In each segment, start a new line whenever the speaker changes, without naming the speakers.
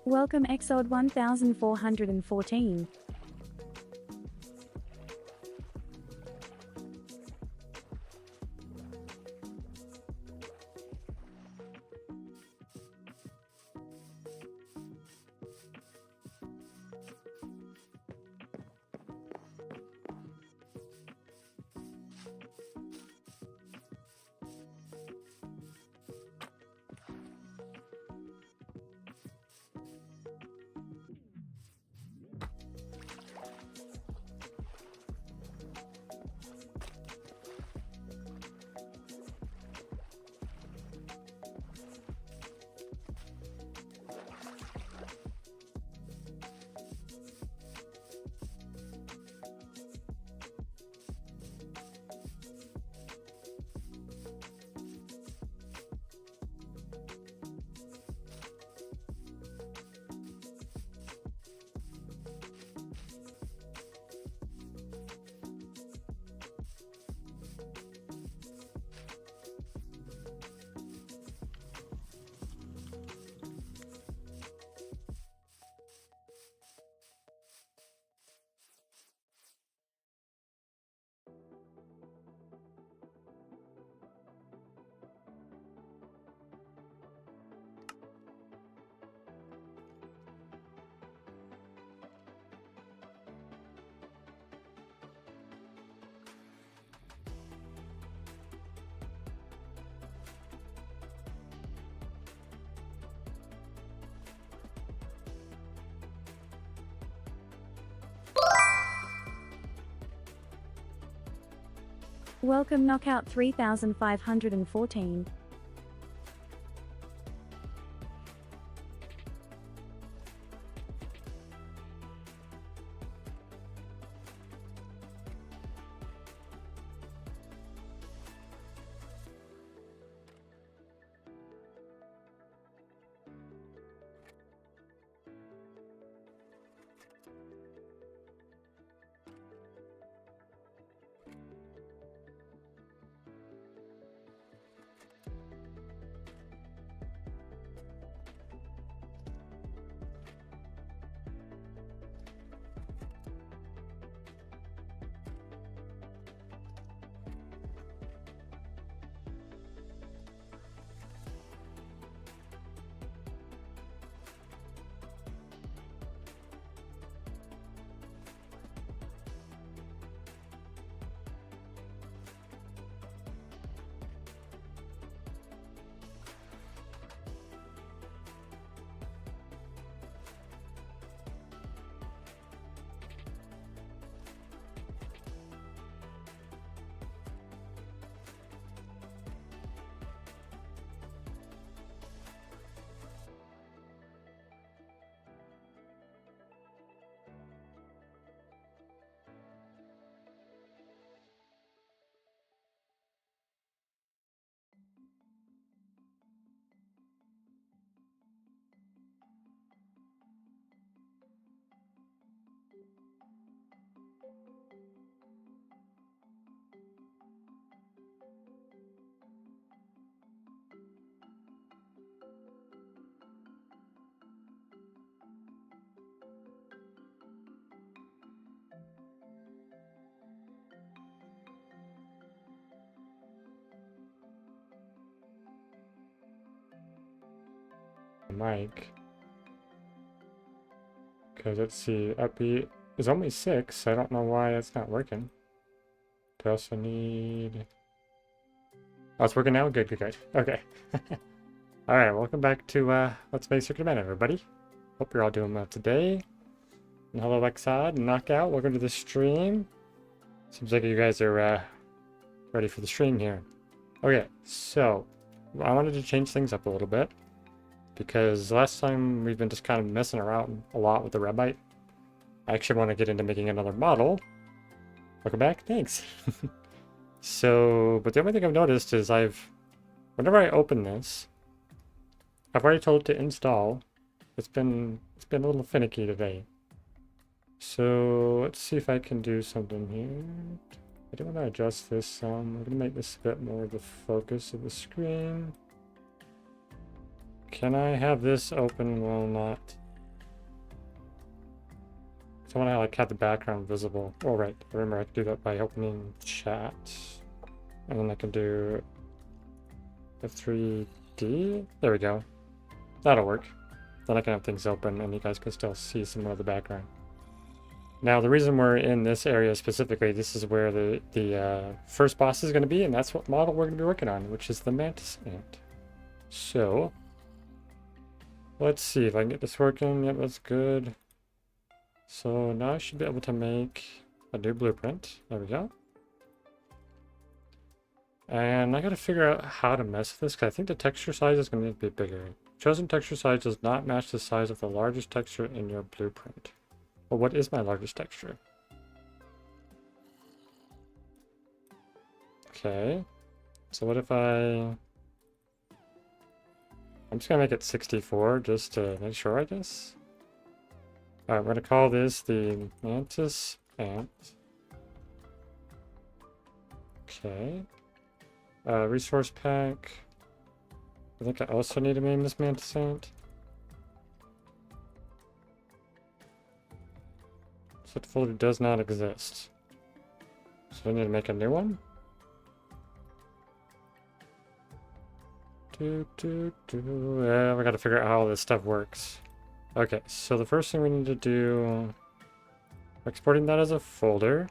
Welcome Exod 1414. Welcome Knockout 3514.
Mic, because let's see, upbeat is only 6. I don't know why it's not working. Do I also need... Oh, it's working now? Good, good, good. Okay. Alright, welcome back to Let's Make Circuit Man, everybody. Hope you're all doing well today. And hello, Exod and Knockout. Welcome to the stream. Seems like you guys are ready for the stream here. Okay, so I wanted to change things up a little bit, because last time we've been just kind of messing around a lot with the Rebite. I actually want to get into making another model. Welcome back, thanks. So, but the only thing I've noticed is whenever I open this, I've already told it to install. It's been a little finicky today. So let's see if I can do something here. I do want to adjust this some. I'm going to make this a bit more the focus of the screen. Can I have this open while not So I want to like have the background visible. Oh right, remember I can do that by opening chat. And then I can do the 3D. There we go. That'll work. Then I can have things open and you guys can still see some of the background. Now the reason we're in this area specifically, this is where the first boss is going to be, and that's what model we're going to be working on, which is the Mantis ant. So let's see if I can get this working. Yep, that's good. So now I should be able to make a new blueprint. There we go. And I got to figure out how to mess with this, because I think the texture size is going to need to be bigger. Chosen texture size does not match the size of the largest texture in your blueprint. Well, what is my largest texture? Okay. So what if I'm just going to make it 64 just to make sure, I guess. Alright, we're going to call this the Mantis ant. Okay. Resource pack. I think I also need to name this Mantis ant. So the folder does not exist. So I need to make a new one. Yeah, we gotta figure out how all this stuff works. Okay, so the first thing we need to do, exporting that as a folder.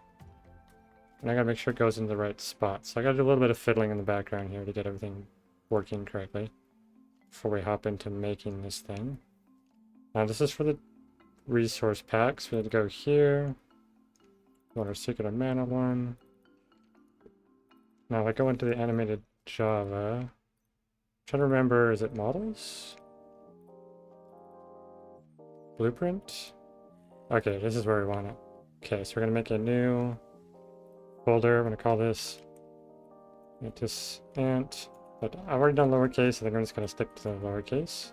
And I gotta make sure it goes in the right spot. So I gotta do a little bit of fiddling in the background here to get everything working correctly before we hop into making this thing. Now this is for the resource packs. We need to go here. We want our secret of mana one. Now if I go into the animated Java, I'm trying to remember, is it models? Blueprint? Okay, this is where we want it. Okay, so we're gonna make a new folder. I'm gonna call this Mantis ant. But I've already done lowercase, I think I'm just gonna stick to the lowercase.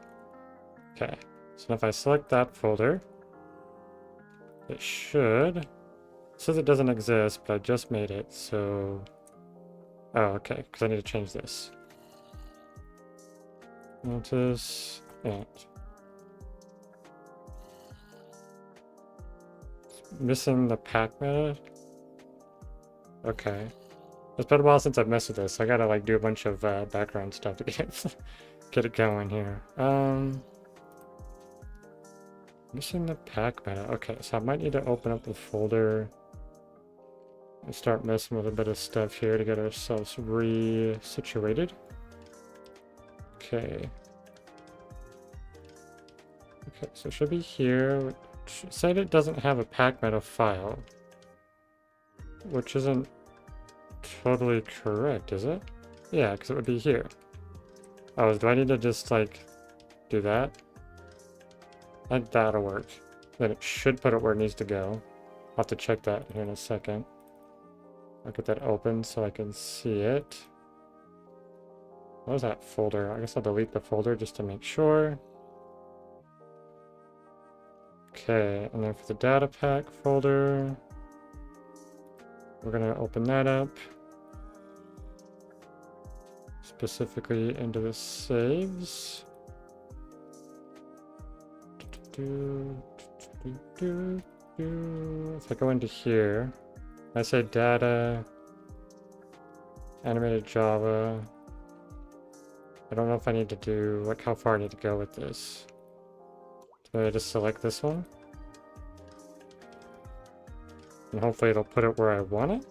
Okay, so if I select that folder, it should. It says it doesn't exist, but I just made it, so. Oh, okay, because I need to change this. Mantis ant. Missing the pack meta. Okay. It's been a while since I've messed with this. I gotta like do a bunch of background stuff to get it going here. Missing the pack meta. Okay, so I might need to open up the folder and start messing with a bit of stuff here to get ourselves re-situated. Okay. Okay, so it should be here. It said it doesn't have a pack meta file, which isn't totally correct, is it? Yeah, because it would be here. Oh, do I need to just like do that? And that'll work. Then it should put it where it needs to go. I'll have to check that here in a second. I'll get that open so I can see it. What was that folder? I guess I'll delete the folder just to make sure. Okay, and then for the data pack folder, we're gonna open that up. Specifically into the saves. If I go into here, I say data, animated Java. I don't know if I need to do, like how far I need to go with this. So I just select this one. And hopefully it'll put it where I want it.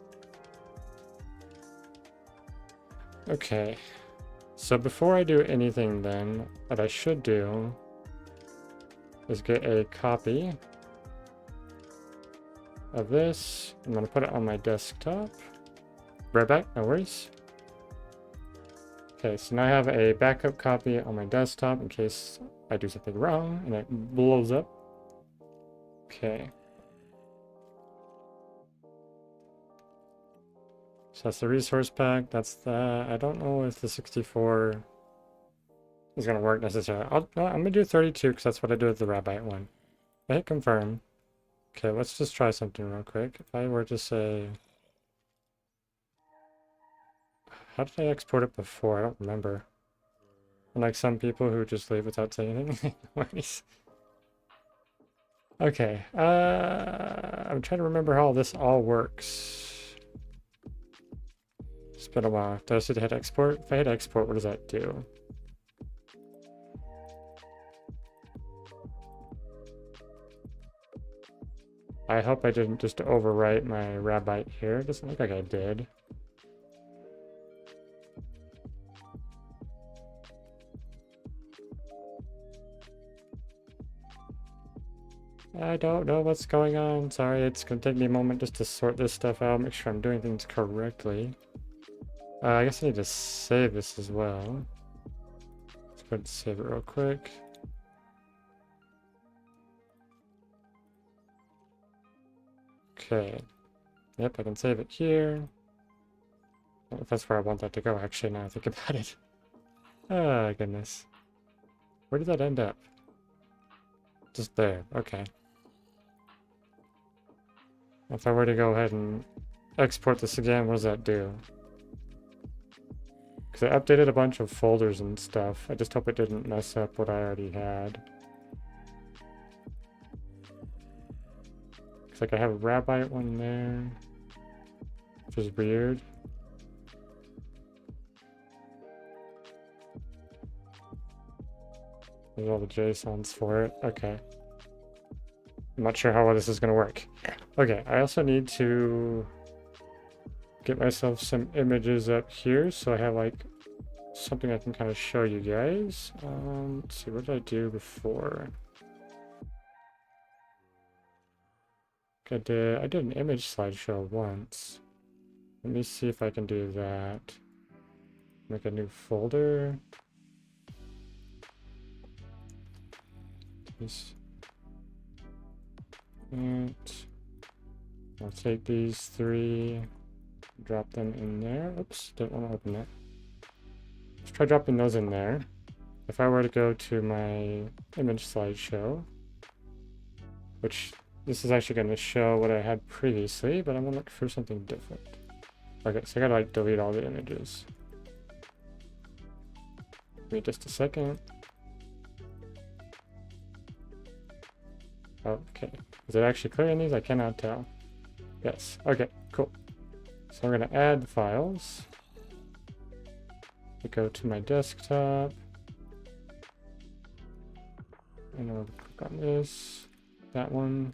Okay. So before I do anything then, what I should do is get a copy of this. I'm going to put it on my desktop. Right back, no worries. Okay, so now I have a backup copy on my desktop in case I do something wrong and it blows up. Okay. So that's the resource pack. That's the. I don't know if the 64 is going to work necessarily. I'm going to do 32 because that's what I do with the Rabbite one. I hit confirm. Okay, let's just try something real quick. If I were to say. How did I export it before? I don't remember. Unlike some people who just leave without saying anything. Okay, I'm trying to remember how this all works. It's been a while. Do I just hit export? If I hit export, what does that do? I hope I didn't just overwrite my rabbit here. It doesn't look like I did. I don't know what's going on. Sorry, it's gonna take me a moment just to sort this stuff out, make sure I'm doing things correctly. I guess I need to save this as well. Let's go ahead and save it real quick. Okay. Yep, I can save it here. I don't know if that's where I want that to go, actually, now I think about it. Oh, goodness. Where did that end up? Just there. Okay. If I were to go ahead and export this again, what does that do? Because I updated a bunch of folders and stuff. I just hope it didn't mess up what I already had. Looks like I have a rabbit one there, which is weird. There's all the JSONs for it. Okay. I'm not sure how well this is going to work. Okay, I also need to get myself some images up here so I have like something I can kind of show you guys. Let's see, what did I do before? I did an image slideshow once. Let me see if I can do that. Make a new folder. And I'll take these three, drop them in there. Oops, didn't want to open that. Let's try dropping those in there. If I were to go to my image slideshow, which this is actually going to show what I had previously, but I'm going to look for something different. Okay, so I gotta like delete all the images. Wait just a second. Okay, is it actually clearing these? I cannot tell. Yes, okay, cool. So I'm gonna add files. I go to my desktop. And I'll click on this, that one.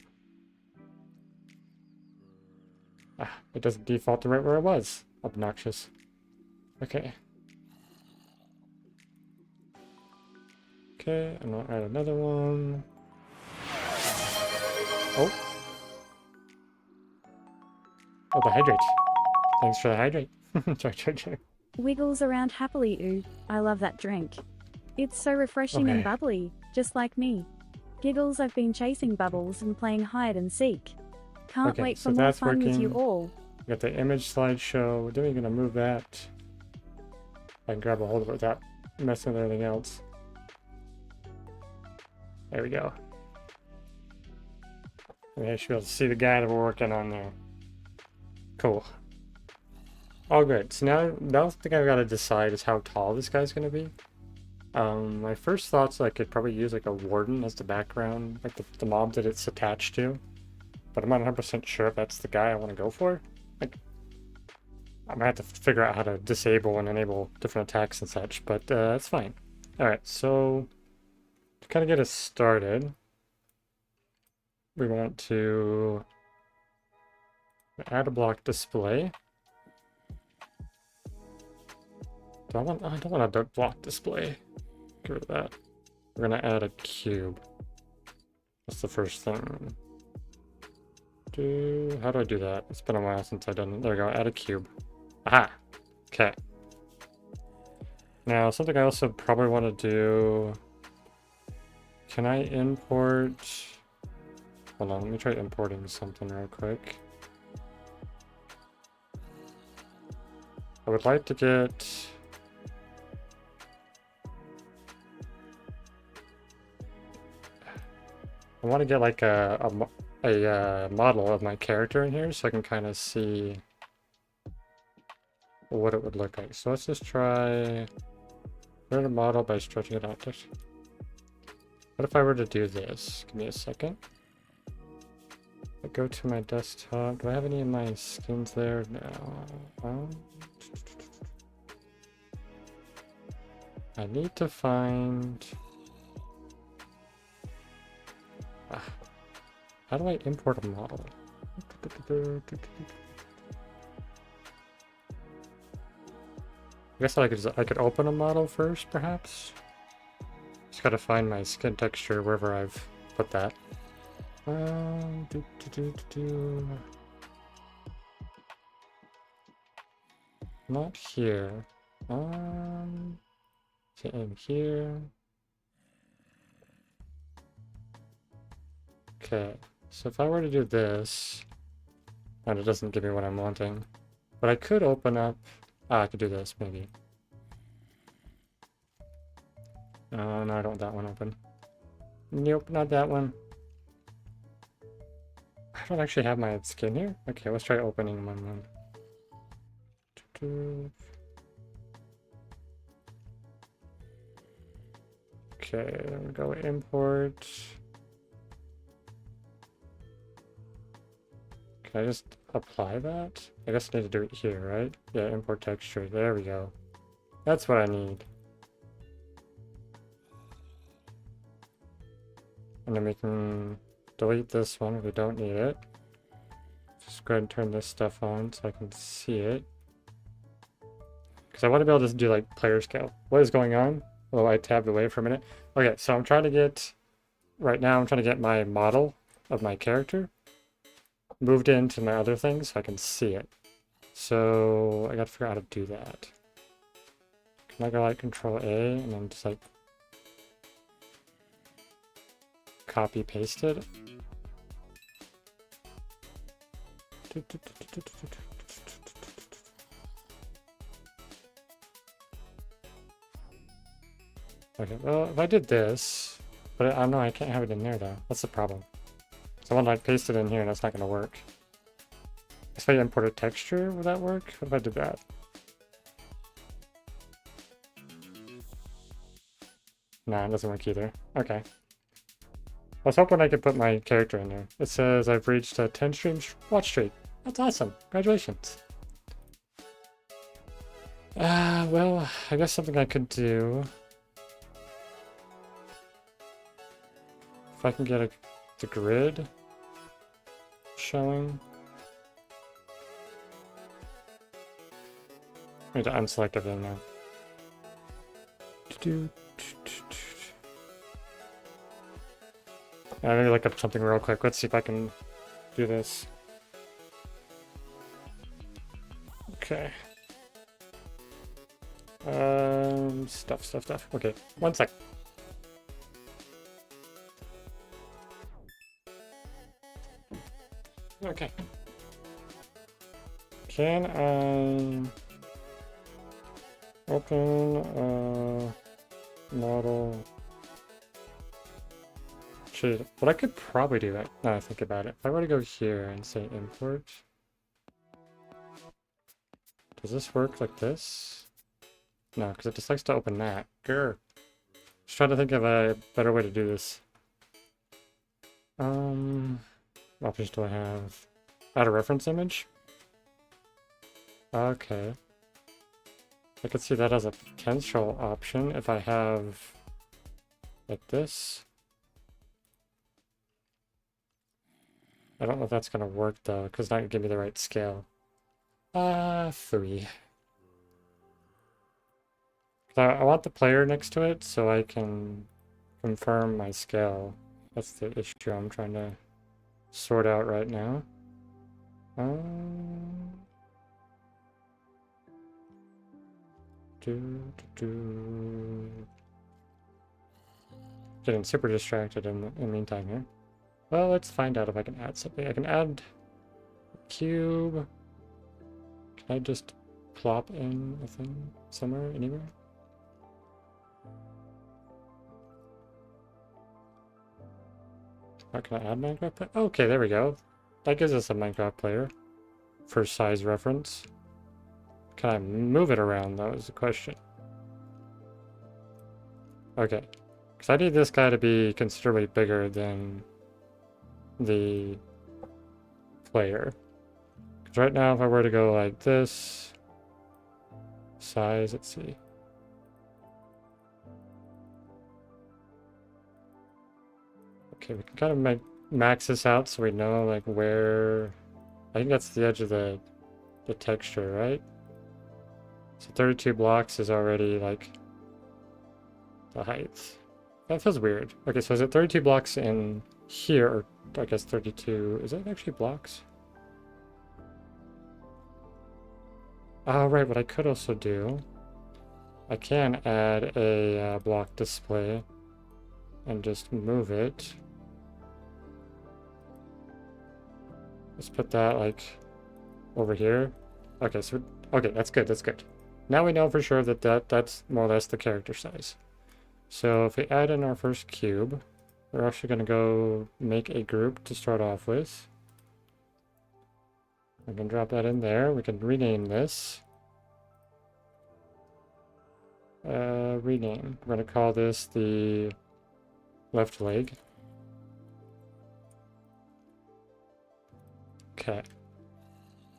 Ah, it doesn't default to right where it was. Obnoxious. Okay. Okay, and I'll add another one. Oh. Oh, the hydrate. Thanks for the hydrate. Sorry.
Wiggles around happily, ooh, I love that drink. It's so refreshing and bubbly, just like me. Giggles, I've been chasing bubbles and playing hide and seek. Can't wait for more fun with you all.
Got the image slideshow. We're definitely gonna move that. I can grab a hold of it without messing with everything else. There we go. And I should be able to see the guy that we're working on there. Cool. All good. So now the thing I've got to decide is how tall this guy's gonna be. My first thoughts, I could probably use like a warden as the background, like the mob that it's attached to. But I'm not 100% sure if that's the guy I want to go for. Like, I might have to figure out how to disable and enable different attacks and such, but that's fine. Alright, so to kind of get us started, we want to add a block display. I don't want a block display. Get rid of that. We're gonna add a cube. That's the first thing. How do I do that? It's been a while since I've done it. There we go, add a cube. Aha! Okay. Now, something I also probably want to do... Can I import... Hold on, let me try importing something real quick. I would like to get... I want to get like a model of my character in here so I can kind of see what it would look like. So let's just try create a model by stretching it out. What if I were to do this? Give me a second. I go to my desktop. Do I have any of my skins there? No. I need to find... How do I import a model? I guess I could open a model first, perhaps? Just gotta find my skin texture wherever I've put that. Not here. In here. Okay, so if I were to do this, and it doesn't give me what I'm wanting, but I could open up. I could do this maybe. No, I don't want that one open. Nope, not that one. I don't actually have my skin here. Okay, let's try opening one. Okay, there we go. Import. Can I just apply that? I guess I need to do it here, right? Yeah, import texture. There we go. That's what I need. And then we can delete this one if we don't need it. Just go ahead and turn this stuff on so I can see it. Because I want to be able to do like player scale. What is going on? Oh, I tabbed away for a minute. Okay, so I'm trying to get... Right now I'm trying to get my model of my character moved into my other things so I can see it. So I gotta figure out how to do that. Can I go like Control A and then just like copy paste it? Okay, well if I did this, but I don't know, I can't have it in there though. That's the problem. So I want to like paste it in here and that's not gonna work. If I import a texture, would that work? What if I did that? Nah, it doesn't work either. Okay. I was hoping I could put my character in there. It says I've reached a 10 stream watch streak. That's awesome. Congratulations. Well, I guess something I could do. If I can get the grid showing. I need to unselect everything now. Let me look up something real quick. Let's see if I can do this. Okay. Stuff. Okay, 1 sec. Okay. Can I open a model? Shoot, but I could probably do that now I think about it. If I were to go here and say import, does this work like this? No, because it just likes to open that. Grr. Just trying to think of a better way to do this. Options do I have? Add a reference image? Okay. I could see that as a potential option if I have like this. I don't know if that's gonna work though, because it's not gonna give me the right scale. 3. I want the player next to it so I can confirm my scale. That's the issue I'm trying to sort out right now. Getting super distracted in the meantime here. Well, let's find out if I can add something. I can add a cube. Can I just plop in a thing somewhere, anywhere? How can I add Minecraft player? Okay, there we go. That gives us a Minecraft player for size reference. Can I move it around, though, is the question. Okay. Because I need this guy to be considerably bigger than the player. Because right now, if I were to go like this, size, let's see. Okay, we can kind of max this out so we know like where. I think that's the edge of the texture, right? So 32 blocks is already like the height. That feels weird. Okay, so is it 32 blocks in here, or I guess 32? Is that actually blocks? Oh, right, what I could also do, I can add a block display and just move it. Let's put that like over here. Okay, so okay, that's good, that's good. Now we know for sure that that's more or less the character size. So if we add in our first cube, we're actually going to go make a group to start off with. We can drop that in there. We can rename this. Rename. We're going to call this the left leg. Okay.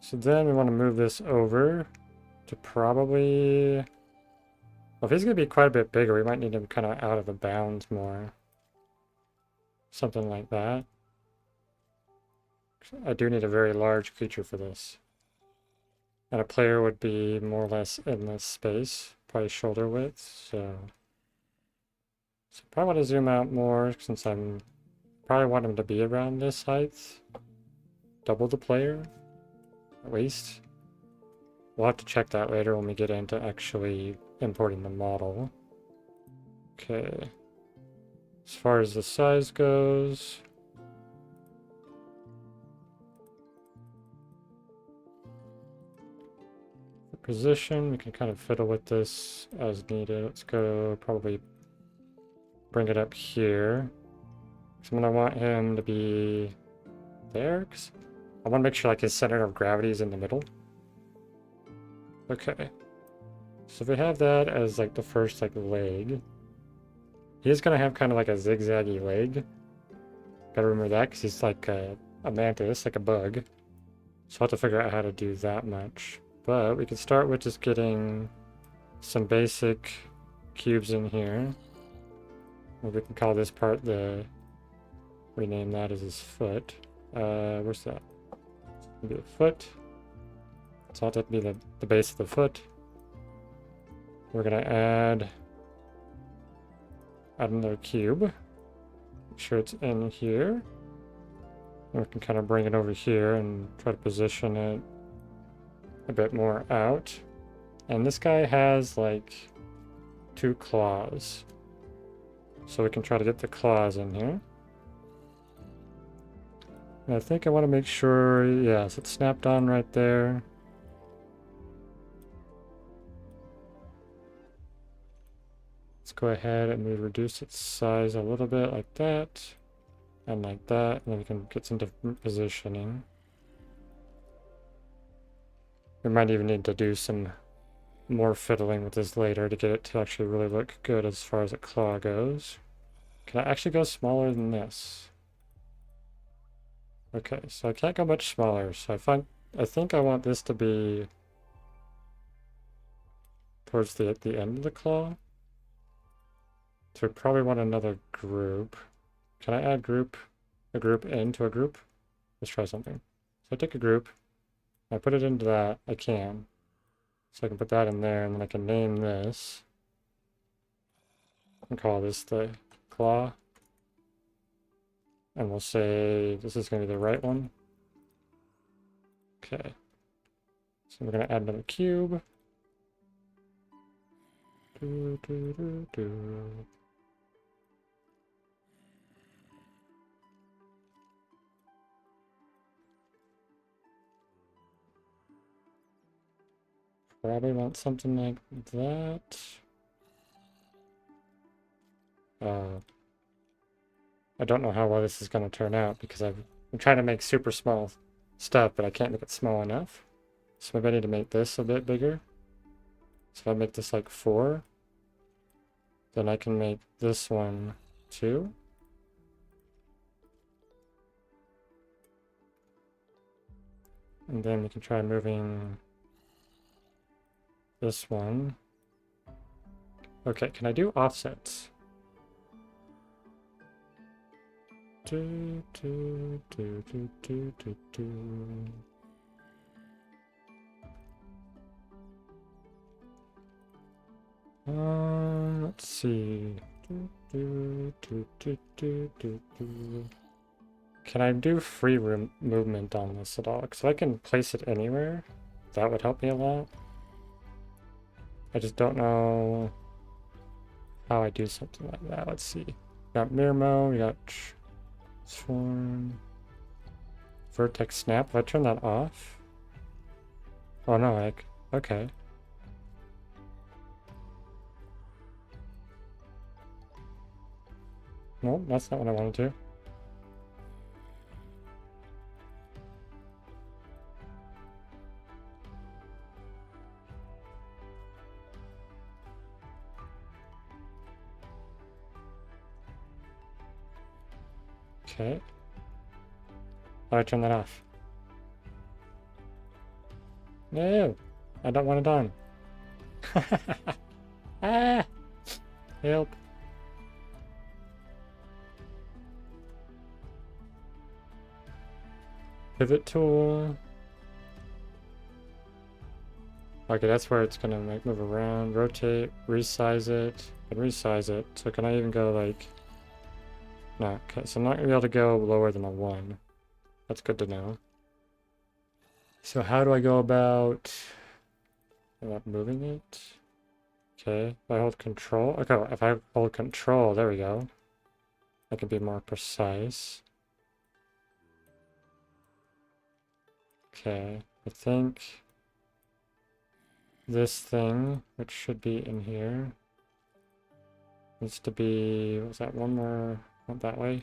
So then we want to move this over to probably... Well, if he's going to be quite a bit bigger, we might need him kind of out of the bounds more. Something like that. I do need a very large creature for this. And a player would be more or less in this space, probably shoulder width, so probably want to zoom out more since I'm probably want him to be around this height. Double the player, at least. We'll have to check that later when we get into actually importing the model. Okay. As far as the size goes, for position, we can kind of fiddle with this as needed. Let's go probably bring it up here. So I'm gonna want him to be there, because I want to make sure like his center of gravity is in the middle. Okay. So if we have that as like the first like leg, he's gonna have kind of like a zigzaggy leg. Gotta remember that because he's like a mantis, like a bug. So I'll have to figure out how to do that much. But we could start with just getting some basic cubes in here. Or we can call this part rename that as his foot. Where's that? Maybe the foot. So I'll have to be the base of the foot. We're gonna add another cube. Make sure it's in here. And we can kind of bring it over here and try to position it a bit more out. And this guy has like 2 claws. So we can try to get the claws in here. And I think I want to make sure, yes, it's snapped on right there. Let's go ahead and we reduce its size a little bit like that. And like that. And then we can get some different positioning. We might even need to do some more fiddling with this later to get it to actually really look good as far as a claw goes. Can I actually go smaller than this? Okay, so I can't go much smaller. So I think I want this to be towards the end of the claw. So we probably want another group. Can I add a group into a group? Let's try something. So I take a group, I put it into that. I can. So I can put that in there, and then I can name this. And call this the claw. And we'll say this is going to be the right one. Okay. So we're going to add another cube. Probably want something like that. I don't know how well this is going to turn out because I'm trying to make super small stuff, but I can't make it small enough. So maybe I need to make this a bit bigger. So if I make this like 4, then I can make this one 2. And then we can try moving this one. Okay, can I do offsets? Do, do, do, do, do, do, do. Let's see. Do, do, do, do, do, do, do. Can I do free room movement on this at all? Because if I can place it anywhere, that would help me a lot. I just don't know how I do something like that. Let's see. We got mirror mode, we got swarm, vertex snap. If I turn that off? Oh no, like, okay. No, that's not what I wanted to. Okay. How do I turn that off? No! I don't want it on. Ah! Help. Pivot tool. Okay, that's where it's gonna like move around, rotate, resize it, and resize it. So can I even go like... No, okay, so I'm not gonna be able to go lower than a 1. That's good to know. So how do I go about moving it? Okay, if I hold control. Okay, if I hold control, there we go. I can be more precise. Okay, I think this thing, which should be in here, needs to be, was that one more, not that way?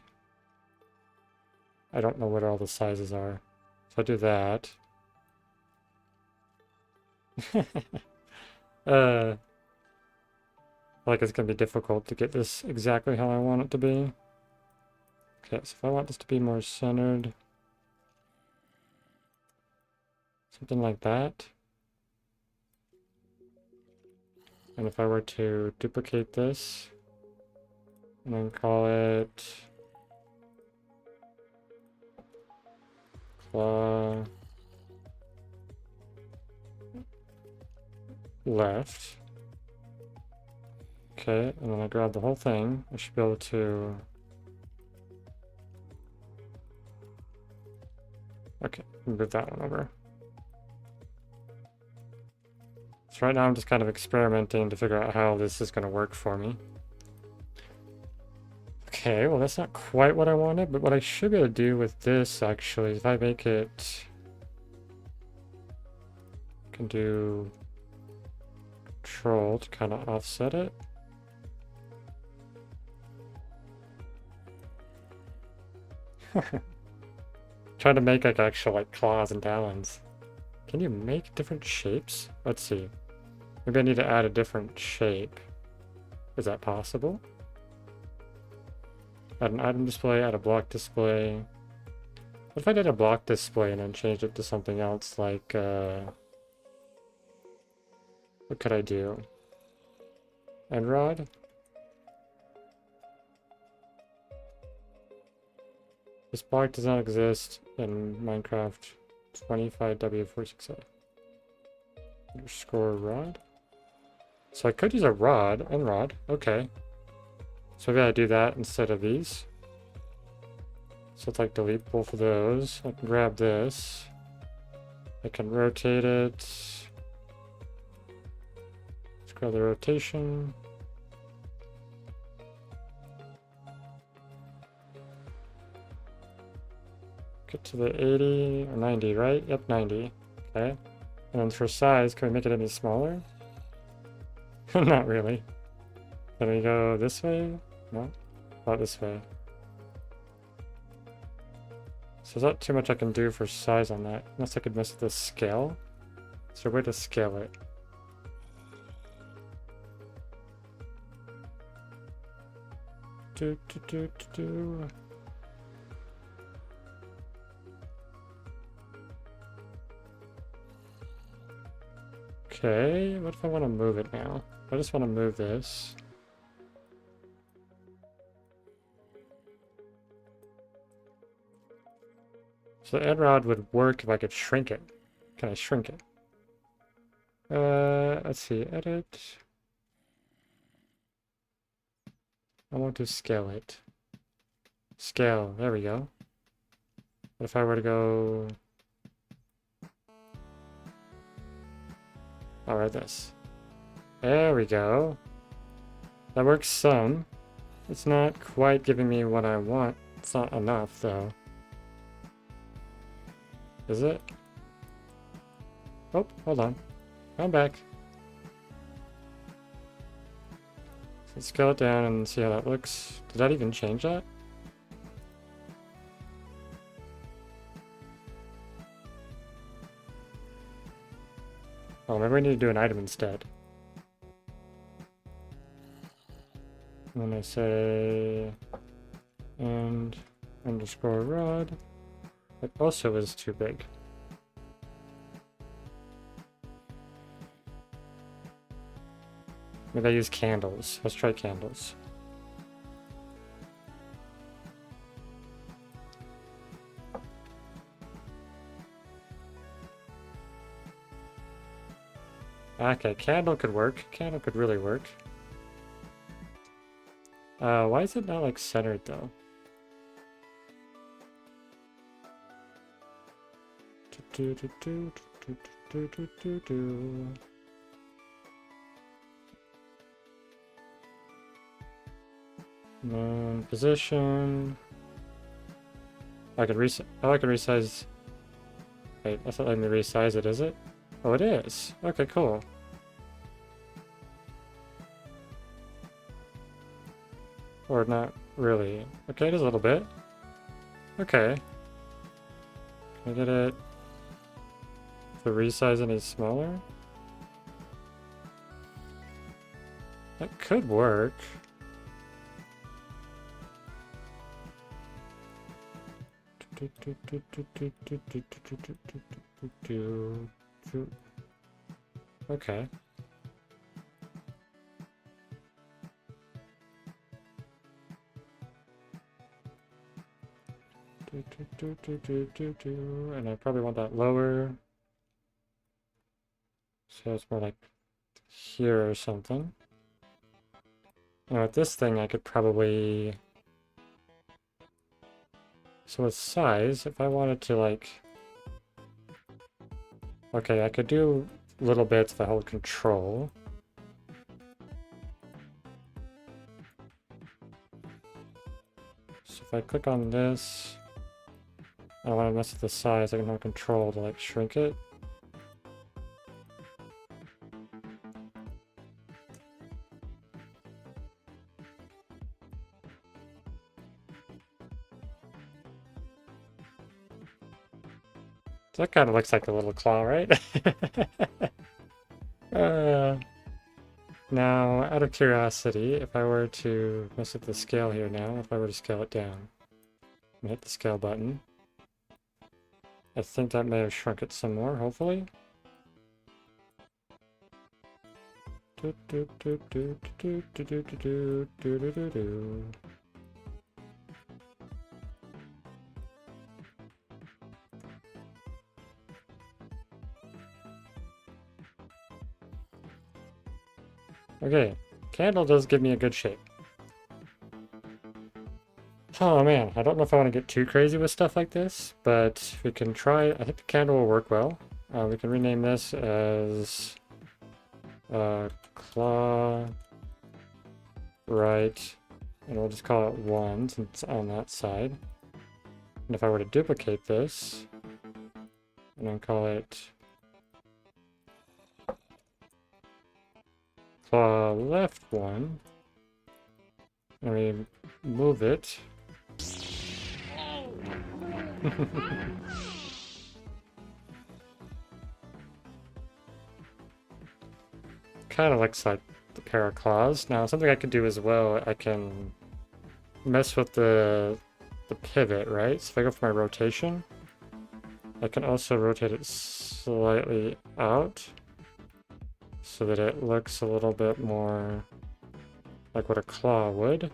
I don't know what all the sizes are. So I do that. Like it's gonna be difficult to get this exactly how I want it to be. Okay, so if I want this to be more centered, something like that. And if I were to duplicate this, and then call it claw left. Okay, and then I grab the whole thing. I should be able to... Okay, move that one over. So right now I'm just kind of experimenting to figure out how this is going to work for me. Okay, well that's not quite what I wanted, but what I should be able to do with this actually, if I make it... I can do control to kind of offset it. Trying to make like actual like claws and talons. Can you make different shapes? Let's see. Maybe I need to add a different shape. Is that possible? Add an item display, add a block display. What if I did a block display and then changed it to something else like what could I do? End rod? This block does not exist in Minecraft 25W468. Underscore rod? So I could use a rod, end rod, okay. So maybe I do that instead of these. So it's like delete both of those. I can grab this. I can rotate it. Let's grab the rotation. Get to the 80 or 90, right? Yep, 90. Okay. And then for size, can we make it any smaller? Not really. Can we go this way? No, not this way. So there's not too much I can do for size on that, unless I could mess with the scale. Is there a way to scale it? Okay, what if I want to move it now? I just want to move this. So the end rod would work if I could shrink it. Can I shrink it? Let's see, edit. I want to scale it. Scale, there we go. What if I were to go... Alright, this. There we go. That works some. It's not quite giving me what I want. It's not enough, though. Is it? Oh, hold on. I'm back. Let's scale it down and see how that looks. Did that even change that? Oh, maybe we need to do an item instead. And then I say... and underscore rod. It also is too big. Maybe I use candles. Let's try candles. Okay, candle could work. Candle could really work. Why is it not like centered though? Position. I could resize. Wait, that's not letting me resize it, is it? Oh, it is. Okay, cool. Or not really. Okay, it is a little bit. Okay. Can I get it to resize any smaller? That could work. Okay. And I probably want that lower. So it's more like here or something. Now with this thing I could probably... So with size, if I wanted to like... Okay, I could do little bits if I hold control. So if I click on this, I don't want to mess with the size, I can hold control to like shrink it. That kind of looks like a little claw, right? Now, out of curiosity, if I were to mess with the scale here now, if I were to scale it down, and hit the scale button, I think that may have shrunk it some more, hopefully. Okay, candle does give me a good shape. Oh man, I don't know if I want to get too crazy with stuff like this, but we can try. I think the candle will work well. We can rename this as claw right, and we'll just call it 1 since it's on that side. And if I were to duplicate this, and then call it claw left 1, and we move it. Kind of looks like the pair of claws. Now, something I could do as well, I can mess with the pivot, right? So if I go for my rotation, I can also rotate it slightly out. so that it looks a little bit more like what a claw would.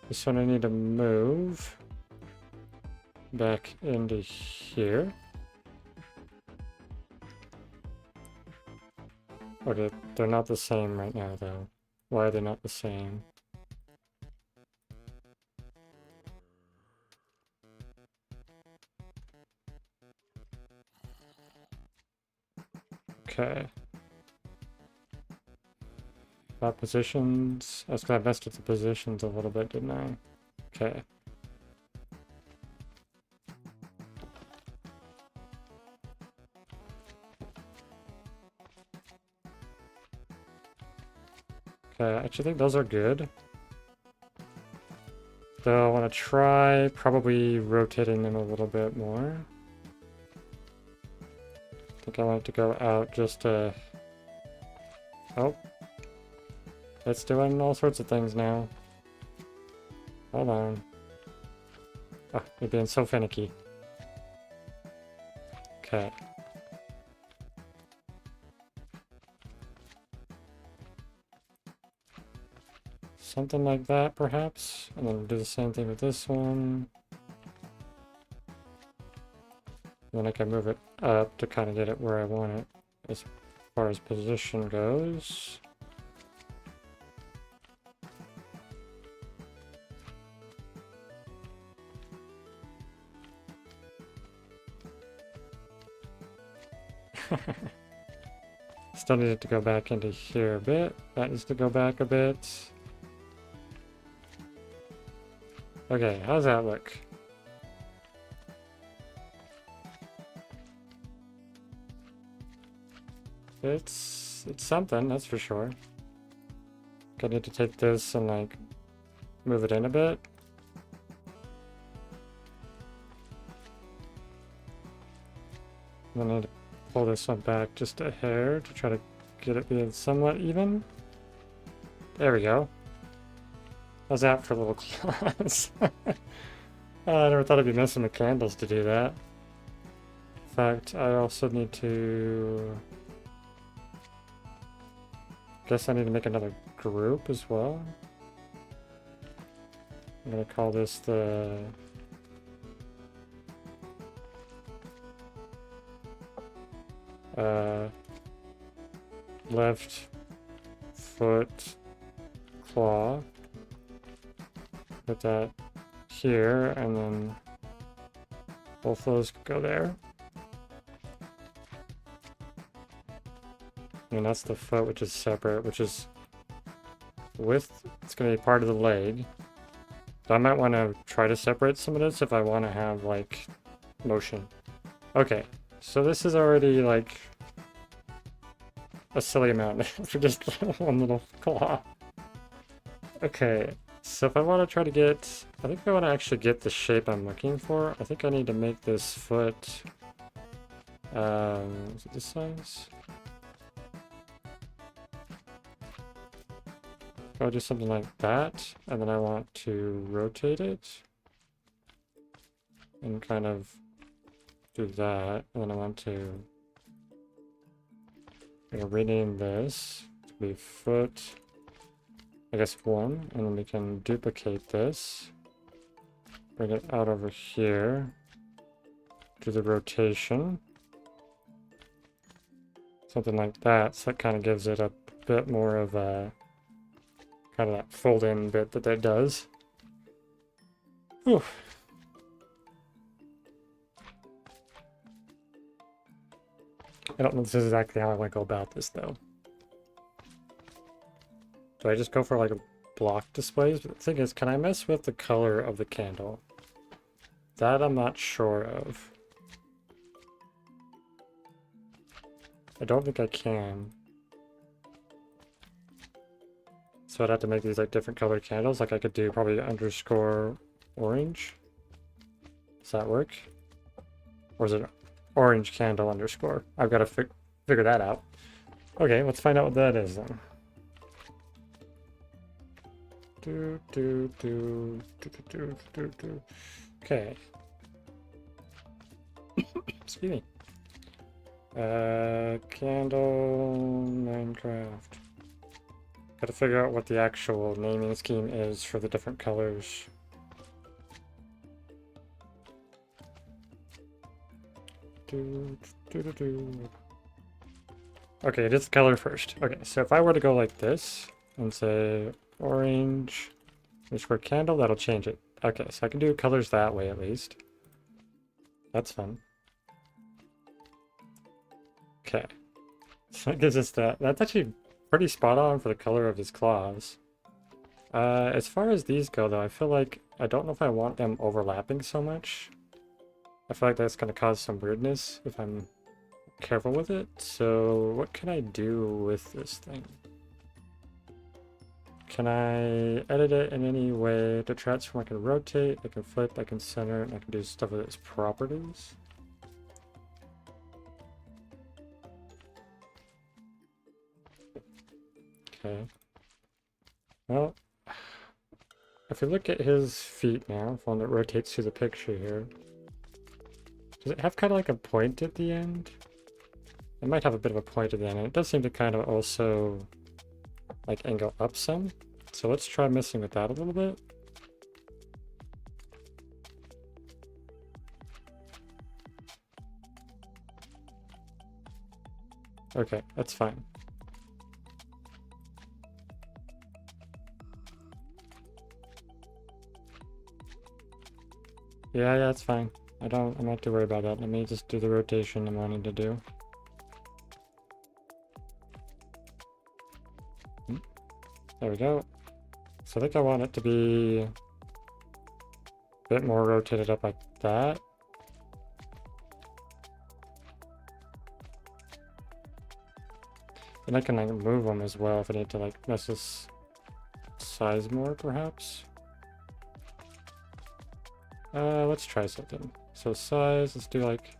This one I need to move back into here. Okay, they're not the same right now though. Why are they not the same? Okay. About positions. That's because I messed with the positions a little bit, didn't I? Okay. Okay, I actually think those are good. Though I want to try probably rotating them a little bit more. I think I want it to go out just to... Oh. It's doing all sorts of things now. Hold on. Oh, you're being so finicky. Okay. Something like that, perhaps. And then do the same thing with this one. Then I can move it up to kind of get it where I want it as far as position goes. Still need it to go back into here a bit. That needs to go back a bit. Okay, how's that look? It's something, that's for sure. I need to take this and like move it in a bit. And then I need to pull this one back just a hair to try to get it being somewhat even. There we go. How's that for little claws? I never thought I'd be messing with candles to do that. In fact, I also need to... Guess I need to make another group as well. I'm gonna call this the... left foot claw. Put that here, and then both those go there. And that's the foot, which is separate, which is with, it's going to be part of the leg. So I might want to try to separate some of this if I want to have, like, motion. Okay, so this is already, like, a silly amount for just one little claw. Okay, so if I want to try to get, I think if I want to actually get the shape I'm looking for, I think I need to make this foot, is it this size? I'll do something like that, and then I want to rotate it, and kind of do that, and then I want to rename this to be foot, I guess 1, and then we can duplicate this, bring it out over here, do the rotation, something like that, so that kind of gives it a bit more of a, kind of that fold-in bit that that does. Whew. I don't know if this is exactly how I want to go about this, though. Do I just go for, like, a block displays? But the thing is, can I mess with the color of the candle? That I'm not sure of. I don't think I can. So I'd have to make these, like, different colored candles. Like, I could do probably underscore orange. Does that work? Or is it orange candle underscore? I've got to figure that out. Okay, let's find out what that is then. Okay. Excuse me. Candle Minecraft. Gotta figure out what the actual naming scheme is for the different colors. Okay, it is the color first. Okay, so if I were to go like this and say orange, for candle, that'll change it. Okay, so I can do colors that way at least. That's fun. Okay. So that gives us that. That's actually pretty spot on for the color of his claws. As far as these go, though, I feel like I don't know if I want them overlapping so much. I feel like that's going to cause some weirdness if I'm careful with it. So what can I do with this thing? Can I edit it in any way to transform? I can rotate, I can flip, I can center, and I can do stuff with its properties. Okay. Well, if we look at his feet now, one that rotates through the picture here, does it have kind of like a point at the end? It might have a bit of a point at the end, and it does seem to kind of also like angle up some. So let's try messing with that a little bit. Okay, that's fine. Yeah, it's fine. I'm not too worried about that. Let me just do the rotation I'm wanting to do. There we go. So I think I want it to be a bit more rotated up like that. And I can like move them as well if I need to like mess this size more perhaps. Let's try something. So size, let's do like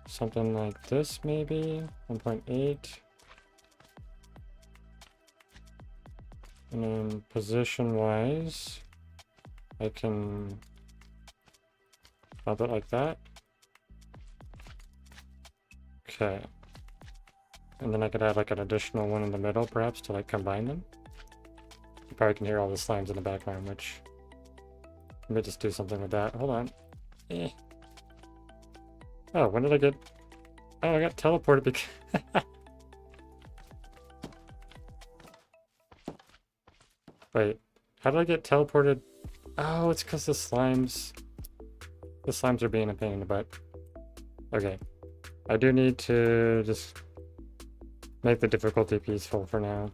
something like this maybe, 1.8. And then position wise, I can bump it like that. Okay. And then I could add like an additional one in the middle perhaps to like combine them. You probably can hear all the slimes in the background, which let me just do something with that. Hold on. Oh, when did I get... Oh, I got teleported because... Wait, how did I get teleported? Oh, it's because the slimes... The slimes are being a pain in the butt. Okay. I do need to just make the difficulty peaceful for now.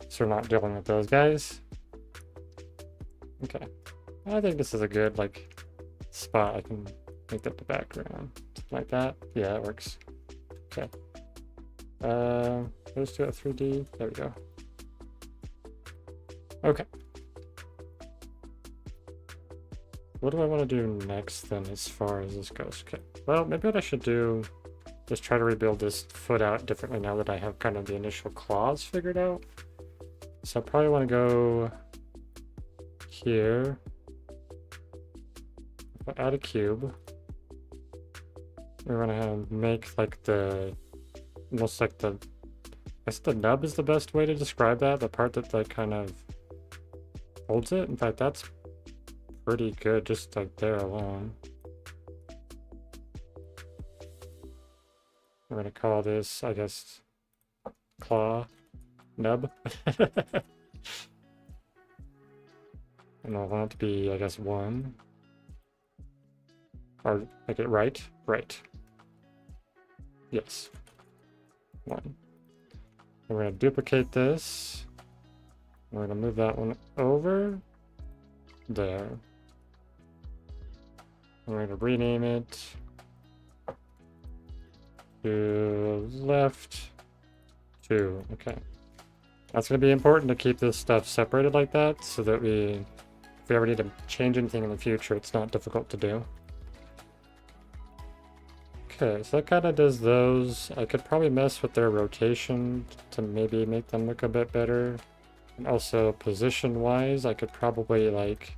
So we're not dealing with those guys. Okay. I think this is a good, like, spot. I can make that the background. Something like that. Yeah, it works. Okay. Let's do a 3D. There we go. Okay. What do I want to do next then as far as this goes? Okay. Well, maybe what I should do is try to rebuild this foot out differently now that I have kind of the initial claws figured out. So I probably want to go here. If I add a cube, we're gonna make like the almost like the, I guess the nub is the best way to describe that. The part that like kind of holds it. In fact, that's pretty good just like there alone. We're gonna call this, I guess, claw nub. And I want it to be, I guess, 1. Or make it right? Right. Yes. 1. And we're going to duplicate this. We're going to move that one over. There. We're going to rename it to left 2. Okay. That's going to be important to keep this stuff separated like that so that if we ever need to change anything in the future, it's not difficult to do. Okay, so that kind of does those. I could probably mess with their rotation to maybe make them look a bit better. And also position-wise, I could probably like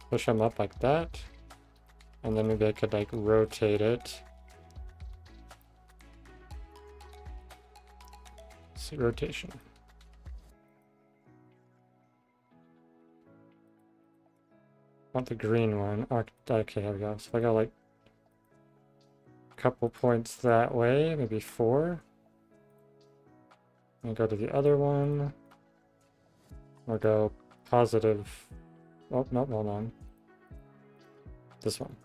push them up like that. And then maybe I could like rotate it. Let's see, rotation. Want the green one. Oh, okay, here we go. So I got like a couple points that way, maybe 4. And go to the other one. Or go positive. Oh, no, hold on. This one.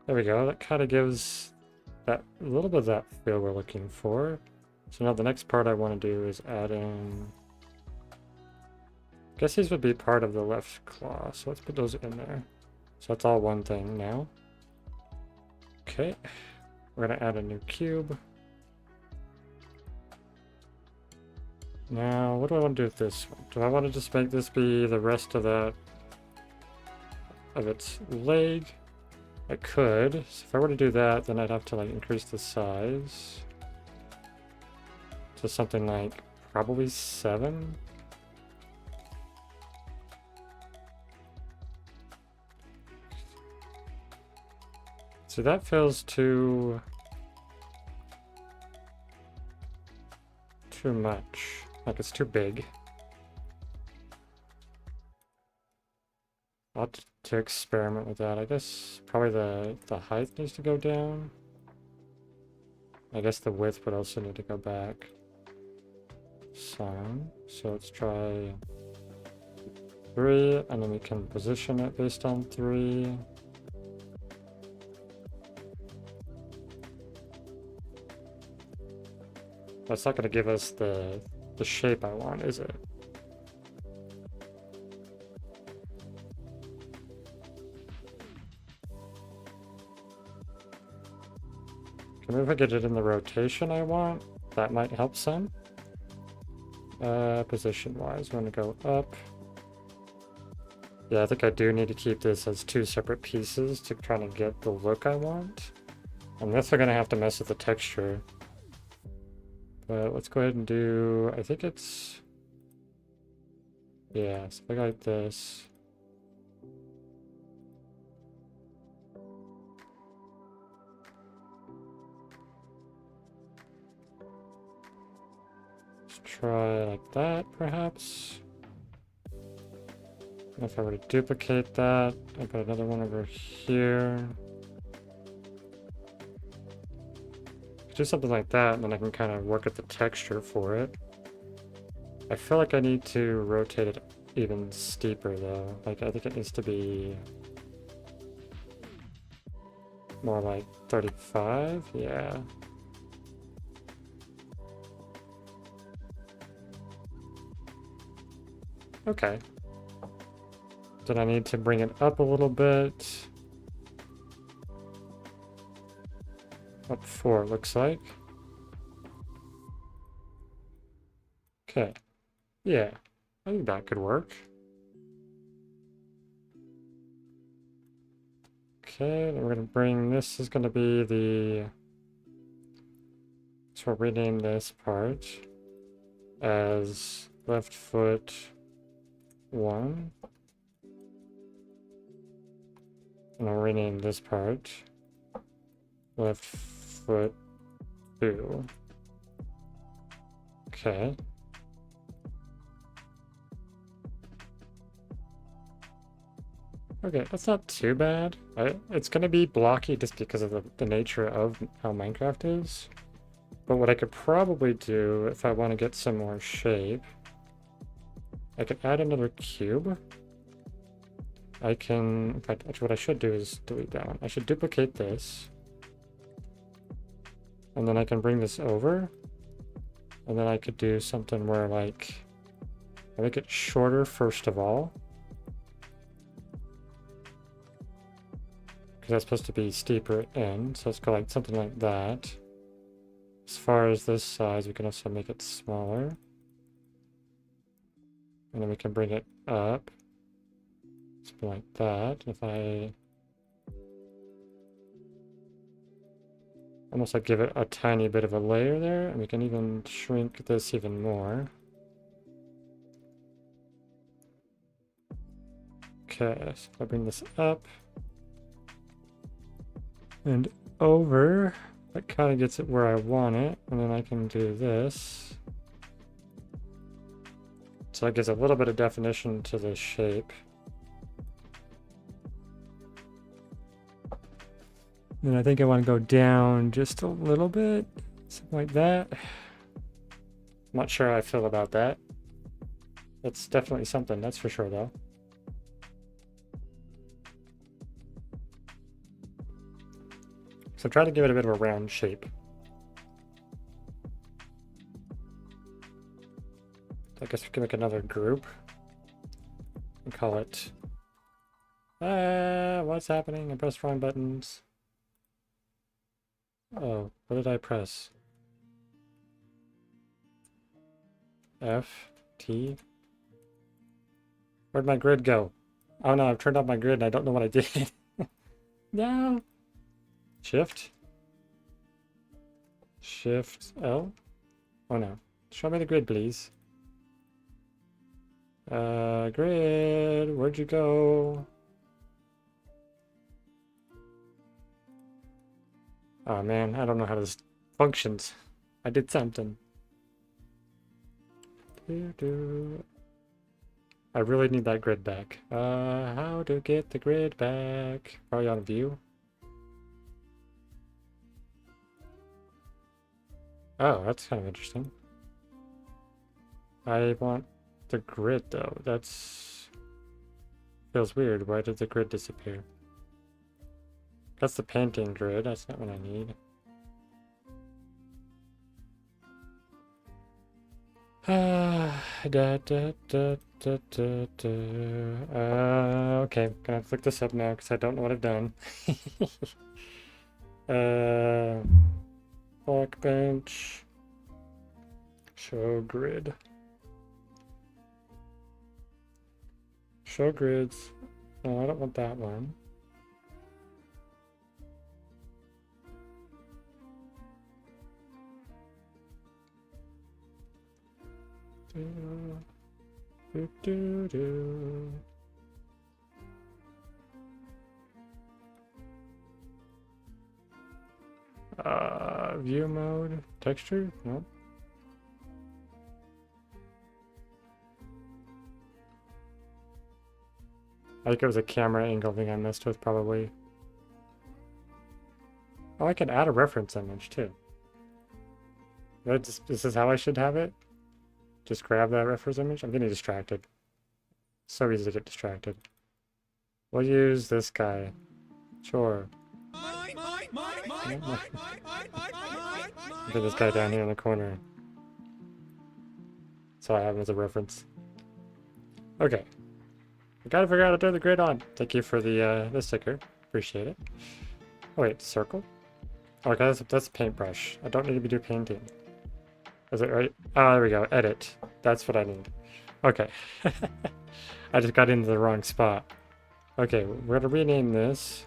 There we go. That kind of gives that a little bit of that feel we're looking for. So now the next part I want to do is add in. I guess these would be part of the left claw, so let's put those in there. So that's all one thing now. Okay, we're gonna add a new cube. Now, what do I want to do with this one? Do I want to just make this be the rest of that, of its leg? I could. So if I were to do that, then I'd have to like increase the size to something like probably 7. So that feels too much. Like it's too big. I'll have to experiment with that. I guess probably the height needs to go down. I guess the width would also need to go back some. So let's try 3, and then we can position it based on 3. That's not going to give us the shape I want, is it? Maybe if I get it in the rotation I want, that might help some. Position-wise, I'm going to go up. Yeah, I think I do need to keep this as 2 separate pieces to try to get the look I want. I'm also going to have to mess with the texture. But let's go ahead and do, I think it's, yeah, something like this. Let's try like that, perhaps. And if I were to duplicate that, I put another one over here. Do something like that, and then I can kind of work at the texture for it. I feel like I need to rotate it even steeper though. Like I think it needs to be more like 35, yeah. Okay. Then I need to bring it up a little bit. Up 4, looks like. Okay. Yeah, I think that could work. Okay, then we're gonna bring this is gonna be the. So we'll rename this part as left foot 1. And I'll rename this part left foot 2. Okay. Okay, that's not too bad. It's gonna be blocky just because of the nature of how Minecraft is. But what I could probably do if I want to get some more shape, I could add another cube. I can, in fact, actually what I should do is delete that one. I should duplicate this. And then I can bring this over. And then I could do something where like, I make it shorter first of all. Because that's supposed to be steeper in, so let's go like something like that. As far as this size, we can also make it smaller. And then we can bring it up. Something like that. If I almost like give it a tiny bit of a layer there, and we can even shrink this even more. Okay, so I'll bring this up and over. That kind of gets it where I want it, and then I can do this. So that gives a little bit of definition to the shape. And I think I want to go down just a little bit, something like that. I'm not sure how I feel about that. It's definitely something, that's for sure, though. So try to give it a bit of a round shape. I guess we can make another group and call it. What's happening? I pressed wrong buttons. Oh, what did I press? F, T. Where'd my grid go? Oh no, I've turned off my grid and I don't know what I did. No. Shift. Shift L. Oh no. Show me the grid, please. Grid, where'd you go? Oh man, I don't know how this functions. I did something. I really need that grid back. How to get the grid back? Probably on view. Oh, that's kind of interesting. I want the grid though. That's feels weird. Why did the grid disappear? That's the painting grid. That's not what I need. Okay, gonna flick this up now because I don't know what I've done. Blockbench. Show grid. Show grids. No, I don't want that one. View mode, texture, nope. I think it was a camera angle thing I messed with, probably. Oh, I can add a reference image too. This is how I should have it? Just grab that reference image? I'm getting distracted. So easy to get distracted. We'll use this guy. Sure. Get this guy down here in the corner. So I have him as a reference. Okay. I gotta figure out how to turn the grid on. Thank you for the sticker. Appreciate it. Oh wait, circle? Oh, okay, that's a paintbrush. I don't need to be doing painting. Is it right? Oh, there we go. Edit. That's what I need. Okay. I just got into the wrong spot. Okay, we're gonna rename this.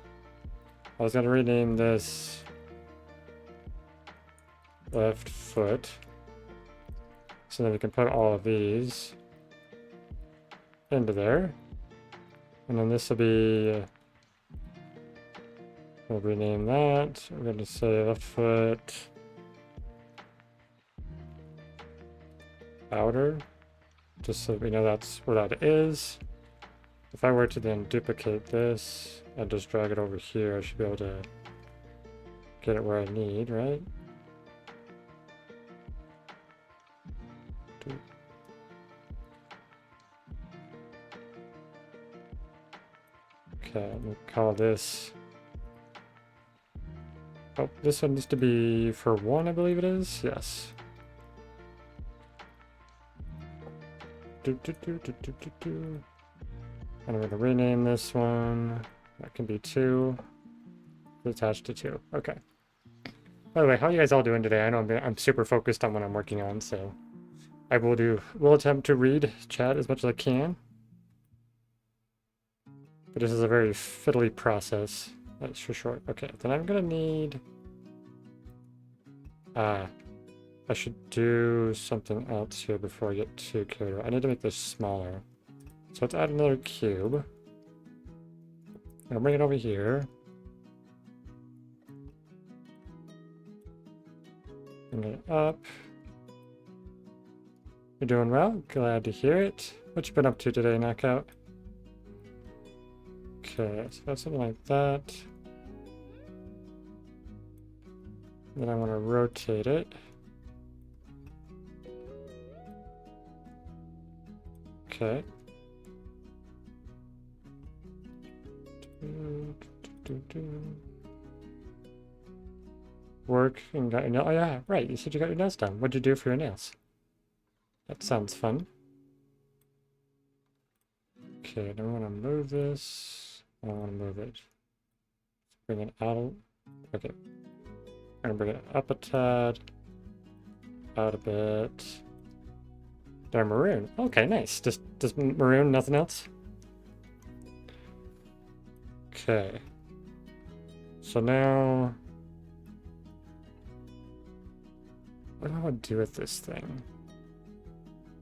I was gonna rename this left foot. So then we can put all of these into there. And then this will be, we'll rename that. We're gonna say left foot outer, just so we know that's where that is. If I were to then duplicate this and just drag it over here, I should be able to get it where I need, right? Okay, let me call this. Oh, this one needs to be for 1, I believe it is. Yes. And I'm going to rename this one. That can be 2. Attached to 2. Okay. By the way, how are you guys all doing today? I know I'm super focused on what I'm working on, so I will attempt to read chat as much as I can. But this is a very fiddly process, that's for sure. Okay, then I'm gonna need... I should do something else here before I get too carried away. I need to make this smaller. So let's add another cube. I'll bring it over here. Bring it up. You're doing well. Glad to hear it. What you been up to today, Knockout? Okay, so that's something like that. Then I want to rotate it. Okay. Work and got your nail. Oh yeah, right. You said you got your nails done. What'd you do for your nails? That sounds fun. Okay, then I want to move this. I don't want to move it. Bring it out. Okay. I'm gonna bring it up a tad. Out a bit. They're maroon. Okay, nice. Just maroon, nothing else? Okay. So now... what do I want to do with this thing?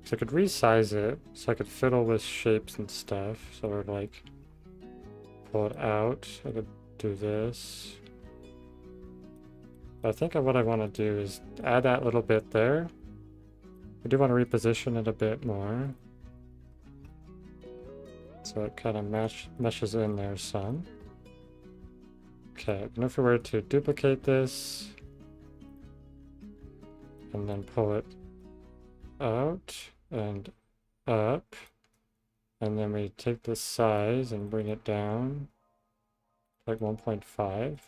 So I could resize it, so I could fiddle with shapes and stuff. So I would like pull it out. I could do this. But I think what I want to do is add that little bit there. I do want to reposition it a bit more. So it kind of meshes in there some. Okay, and if we were to duplicate this and then pull it out and up, and then we take the size and bring it down like 1.5.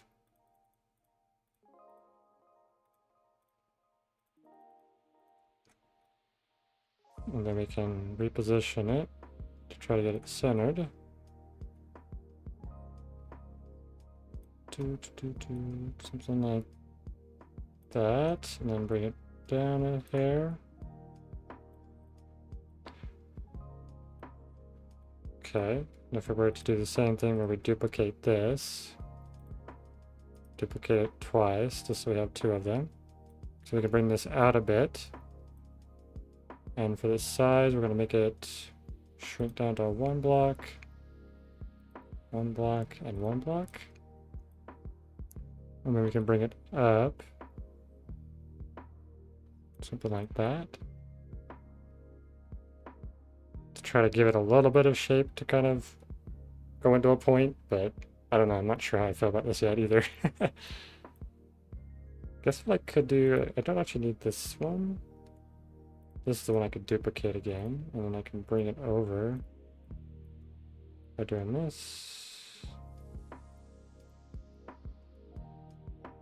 And then we can reposition it to try to get it centered. Something like that, and then bring it down a hair. Okay, and if we were to do the same thing where we duplicate this, duplicate it twice, just so we have two of them. So we can bring this out a bit. And for the size, we're going to make it shrink down to one block, and one block. And then we can bring it up. Something like that. To try to give it a little bit of shape to kind of go into a point, but I don't know, I'm not sure how I feel about this yet either. Guess what I could do, I don't actually need this one. This is the one I could duplicate again, and then I can bring it over by doing this.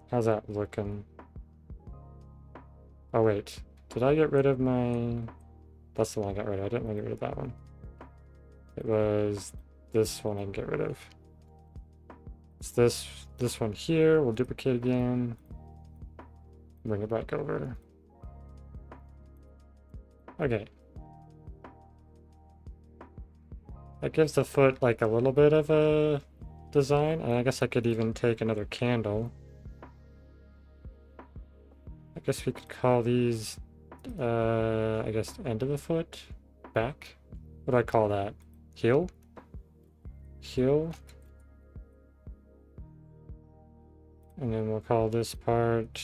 How's that looking? Oh wait, did I get rid of my... that's the one I got rid of. I didn't want to get rid of that one. It was this one I can get rid of. It's this one here. We'll duplicate again. Bring it back over. Okay. That gives the foot like a little bit of a design, and I guess I could even take another candle. I guess we could call these, I guess, end of the foot, back. What do I call that? Heel? Heel. And then we'll call this part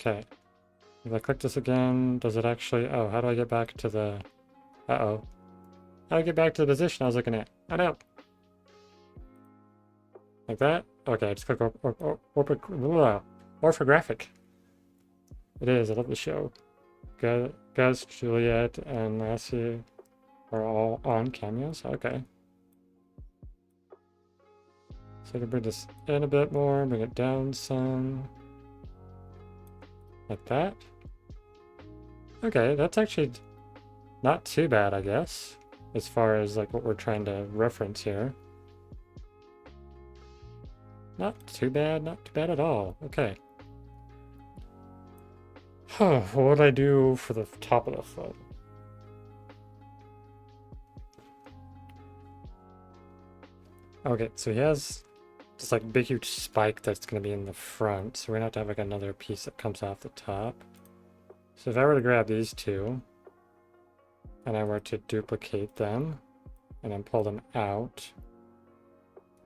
Okay. If I click this again, does it actually... Oh, how do I get back to the... Uh-oh. How do I get back to the position I was looking at? I know. Like that? Okay, just click orthographic. It is, I love the show. Gus, Juliet, and Lassie are all on cameos? Okay. So I can bring this in a bit more, bring it down some. Like that. Okay, that's actually not too bad, I guess, as far as like what we're trying to reference here. Not too bad at all. Okay. What would I do for the top of the foot? Okay, so he has this like big huge spike that's going to be in the front, so we're going to have like another piece that comes off the top. So if I were to grab these two, and I were to duplicate them, and then pull them out,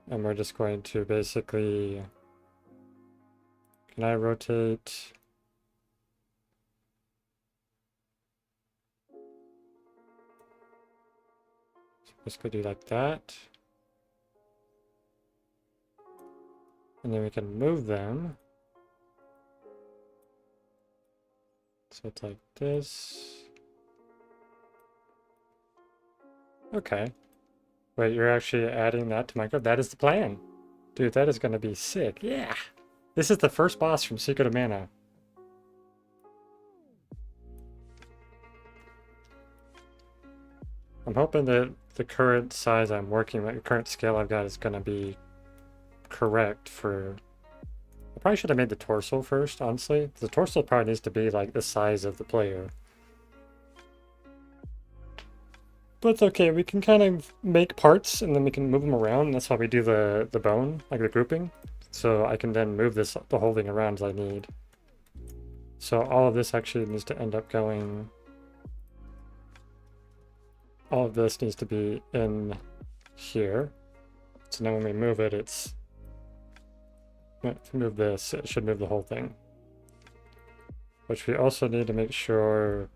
and we're just going to basically... Can I rotate... So basically do like that. And then we can move them. So it's like this. Okay. Wait, you're actually adding that to Minecraft? That is the plan. Dude, that is going to be sick. Yeah! This is the first boss from Secret of Mana. I'm hoping that the current size I'm working with, the current scale I've got is going to be correct for... I probably should have made the torso first, honestly. The torso probably needs to be like the size of the player. But it's okay, we can kind of make parts and then we can move them around. That's how we do the bone, like the grouping. So I can then move the whole thing around as I need. So all of this actually needs to end up going... All of this needs to be in here. So now when we move it, it's... If we move this, it should move the whole thing. Which we also need to make sure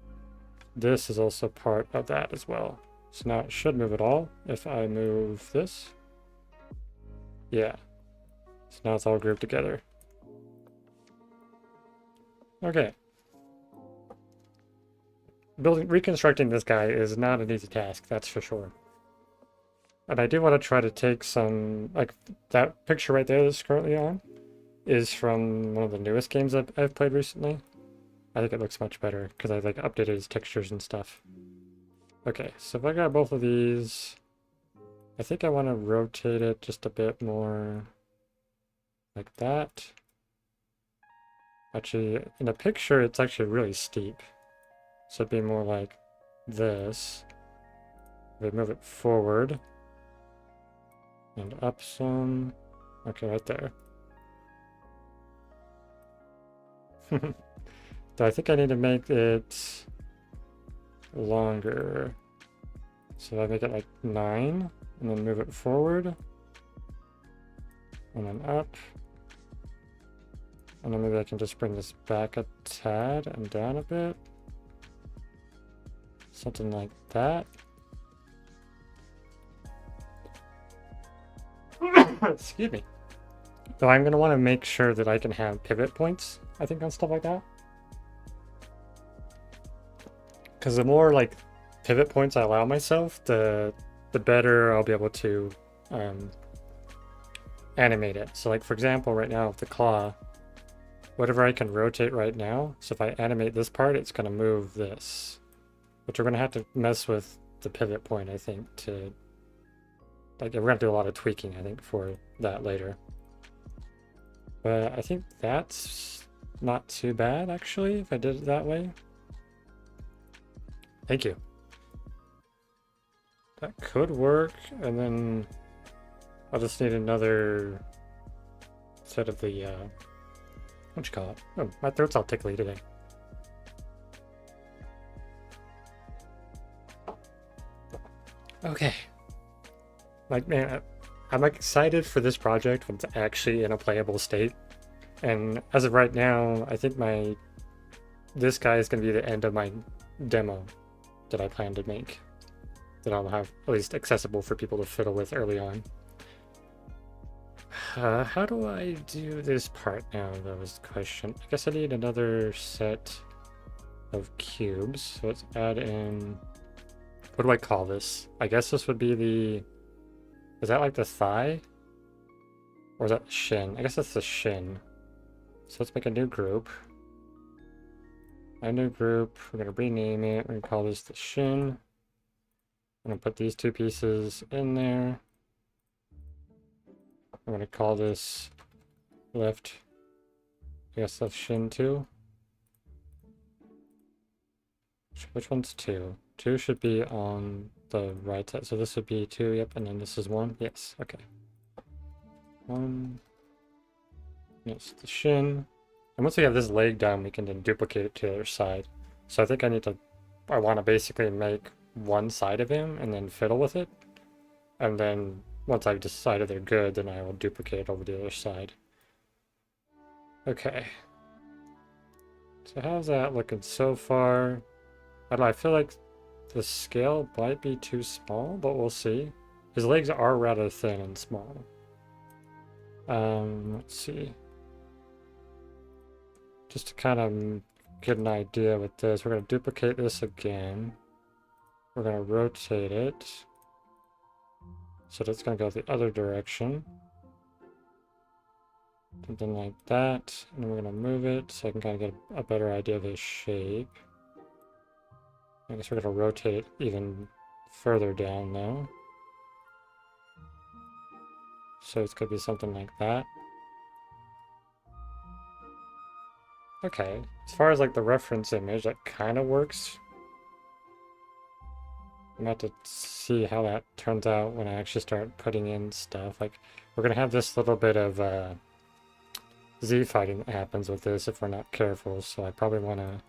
this is also part of that as well. So now it should move it all if I move this. Yeah. So now it's all grouped together. Okay. Reconstructing this guy is not an easy task, that's for sure. And I do want to try to take some, like that picture right there that's currently on is from one of the newest games I've played recently. I think it looks much better because I've like updated his textures and stuff. Okay, so if I got both of these, I think I want to rotate it just a bit more like that. Actually, in the picture, it's actually really steep. So it'd be more like this. We move it forward and up some. Okay, right there. So I think I need to make it longer. So I make it like 9 and then move it forward and then up. And then maybe I can just bring this back a tad and down a bit. Something like that. Excuse me. So I'm going to want to make sure that I can have pivot points, I think, on stuff like that. Because the more like pivot points I allow myself, the better I'll be able to animate it. So like for example, right now with the claw, whatever I can rotate right now, so if I animate this part, it's going to move this. But we're going to have to mess with the pivot point, I think, to... Like, we're going to do a lot of tweaking, I think, for that later. But I think that's not too bad, actually, if I did it that way. Thank you. That could work, and then I'll just need another set of the, what you call it? Oh, my throat's all tickly today. Okay. Like, man, I'm excited for this project when it's actually in a playable state. And as of right now, I think my this guy is going to be the end of my demo that I plan to make, that I'll have at least accessible for people to fiddle with early on. How do I do this part now, though, is the question. I guess I need another set of cubes, so let's add in... What do I call this? I guess this would be the... Is that like the thigh? Or is that the shin? I guess that's the shin. So let's make a new group. A new group. We're going to rename it. We're going to call this the shin. I'm going to put these two pieces in there. I'm going to call this left. I guess that's shin 2. Which one's 2? 2 should be on the right side. So this would be 2, yep, and then this is 1. Yes, okay. 1. Yes, the shin. And once we have this leg done, we can then duplicate it to the other side. So I think I want to basically make one side of him and then fiddle with it. And then once I've decided they're good, then I will duplicate it over the other side. Okay. So how's that looking so far? I don't know, I feel like the scale might be too small, but we'll see. His legs are rather thin and small. Let's see. Just to kind of get an idea with this, we're going to duplicate this again. We're going to rotate it. So that's going to go the other direction. Something like that. And then we're going to move it so I can kind of get a better idea of his shape. I guess we're going to rotate it even further down now. So it's going to be something like that. Okay, as far as like the reference image, that kind of works. I'm about to see how that turns out when I actually start putting in stuff. Like, we're going to have this little bit of Z fighting that happens with this if we're not careful, so I probably want to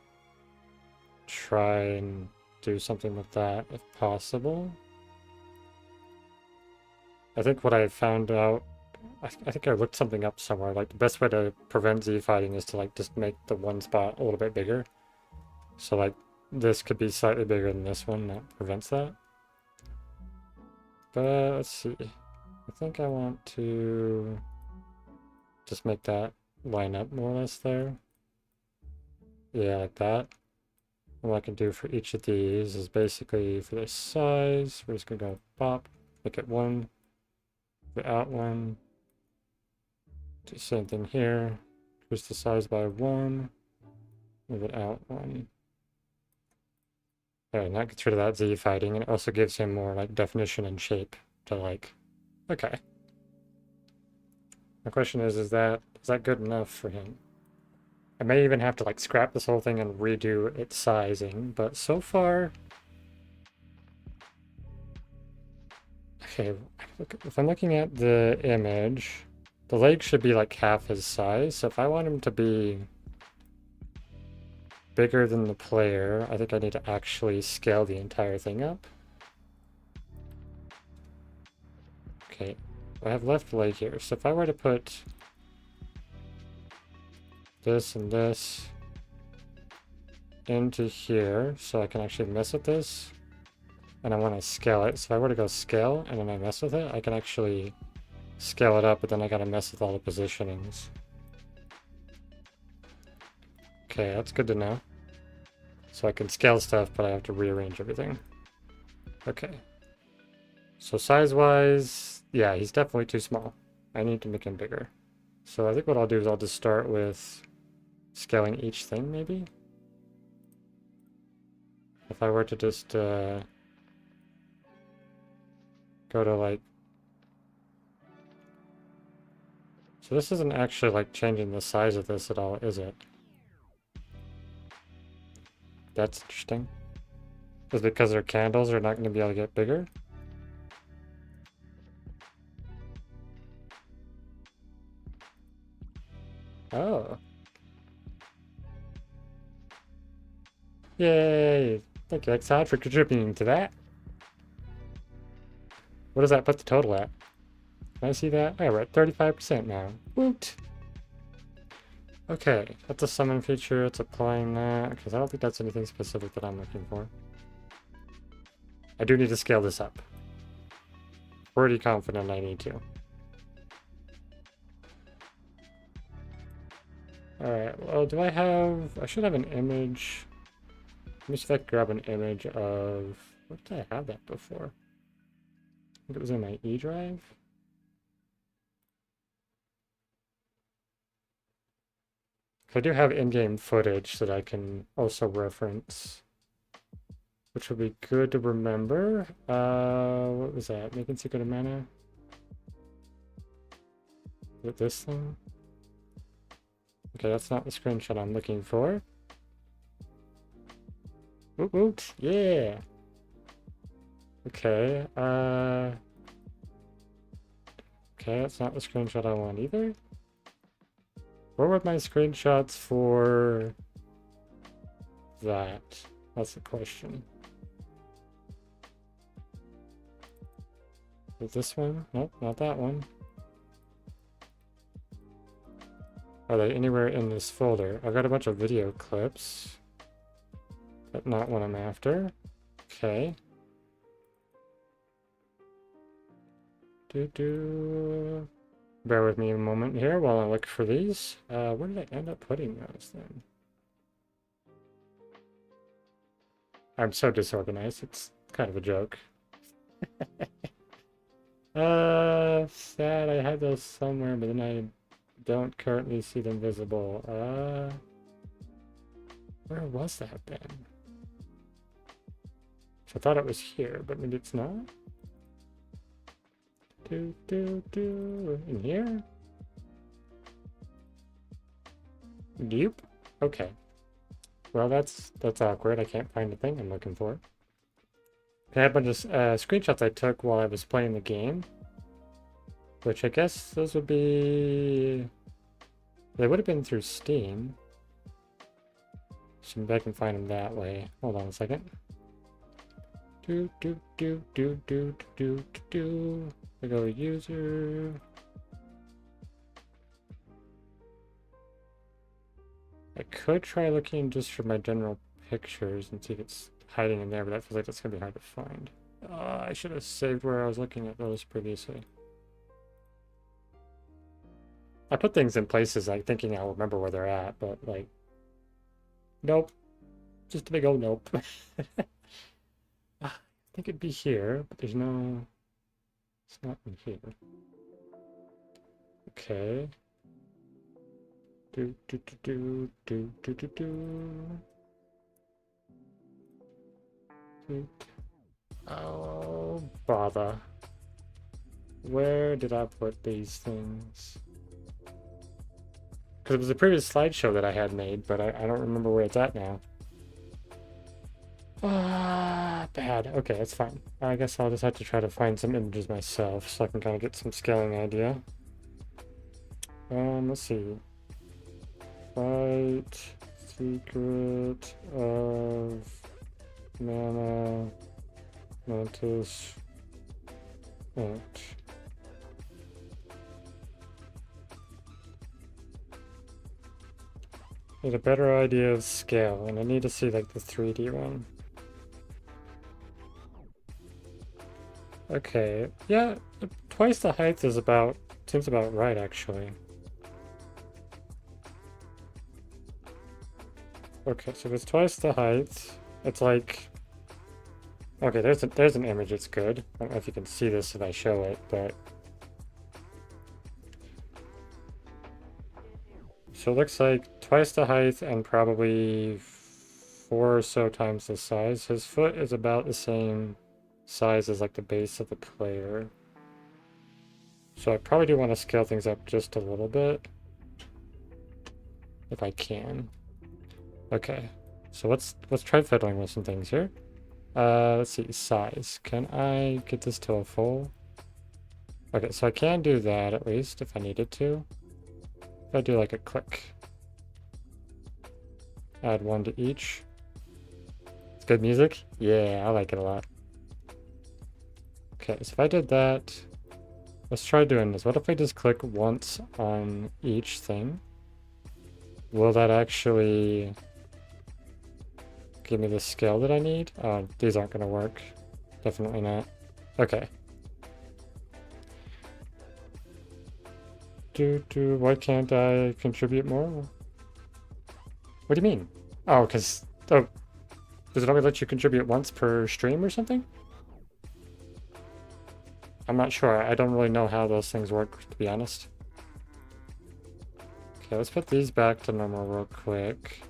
try and do something with that if possible. I think what I found out, I think I looked something up somewhere, like the best way to prevent Z fighting is to like just make the one spot a little bit bigger. So like this could be slightly bigger than this one, that prevents that. But let's see. I think I want to just make that line up more or less there. Yeah, like that. And what I can do for each of these is basically for this size, we're just gonna go pop, make it 1, the out 1. Do the same thing here. Increase the size by 1, move it out 1. Alright, and that gets rid of that Z fighting, and it also gives him more like definition and shape to like. Okay. My question is that good enough for him? I may even have to like scrap this whole thing and redo its sizing, but so far. Okay, if I'm looking at the image, the leg should be like half his size, so if I want him to be bigger than the player, I think I need to actually scale the entire thing up. Okay, I have left leg here, so if I were to put this and this into here, so I can actually mess with this, and I want to scale it, so if I were to go scale and then I mess with it, I can actually scale it up, but then I gotta mess with all the positionings. Okay, that's good to know. So I can scale stuff, but I have to rearrange everything. Okay. So size-wise, yeah, he's definitely too small. I need to make him bigger. So I think what I'll do is I'll just start with scaling each thing, maybe? If I were to just go to like... So this isn't actually like changing the size of this at all, is it? That's interesting. Is it because their candles are not going to be able to get bigger? Oh. Yay! Thank you, Exod, for contributing to that. What does that put the total at? Can I see that? Oh, we're at 35% now. Woot! Okay, that's a summon feature. It's applying that because I don't think that's anything specific that I'm looking for. I do need to scale this up. Pretty confident I need to. Alright, well, do I have... I should have an image. Let me see if I can grab an image of... What did I have that before? I think it was in my E drive. I do have in-game footage that I can also reference, which would be good to remember. What was that? Making Secret of Mana? Is it this thing? Okay, that's not the screenshot I'm looking for. Woot woot, yeah! Okay, okay, that's not the screenshot I want either. What were my screenshots for that? That's the question. Is this one? Nope, not that one. Are they anywhere in this folder? I've got a bunch of video clips, but not what I'm after. Okay. Bear with me a moment here while I look for these. Where did I end up putting those then? I'm so disorganized, it's kind of a joke. Sad I had those somewhere, but then I don't currently see them visible. Where was that then? So I thought it was here, but maybe it's not. In here? Nope. Okay. Well, that's awkward. I can't find the thing I'm looking for. I had a bunch of screenshots I took while I was playing the game, which I guess those would be... They would have been through Steam. So maybe I can find them that way. Hold on a second. I go to user. I could try looking just for my general pictures and see if it's hiding in there, but that feels like that's gonna be hard to find. I should have saved where I was looking at those previously. I put things in places like thinking I'll remember where they're at, but like, nope. Just a big old nope. I think it'd be here, but there's no... It's not in here. Okay. Oh, bother. Where did I put these things? Because it was a previous slideshow that I had made, but I don't remember where it's at now. Ah, bad. Okay, that's fine. I guess I'll just have to try to find some images myself so I can kind of get some scaling idea. Let's see. Fight Secret of Mana Mantis Ant. Need a better idea of scale, and I need to see like the 3D one. Okay, yeah, twice the height is about, seems about right actually. Okay, so if it's twice the height, it's like, okay, there's an image, it's good. I don't know if you can see this if I show it, but so it looks like twice the height and probably 4 or so times the size. His foot is about the same size as like the base of the player. So I probably do want to scale things up just a little bit. If I can. Okay. So let's try fiddling with some things here. Let's see, size. Can I get this to a full? Okay, so I can do that at least if I needed to. If I do like a click. Add one to each. It's good music? Yeah, I like it a lot. Okay, so if I did that, let's try doing this. What if I just click once on each thing? Will that actually give me the scale that I need? Oh, these aren't going to work. Definitely not. Okay. Why can't I contribute more? What do you mean? Oh, because... Oh, does it only let you contribute once per stream or something? I'm not sure. I don't really know how those things work, to be honest. Okay, let's put these back to normal real quick.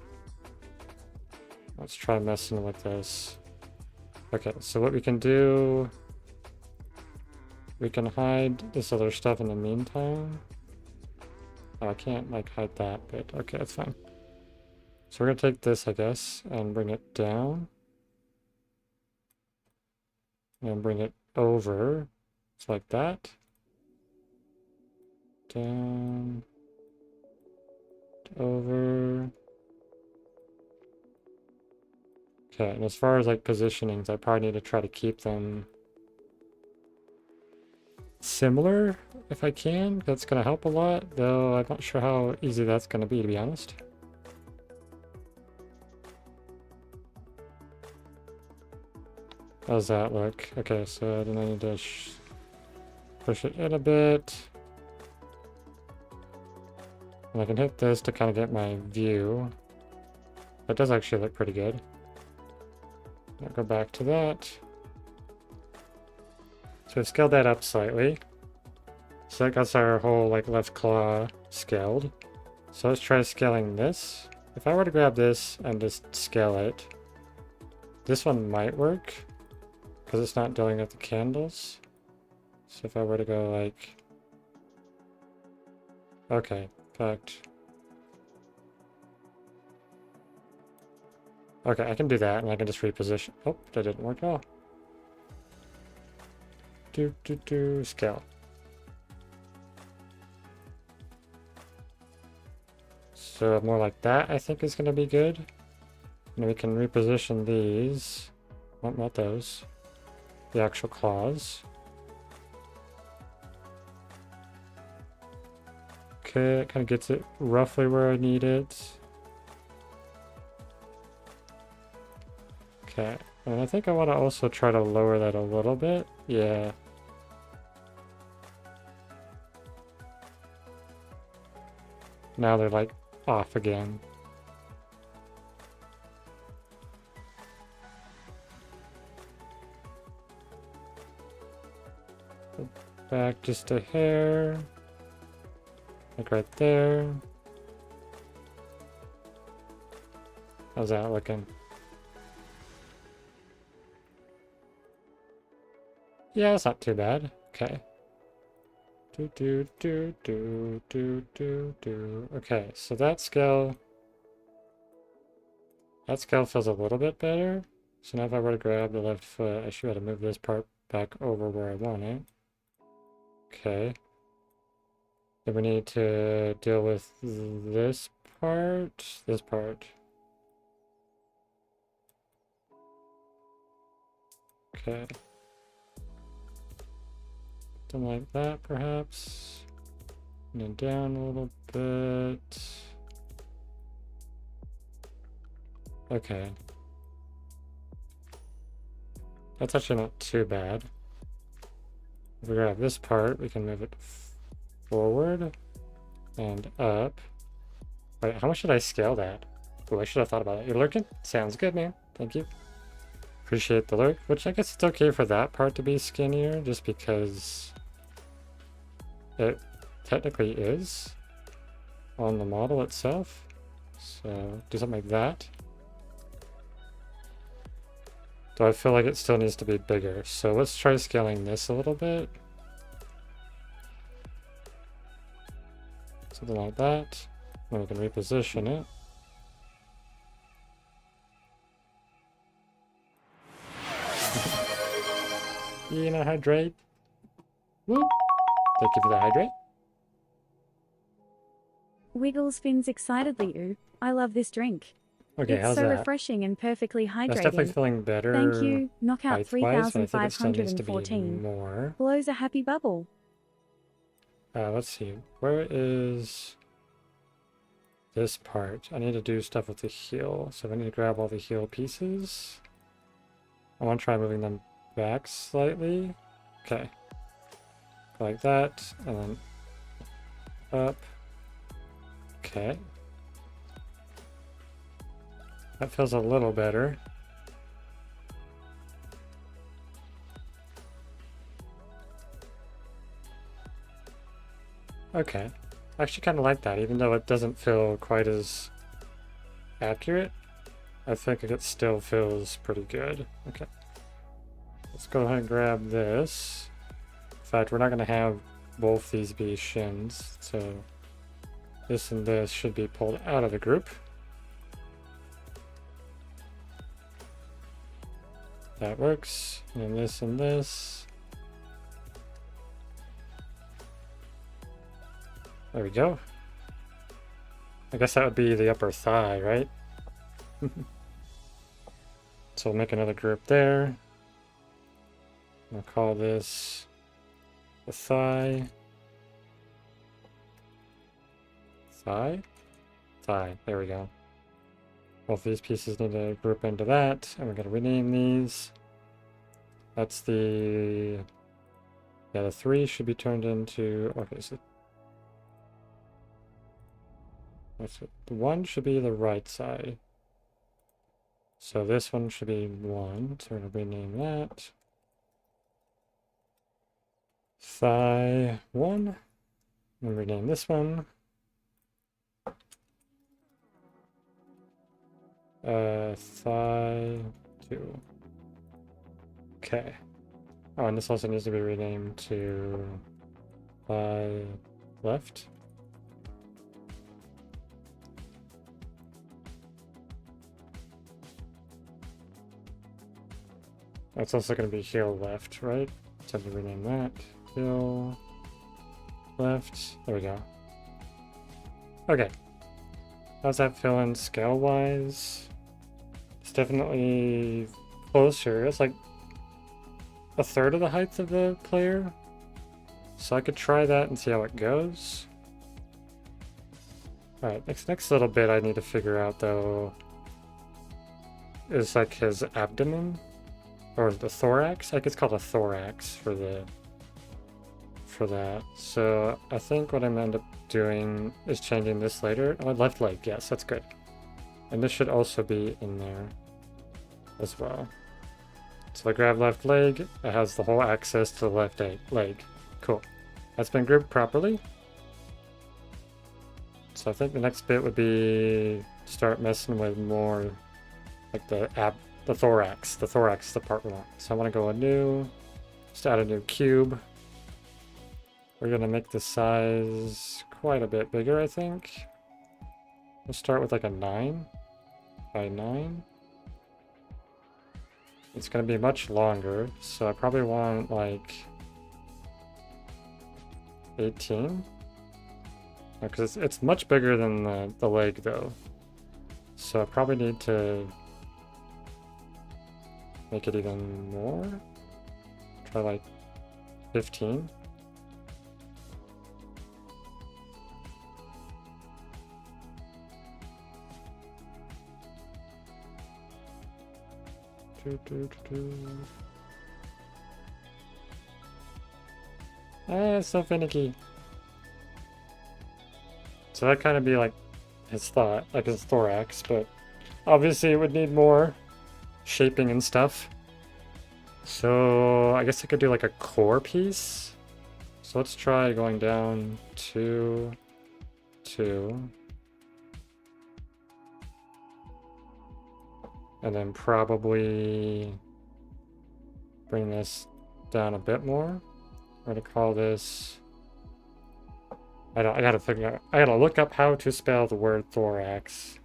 Let's try messing with this. Okay, so what we can do... We can hide this other stuff in the meantime. Oh, I can't, like, hide that, but okay, that's fine. So we're gonna take this, I guess, and bring it down. And bring it over. It's like that. Down. Over. Okay, and as far as like positionings, I probably need to try to keep them similar if I can. That's gonna help a lot, though I'm not sure how easy that's gonna be, to be honest. How's that look? Okay, so then I need to push it in a bit. And I can hit this to kind of get my view. That does actually look pretty good. I'll go back to that. So I've scaled that up slightly. So that got our whole like left claw scaled. So let's try scaling this. If I were to grab this and just scale it, this one might work because it's not dealing with the candles. So if I were to go like, okay, in fact, okay, I can do that and I can just reposition. Oh, that didn't work at all. Scale. So more like that I think is going to be good. And we can reposition these. Not those. The actual claws. Okay, it kind of gets it roughly where I need it. Okay, and I think I want to also try to lower that a little bit. Yeah. Now they're like off again. Back just a hair. Like right there. How's that looking? Yeah, it's not too bad. Okay. Okay, so that scale feels a little bit better. So now if I were to grab the left foot, I should be able to move this part back over where I want it. Okay. Then we need to deal with this part. Okay. Something like that, perhaps. And then down a little bit. Okay. That's actually not too bad. If we grab this part, we can move it forward and up. Wait, how much should I scale that? Oh, I should have thought about it. You're lurking? Sounds good, man. Thank you. Appreciate the lurk, which I guess it's okay for that part to be skinnier, just because it technically is on the model itself. So do something like that. Though I feel like it still needs to be bigger. So let's try scaling this a little bit. Something like that. Then we can reposition it. You know, hydrate. Woo! Thank you for the hydrate.
Wiggles spins excitedly. Ooh, I love this drink.
Okay,
it's
how's
so
that?
refreshing and perfectly hydrating.
That's definitely feeling better.
Thank you. Knockout
height-wise, but I think it still needs to be
3514.
more.
Blows a happy bubble.
Let's see. Where is... this part. I need to do stuff with the heel. So I need to grab all the heel pieces. I want to try moving them back slightly. Okay. Like that, and then up. Okay. That feels a little better. Okay. I actually kind of like that, even though it doesn't feel quite as accurate. I think it still feels pretty good. Okay. Let's go ahead and grab this. In fact, we're not going to have both these be shins, so this and this should be pulled out of the group. That works. And this. There we go. I guess that would be the upper thigh, right? So we'll make another group there. I'll call this the thigh. Thigh? Thigh. There we go. Both these pieces need to group into that, and we're going to rename these. That's the... Yeah, the 3 should be turned into... Okay, so... The 1 should be the right side. So this one should be 1, so we're going to rename that. Thigh 1. And rename this one. Thigh 2. Okay. Oh, and this also needs to be renamed to thigh left. That's also going to be heel left, right? So to rename that. Heel left. There we go. Okay. How's that feeling scale-wise? It's definitely closer. It's like a third of the height of the player. So I could try that and see how it goes. Alright, next little bit I need to figure out though is like his abdomen. Or the thorax? I think it's called a thorax for that. So I think what I'm gonna end up doing is changing this later. Oh, left leg, yes, that's good. And this should also be in there as well. So I grab left leg, it has the whole access to the left leg. Cool. That's been grouped properly. So I think the next bit would be start messing with more like the thorax. The thorax is the part we want. So I want to go a new, just add a new cube. We're going to make the size quite a bit bigger, I think. We'll start with like a 9 by 9. It's going to be much longer, so I probably want like 18. Because it's much bigger than the leg though. So I probably need to make it even more. Try like 15. It's so finicky. So that kind of be like his thought, like his thorax, but obviously it would need more shaping and stuff. So I guess I could do like a core piece. So let's try going down 2, 2. And then probably bring this down a bit more. We're gonna call this... I gotta figure out... I gotta look up how to spell the word thorax.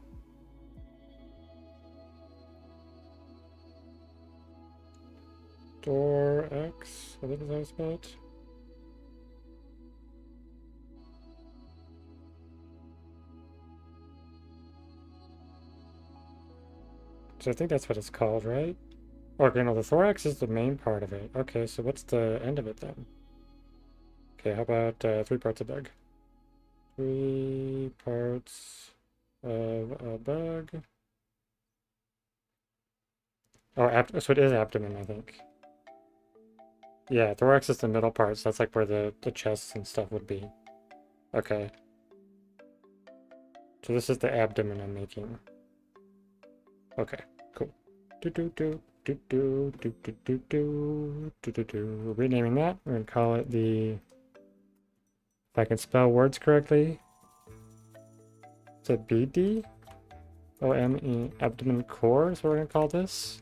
Thorax, I think is how it's spelled. So I think that's what it's called, right? Okay, no, the thorax is the main part of it. Okay, so what's the end of it then? Okay, how about 3 parts of bug? 3 parts of a bug. Oh, so it is abdomen, I think. Yeah, thorax is the middle part, so that's like where the chests and stuff would be. Okay. So this is the abdomen I'm making. Okay, cool. Do do do do do do do do do do do do. We're renaming that. We're gonna call it the. If I can spell words correctly, it's a BD. OME abdomen core is what we're gonna call this.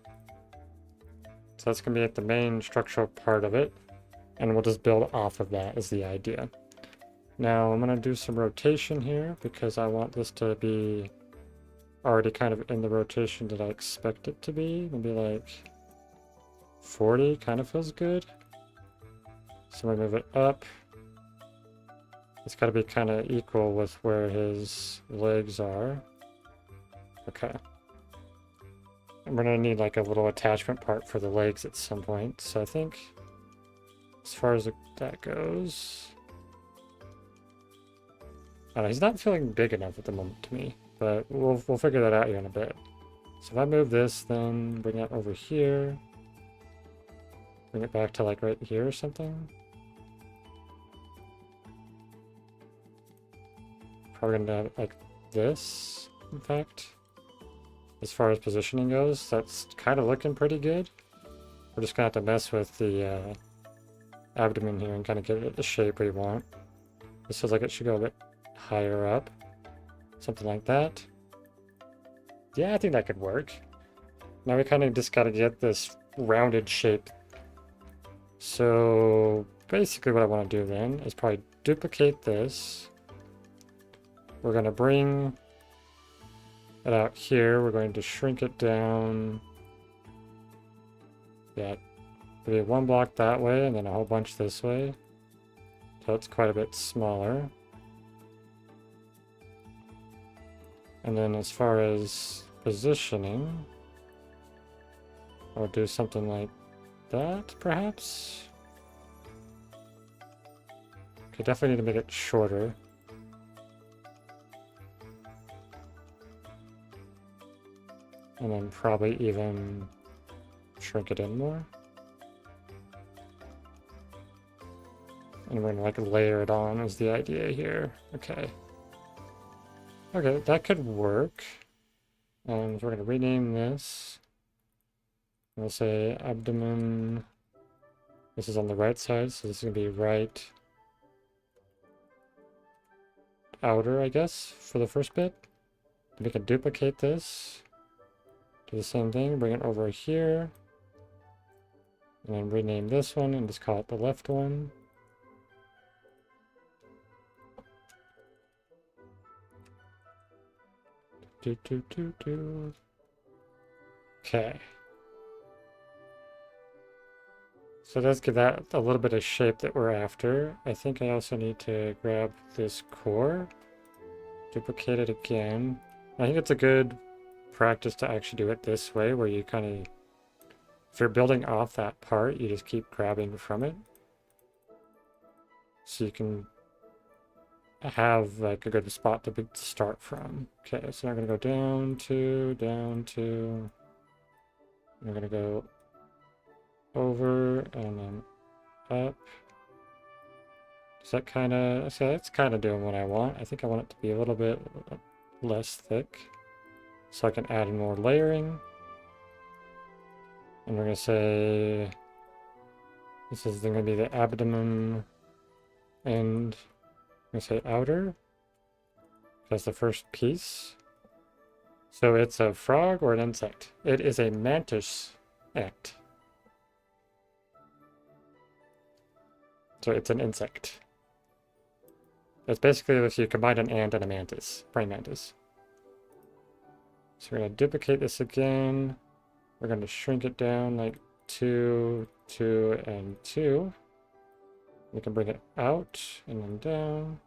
So that's gonna be like the main structural part of it, and we'll just build off of that is the idea. Now I'm gonna do some rotation here because I want this to be already kind of in the rotation that I expect it to be. Maybe like 40 kind of feels good. So I'm gonna move it up. It's gotta be kind of equal with where his legs are. Okay. And we're gonna need like a little attachment part for the legs at some point. So I think as far as that goes, he's not feeling big enough at the moment to me, but we'll figure that out here in a bit. So if I move this, then bring it over here, bring it back to like right here or something. Probably gonna have like this, in fact. As far as positioning goes, that's kind of looking pretty good. We're just gonna have to mess with the abdomen here and kind of get it the shape we want. This feels like it should go a bit higher up. Something like that. Yeah, I think that could work. Now we kind of just gotta get this rounded shape. So basically what I want to do then is probably duplicate this. We're gonna bring it out here. We're going to shrink it down. Yeah, maybe one block that way and then a whole bunch this way. So it's quite a bit smaller. And then as far as positioning, I'll do something like that, perhaps? Okay, definitely need to make it shorter. And then probably even shrink it in more. And we're gonna like layer it on is the idea here. Okay. Okay, that could work. And we're gonna rename this. We'll say abdomen. This is on the right side, so this is gonna be right outer, I guess, for the first bit. We can duplicate this. Do the same thing, bring it over here. And then rename this one and just call it the left one. Okay. So let's give that a little bit of shape that we're after. I think I also need to grab this core, duplicate it again. I think it's a good practice to actually do it this way, where you kind of, if you're building off that part, you just keep grabbing from it. So you can have like a good spot to start from. Okay, so I'm gonna go down to, I'm gonna go over and then up. Is that kind of, so that's kind of doing what I want. I think I want it to be a little bit less thick, so I can add in more layering. And we're gonna say this is gonna be the abdomen, and I'm gonna say outer. That's the first piece. So it's a frog or an insect? It is a mantis act. So it's an insect. It's basically if you combine an ant and a mantis, praying mantis. So we're going to duplicate this again. We're going to shrink it down like 2, 2, and 2. We can bring it out and then down.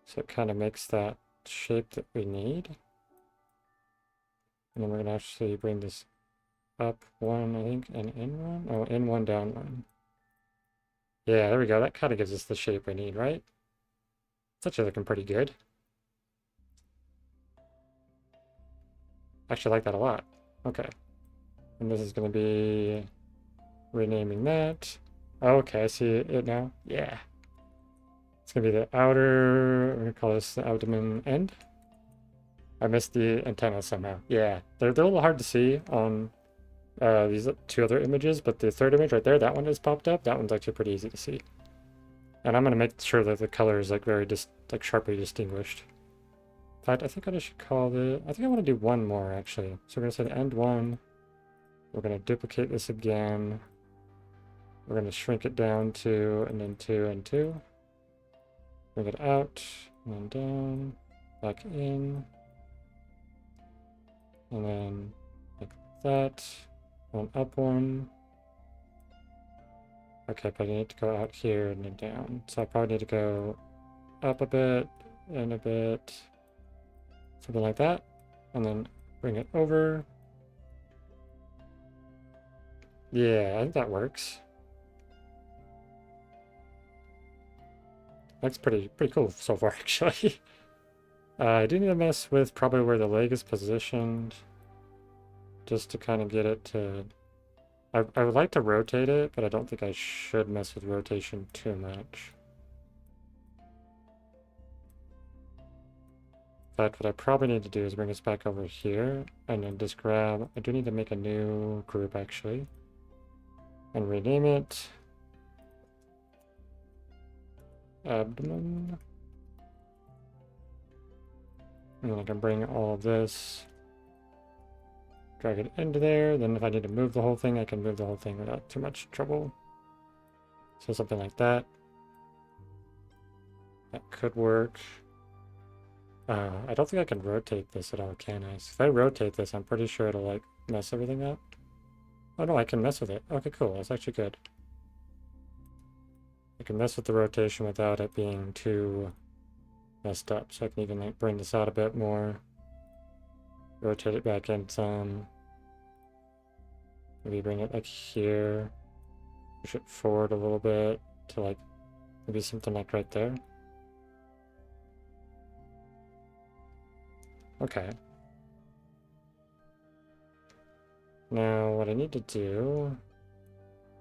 So it kind of makes that shape that we need. And then we're going to actually bring this up 1, I think, and in 1. Oh, in 1, down 1. Yeah, there we go. That kind of gives us the shape we need, right? It's actually looking pretty good. actually like that a lot. Okay. And this is going to be renaming that. Okay, I see it now. Yeah. It's going to be the outer, we're going to call this the abdomen end. I missed the antenna somehow. Yeah, they're a little hard to see on these two other images, but the third image right there, that one is popped up. That one's actually pretty easy to see. And I'm going to make sure that the color is like very like sharply distinguished. In fact, I think I should call it, I think I want to do one more actually. So we're going to say the end one. We're going to duplicate this again. We're going to shrink it down to, and then 2 and 2. Bring it out, and then down, back in. And then like that. One up one. Okay, but I need to go out here and then down. So I probably need to go up a bit, and a bit. Something like that. And then bring it over. Yeah, I think that works. That's pretty cool so far, actually. I do need to mess with probably where the leg is positioned, just to kind of get it to... I would like to rotate it, but I don't think I should mess with rotation too much. In fact, what I probably need to do is bring this back over here, and then just grab... I do need to make a new group, actually, and rename it abdomen. And then I can bring all of this, drag it into there. Then if I need to move the whole thing, I can move the whole thing without too much trouble. So something like that. That could work. I don't think I can rotate this at all, can I? So if I rotate this, I'm pretty sure it'll like mess everything up. Oh no, I can mess with it. Okay, cool. That's actually good. I can mess with the rotation without it being too messed up. So I can even like bring this out a bit more. Rotate it back in some. Maybe bring it like here. Push it forward a little bit to like maybe something like right there. Okay. Now what I need to do,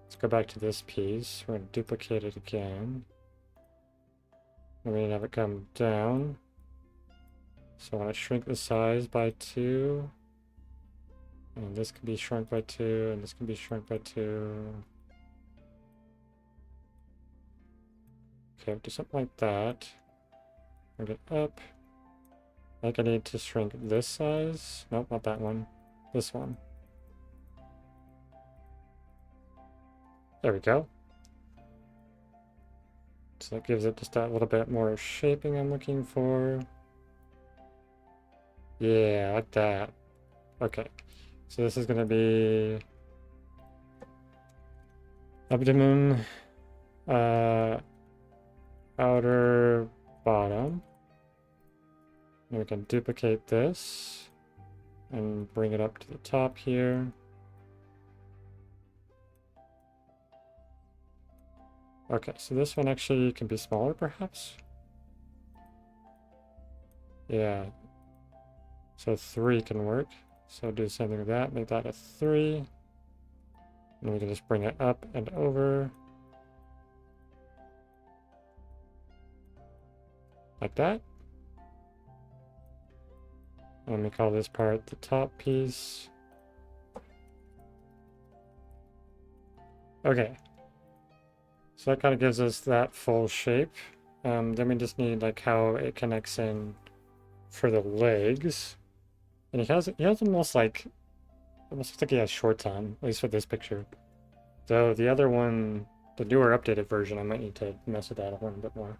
let's go back to this piece. We're going to duplicate it again. And we need to have it come down. So I want to shrink the size by 2. And this can be shrunk by 2, and this can be shrunk by 2. Okay, do something like that. Bring it up. I think I need to shrink this size. Nope, not that one. This one. There we go. So that gives it just that little bit more shaping I'm looking for. Yeah, like that. Okay. So this is going to be abdomen, outer bottom. And we can duplicate this and bring it up to the top here. Okay, so this one actually can be smaller, perhaps? Yeah. So 3 can work. So do something with that, make that a 3. And we can just bring it up and over. Like that. And we call this part the top piece. Okay. So that kind of gives us that full shape. Then we just need like how it connects in for the legs. And he has almost looks like he has shorts on, at least for this picture. Though the other one, the newer updated version, I might need to mess with that a little bit more.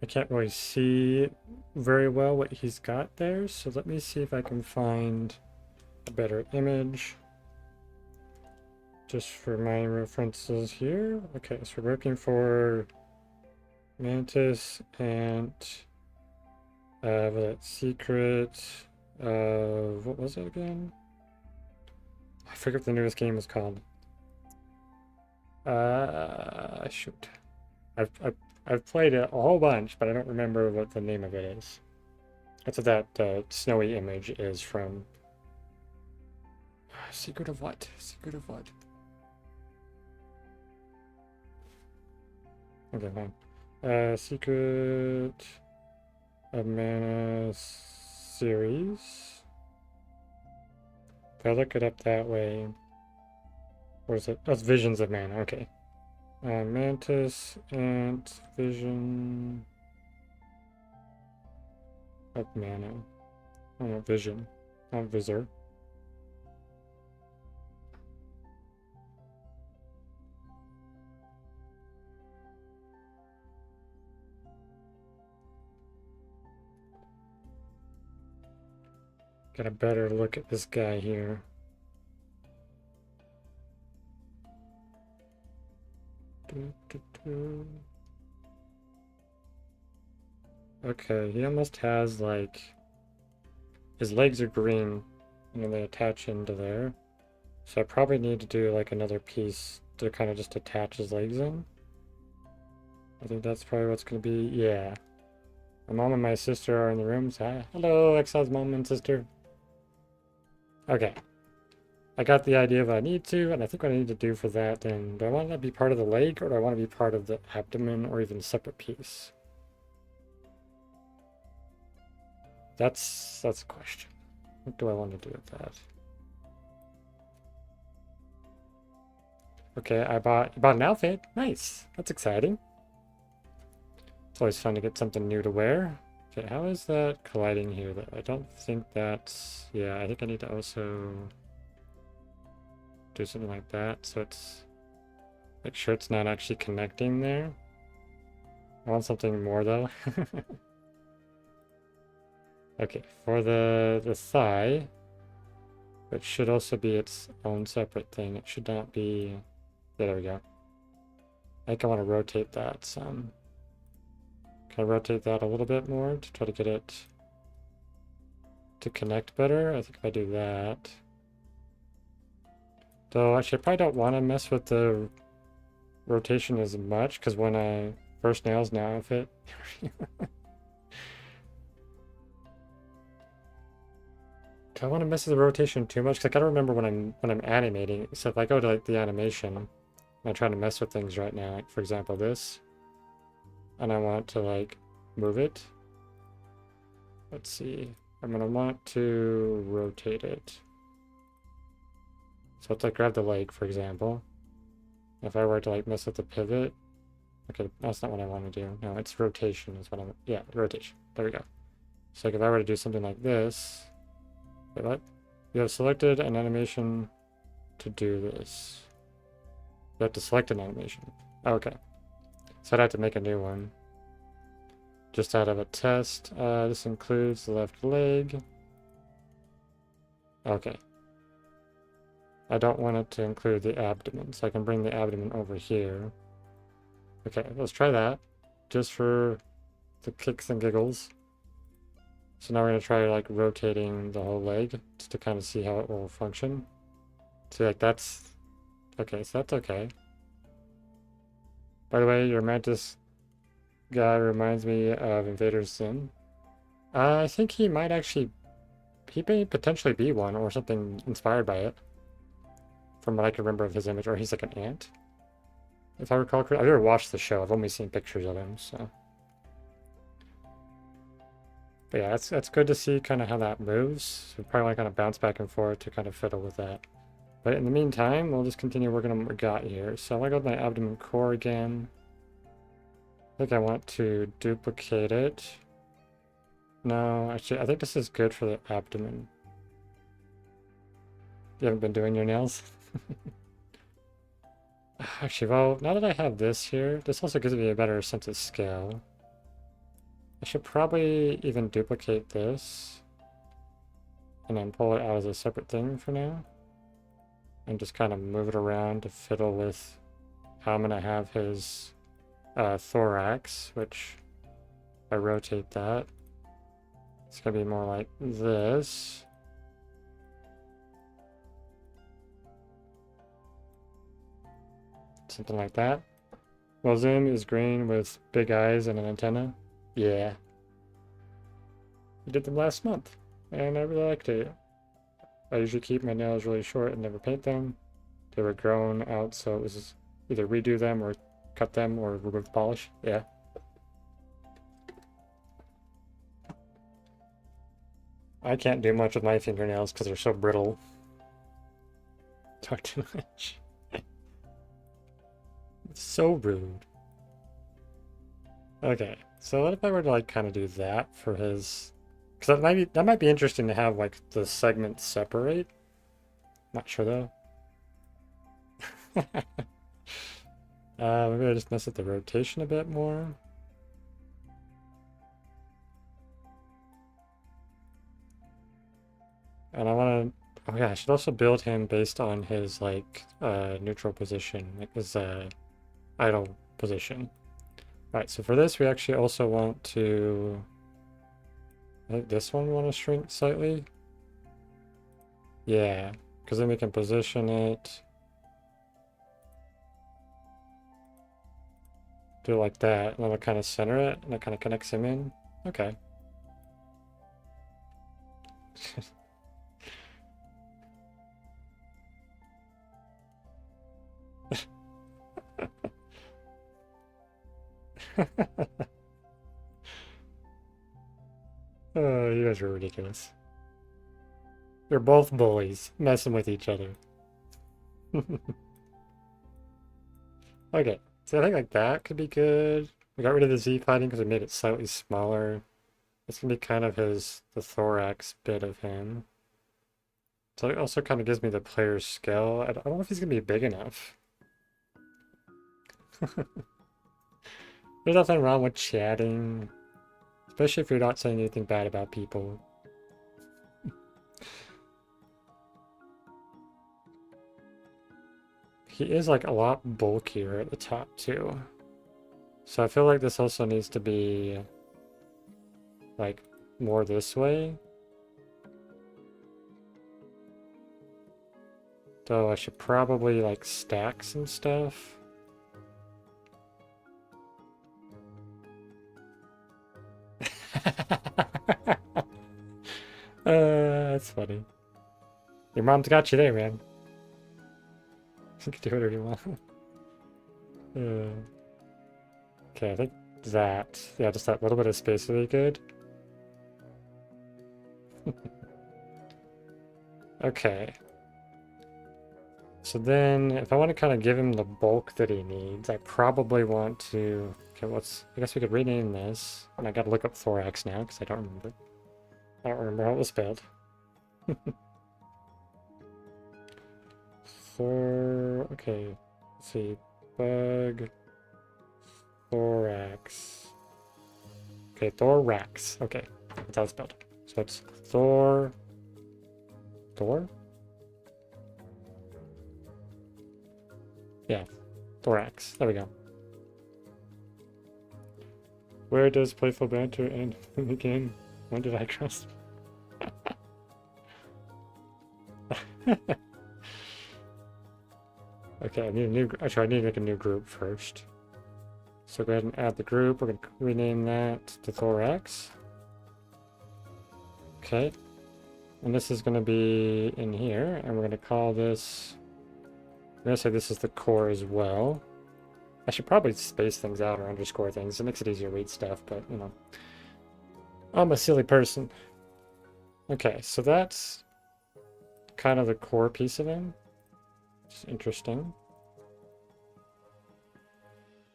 I can't really see very well what he's got there, so let me see if I can find a better image. Just for my references here. Okay, so we're looking for Mantis and that secret of, what was it again? I forget what the newest game was called. Shoot. I've played it a whole bunch, but I don't remember what the name of it is. That's what that snowy image is from. Secret of what? Secret of what? Okay, fine. Secret of Mana series. If I look it up that way, what is it? Oh, it's Visions of Mana. Okay. Mantis and Vision of Mana. Oh no, Vision, not Visor. Get a better look at this guy here. Okay, he almost has like his legs are green and they attach into there. So I probably need to do like another piece to kind of just attach his legs in. I think that's probably what's gonna be. Yeah. My mom and my sister are in the room. So hello, Exile's mom and sister. Okay. I got the idea of what I need to, and I think what I need to do for that, then do I want that to be part of the leg, or do I want to be part of the abdomen, or even a separate piece? That's a question. What do I want to do with that? Okay, I bought an outfit. Nice. That's exciting. It's always fun to get something new to wear. Okay, how is that colliding here? I don't think that's... Yeah, I think I need to also do something like that, so it's... Make sure it's not actually connecting there. I want something more, though. Okay, for the thigh, it should also be its own separate thing. It should not be... Yeah, there we go. I think I want to rotate that some. Can I rotate that a little bit more to try to get it to connect better? I think if I do that. Though actually I probably don't want to mess with the rotation as much, because when I first nails now outfit. Do I want to mess with the rotation too much? Because I gotta remember when I'm animating. So if I go to like the animation, and I'm trying to mess with things right now, like for example this, and I want to like move it. Let's see. I'm gonna want to rotate it. So let's like grab the leg, for example. If I were to like mess with the pivot, okay, that's not what I want to do. No, it's rotation is what I'm, yeah, rotation. There we go. So like if I were to do something like this, wait, what? You have selected an animation to do this. You have to select an animation. Okay. So I'd have to make a new one. Just out of a test. This includes the left leg. Okay. I don't want it to include the abdomen, so I can bring the abdomen over here. Okay, let's try that. Just for the kicks and giggles. So now we're going to try like rotating the whole leg, just to kind of see how it will function. See, like that's... Okay, so that's okay. By the way, your Mantis guy reminds me of Invader's Sim. I think he might actually... He may potentially be one, or something inspired by it. From what I can remember of his image, or he's like an ant. If I recall correctly. I've never watched the show, I've only seen pictures of him, so... But yeah, that's good to see kind of how that moves. So probably want to kind of bounce back and forth to kind of fiddle with that. But in the meantime, we'll just continue working on what we got here. So I want to go with my abdomen core again. I think I want to duplicate it. No, actually, I think this is good for the abdomen. You haven't been doing your nails? Actually, well, now that I have this here, this also gives me a better sense of scale. I should probably even duplicate this and then pull it out as a separate thing for now. And just kind of move it around to fiddle with how I'm going to have his thorax, which if I rotate that, it's going to be more like this. Something like that. Well, Zoom is green with big eyes and an antenna. Yeah. I did them last month, and I really liked it. I usually keep my nails really short and never paint them. They were grown out, so it was either redo them or cut them or remove the polish. Yeah. I can't do much with my fingernails because they're so brittle. Talk too much. It's so rude. Okay, so what if I were to like kind of do that for his? Because that might be interesting to have like the segments separate. Not sure though. Maybe I just mess with the rotation a bit more. And I want to. Oh yeah, I should also build him based on his like neutral position, like his idle position. Alright, so for this we actually also want to. I think this one we want to shrink slightly. Yeah, because then we can position it. Do it like that, and then we'll kind of center it, and it kind of connects him in. Okay. Oh, you guys are ridiculous. They're both bullies, messing with each other. Okay, so I think like that could be good. We got rid of the Z fighting because we made it slightly smaller. It's gonna be kind of the thorax bit of him. So it also kind of gives me the player's scale. I don't know if he's gonna be big enough. There's nothing wrong with chatting, especially if you're not saying anything bad about people. He is like a lot bulkier at the top too. So I feel like this also needs to be like more this way. Though I should probably like stack some stuff. That's funny. Your mom's got you there, man. You can do whatever you want. Okay, I think that. Yeah, just that little bit of space will be good. Okay. So then, if I want to kind of give him the bulk that he needs, I probably want to... Okay, I guess we could rename this. And I gotta look up thorax now, because I don't remember. I don't remember how it was spelled. Okay, let's see. Bug... Thorax. Okay, thorax. Okay, that's how it's spelled. So it's Thor... Yeah, thorax. There we go. Where does playful banter end and begin? When did I cross? Okay, I need a new. Actually, I need to make a new group first. So go ahead and add the group. We're gonna rename that to thorax. Okay, and this is gonna be in here, and we're gonna call this. I'm gonna say this is the core as well. I should probably space things out or underscore things. It makes it easier to read stuff, but you know, I'm a silly person. Okay, so that's kind of the core piece of him. It's interesting.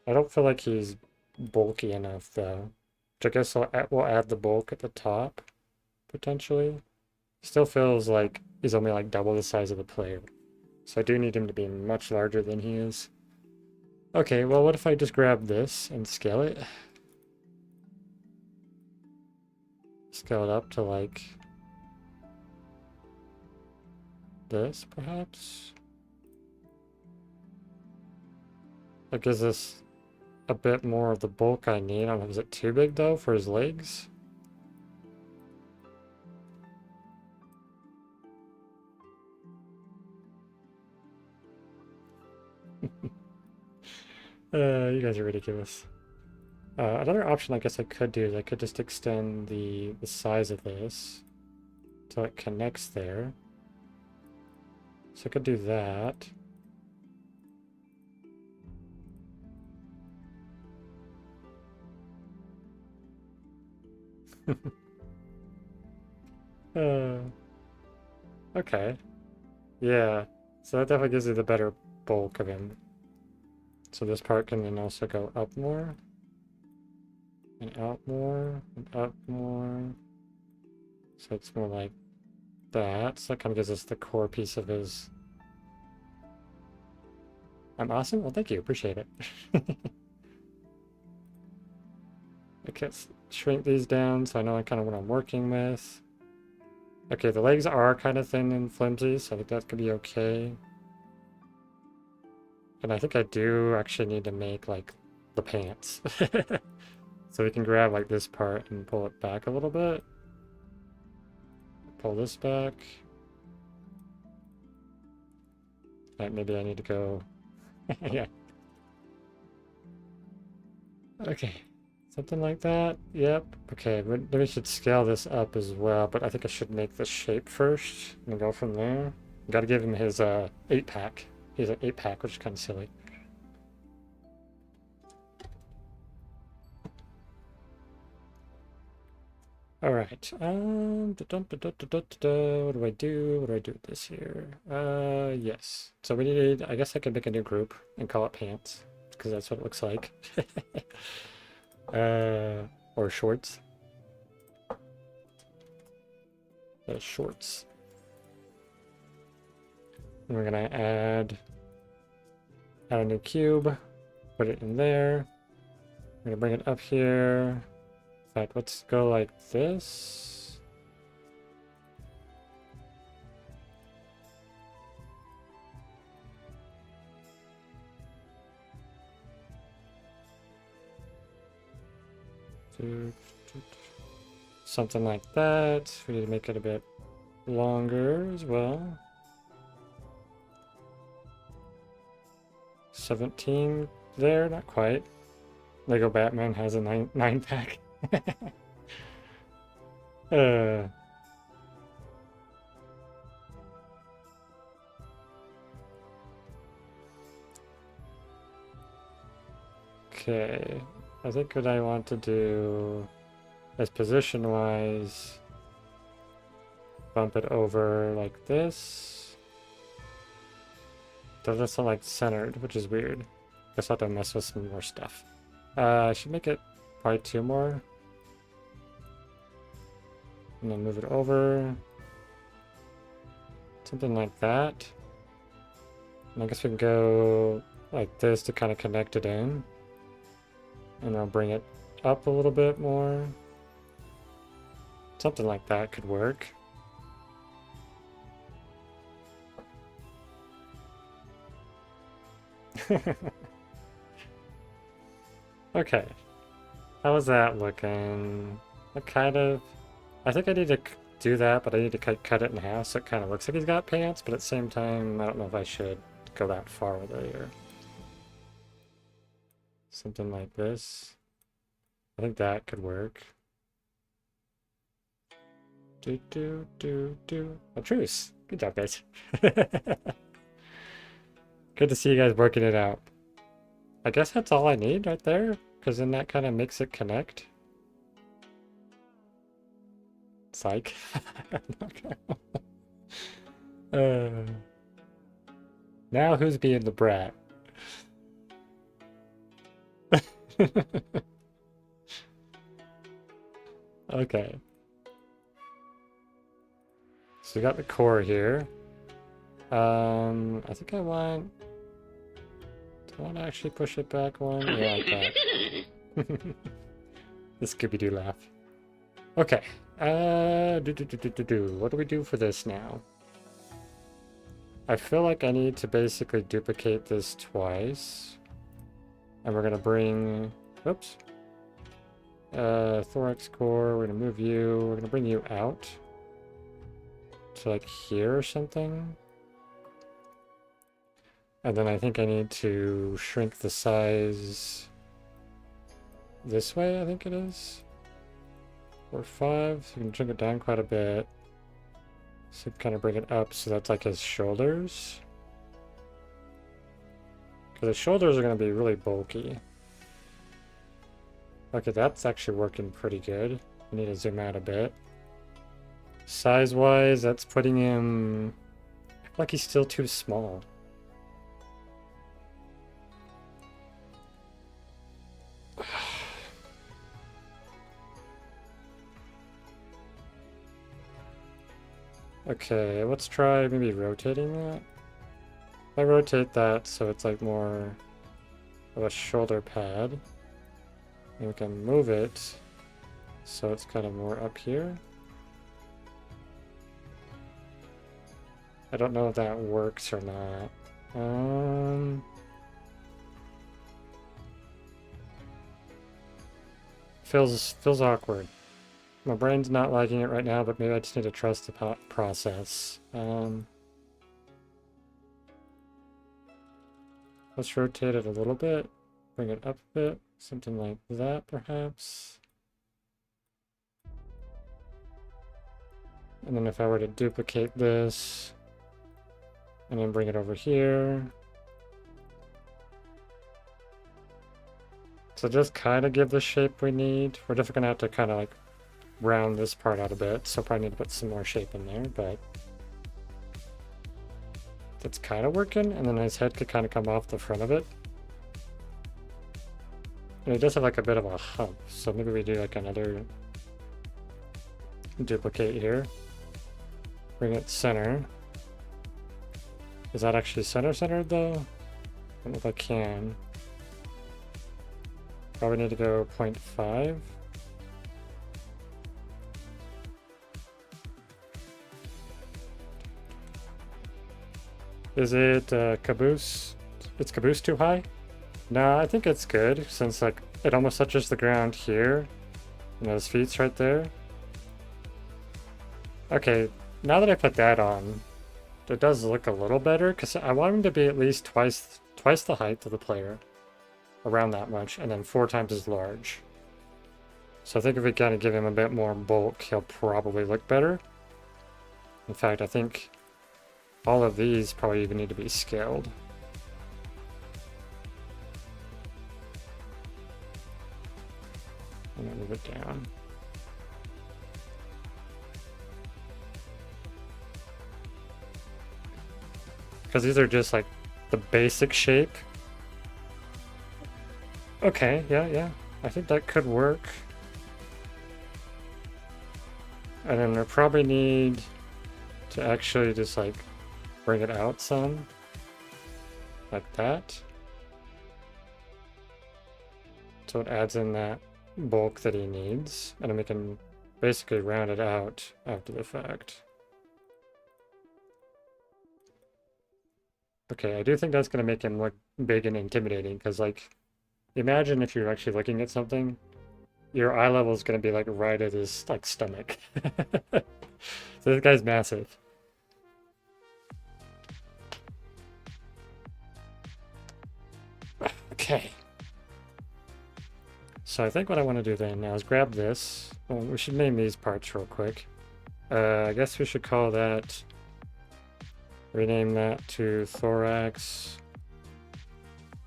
I don't feel like he's bulky enough though. Which I guess we'll add the bulk at the top, potentially. Still feels like he's only like double the size of the player. So I do need him to be much larger than he is. Okay, well what if I just grab this and scale it? Scale it up to like this, perhaps? That gives us a bit more of the bulk I need. I don't know, is it too big though for his legs? You guys are ridiculous. Another option I guess I could do is I could just extend the size of this so it connects there. So I could do that. uh, okay. Yeah. So that definitely gives you the better bulk of him. So this part can then also go up more. And out more. And up more. So it's more like that. So that kind of gives us the core piece of his... I'm awesome? Well, thank you. Appreciate it. Okay, let's shrink these down so I know kind of what I'm working with. Okay, the legs are kind of thin and flimsy, so I think that could be okay. And I think I do actually need to make, like, the pants. So we can grab, like, this part and pull it back a little bit. Pull this back. Right, maybe I need to go... Yeah. Okay. Something like that. Yep. Okay, maybe we should scale this up as well, but I think I should make the shape first and go from there. Gotta give him his 8-pack. He's an 8-pack, which is kind of silly. Alright. What do I do? What do I do with this here? Yes. So we need, I guess I could make a new group and call it pants, because that's what it looks like. Or shorts. Shorts. And we're gonna add a new cube, put it in there. We're gonna bring it up here. In fact, let's go like this. Something like that. We need to make it a bit longer as well. 17 there, not quite. Lego Batman has a 9-pack. Okay, I think what I want to do is position-wise bump it over like this. Doesn't sound like centered, which is weird. Guess I'll have to mess with some more stuff. I should make it probably 2 more. And then move it over. Something like that. And I guess we can go like this to kind of connect it in. And I'll bring it up a little bit more. Something like that could work. Okay. How is that looking? What kind of... I think I need to do that, but I need to cut it in half so it kind of looks like he's got pants, but at the same time, I don't know if I should go that far with it here. Something like this. I think that could work. A truce. Good job, guys. Good to see you guys working it out. I guess that's all I need right there, because then that kind of makes it connect. Psych. Now who's being the brat? Okay. So we got the core here. I think I want... Do I want to actually push it back one? Yeah, like that. The Scooby-Doo laugh. Okay. What do we do for this now? I feel like I need to basically duplicate this twice. And we're gonna bring... Oops. Thorax core, we're gonna move you, we're gonna bring you out. To like here or something. And then I think I need to shrink the size this way, I think it is. Or 5, so you can shrink it down quite a bit. So kind of bring it up so that's like his shoulders. Because his shoulders are going to be really bulky. Okay, that's actually working pretty good. I need to zoom out a bit. Size-wise, that's putting him... I feel like he's still too small. Okay, let's try maybe rotating that. If I rotate that so it's like more of a shoulder pad, and we can move it so it's kind of more up here. I don't know if that works or not. Feels awkward. My brain's not liking it right now, but maybe I just need to trust the process. Let's rotate it a little bit, bring it up a bit, something like that perhaps. And then if I were to duplicate this, and then bring it over here. So just kind of give the shape we need. We're just gonna have to kind of like round this part out a bit, so probably need to put some more shape in there, but that's kind of working. And then his head could kind of come off the front of it. And it does have like a bit of a hump, so maybe we do like another duplicate here. Bring it center. Is that actually centered though? I don't know if I can. Probably need to go 0.5. Is it caboose? It's caboose too high? No, I think it's good since like it almost touches the ground here. And his feet's right there. Okay, now that I put that on, it does look a little better because I want him to be at least twice the height of the player, around that much, and then 4 times as large. So I think if we kind of give him a bit more bulk, he'll probably look better. In fact, I think all of these probably even need to be scaled. I'm gonna move it down. Because these are just like the basic shape. Okay, yeah. I think that could work. And then we probably need to actually just like bring it out some. Like that. So it adds in that bulk that he needs. And then we can basically round it out after the fact. Okay, I do think that's going to make him look big and intimidating, because, like, imagine if you're actually looking at something, your eye level is going to be, like, right at his, like, stomach. So this guy's massive. Okay. So I think what I want to do then now is grab this. Well, we should name these parts real quick. I guess we should call that... rename that to thorax.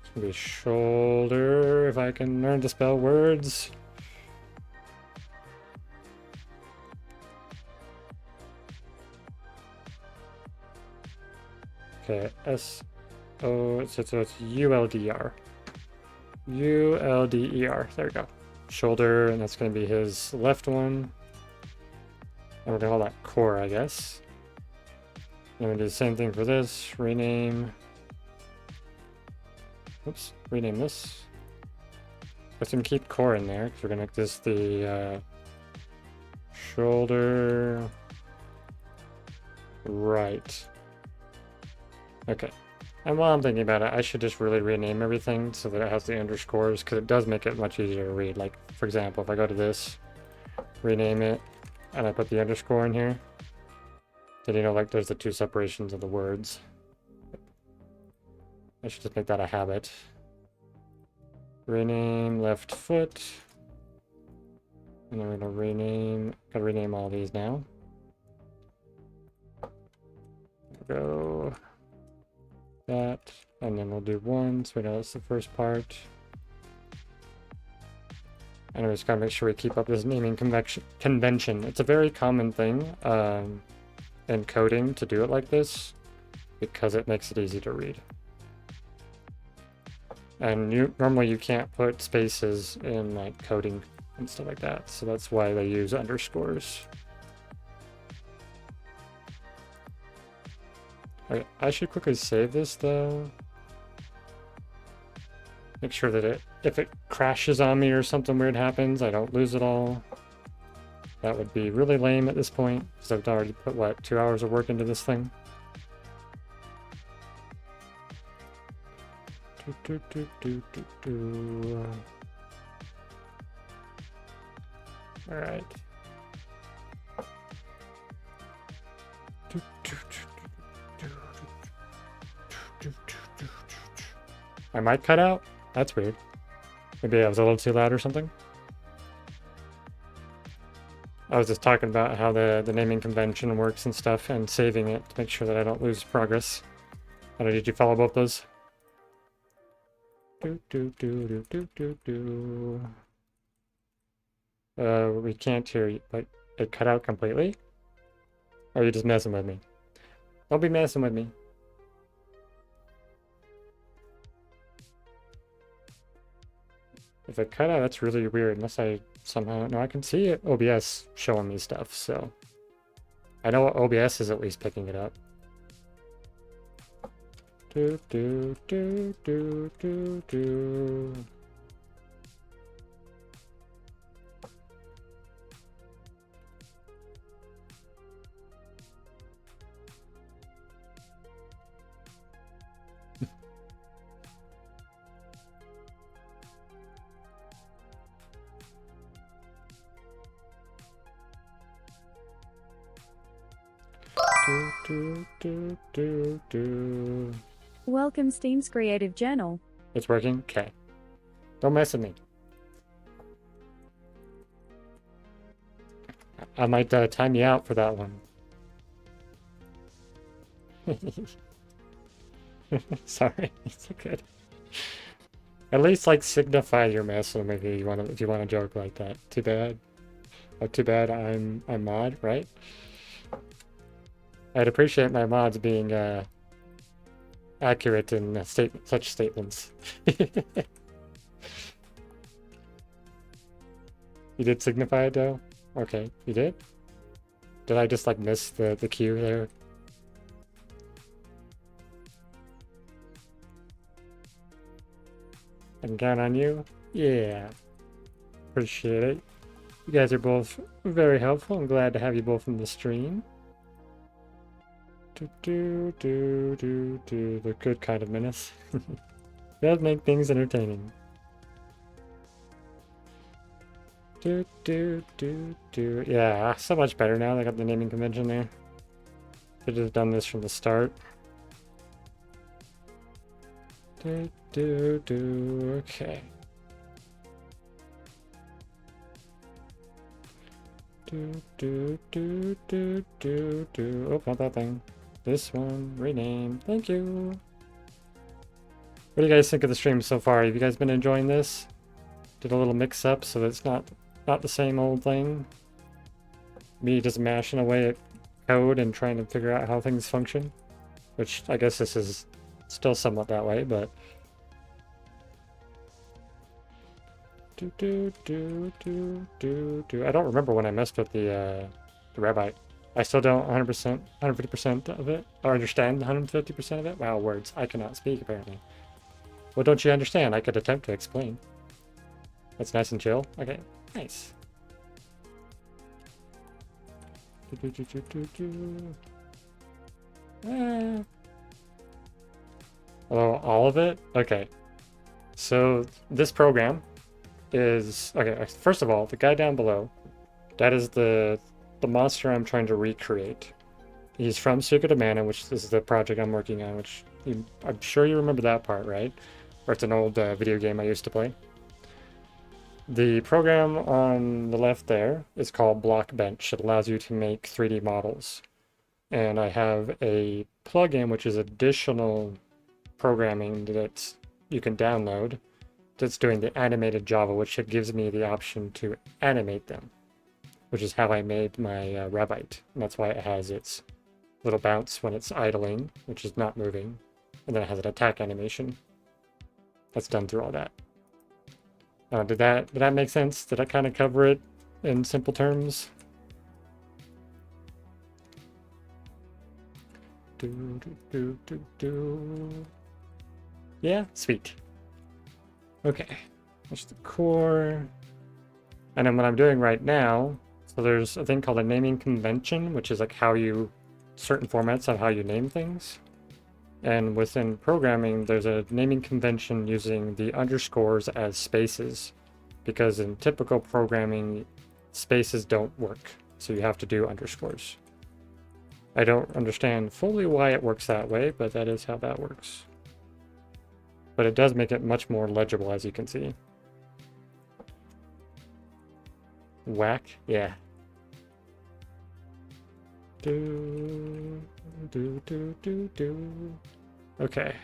It's gonna be shoulder, if I can learn to spell words. Okay, S-O, so it's U-L-D-R. U-L-D-E-R, there we go. Shoulder, and that's gonna be his left one. And we're gonna call that core, I guess. And we do the same thing for this. Rename. Oops. Rename this. Let's even keep core in there because we're gonna make this the shoulder right. Okay. And while I'm thinking about it, I should just really rename everything so that it has the underscores, because it does make it much easier to read. Like, for example, if I go to this, rename it, and I put the underscore in here, then you know, like, there's the 2 separations of the words. I should just make that a habit. Rename left foot. And then we're gonna rename all these now. Go that, and then we'll do one, so we know that's the first part. And we just gotta make sure we keep up this naming convention. It's a very common thing in coding to do it like this, because it makes it easy to read. And normally you can't put spaces in like coding and stuff like that, so that's why they use underscores. Okay, I should quickly save this though. Make sure that if it crashes on me or something weird happens, I don't lose it all. That would be really lame at this point, because I've already put, what, 2 hours of work into this thing? Alright. My mic cut out? That's weird. Maybe I was a little too loud or something? I was just talking about how the naming convention works and stuff, and saving it to make sure that I don't lose progress. Did you follow both those? We can't hear you, but it cut out completely? Or are you just messing with me? Don't be messing with me. If it cut out, that's really weird, unless I somehow... No, I can see it. OBS showing me stuff, so... I know OBS is at least picking it up. Do, do, do, do, do, do. Do, do, do, do.
Welcome Steam's Creative Journal.
It's working? Okay. Don't mess with me. I might time you out for that one. Sorry, it's good. At least like signify your messing with me if you want to joke like that. Too bad. Oh, too bad I'm mod, right? I'd appreciate my mods being accurate in such statements. You did signify it though? Okay, you did? Did I just like miss the cue there? I can count on you? Yeah. Appreciate it. You guys are both very helpful. I'm glad to have you both in the stream. The good kind of menace. Does make things entertaining. Yeah, so much better now. They got the naming convention there. Could have done this from the start. Okay. Oh, not that thing. This one, rename. Thank you. What do you guys think of the stream so far? Have you guys been enjoying this? Did a little mix up so that it's not the same old thing. Me just mashing away at code and trying to figure out how things function. Which I guess this is still somewhat that way, but I don't remember when I messed with the rabbi. I still don't 150% of it, or understand 150% of it. Wow, words. I cannot speak, apparently. What don't you understand? I could attempt to explain. That's nice and chill. Okay, nice. Oh, all of it? Okay. So, this program is... Okay, first of all, the guy down below, that is the monster I'm trying to recreate. He's from Secret of Mana, which this is the project I'm working on, which I'm sure you remember that part, right? Or it's an old video game I used to play. The program on the left there is called Blockbench. It allows you to make 3D models. And I have a plugin which is additional programming that you can download that's doing the animated Java, which it gives me the option to animate them, which is how I made my rabbit. And that's why it has its little bounce when it's idling, which is not moving, and then it has an attack animation. That's done through all that. Did that make sense? Did I kind of cover it in simple terms? Yeah, sweet. Okay, there's the core. And then what I'm doing right now, so there's a thing called a naming convention, which is like how you, certain formats on how you name things. And within programming, there's a naming convention using the underscores as spaces, because in typical programming, spaces don't work. So you have to do underscores. I don't understand fully why it works that way, but that is how that works. But it does make it much more legible, as you can see. Whack? Yeah. Do. Okay.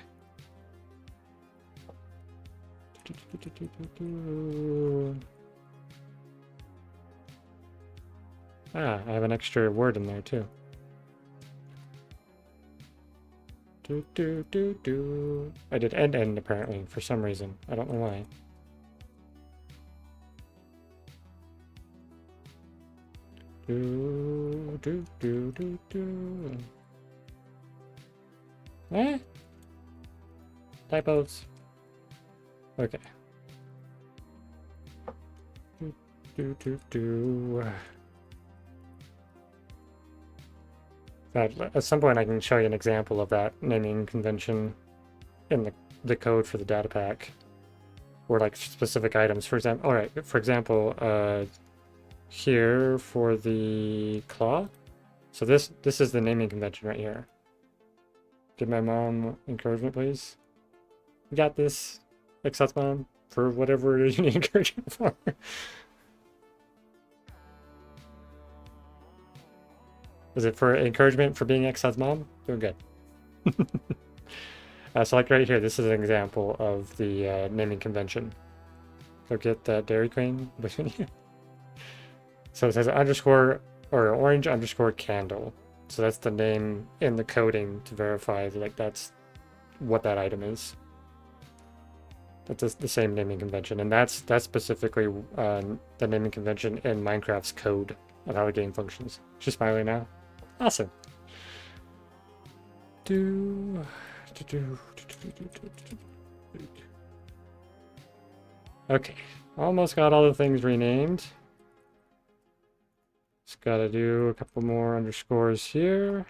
Ah, I have an extra word in there too. I did end apparently for some reason. I don't know why. Eh? Typos. Okay. At some point I can show you an example of that naming convention in the code for the data pack. Or like specific items. For example, alright, for example, here for the claw. So this is the naming convention right here. Give my mom encouragement, please. You got this, Excess Mom, for whatever it is you need encouragement for. Is it for encouragement for being Excess Mom? Doing good. So like right here, this is an example of the naming convention. Go get that Dairy Queen. So it says underscore or orange underscore candle. So that's the name in the coding to verify that, like, that's what that item is. That's the same naming convention, and that's specifically the naming convention in Minecraft's code of how the game functions. She's smiling now. Awesome. Okay, almost got all the things renamed. Just gotta do a couple more underscores here.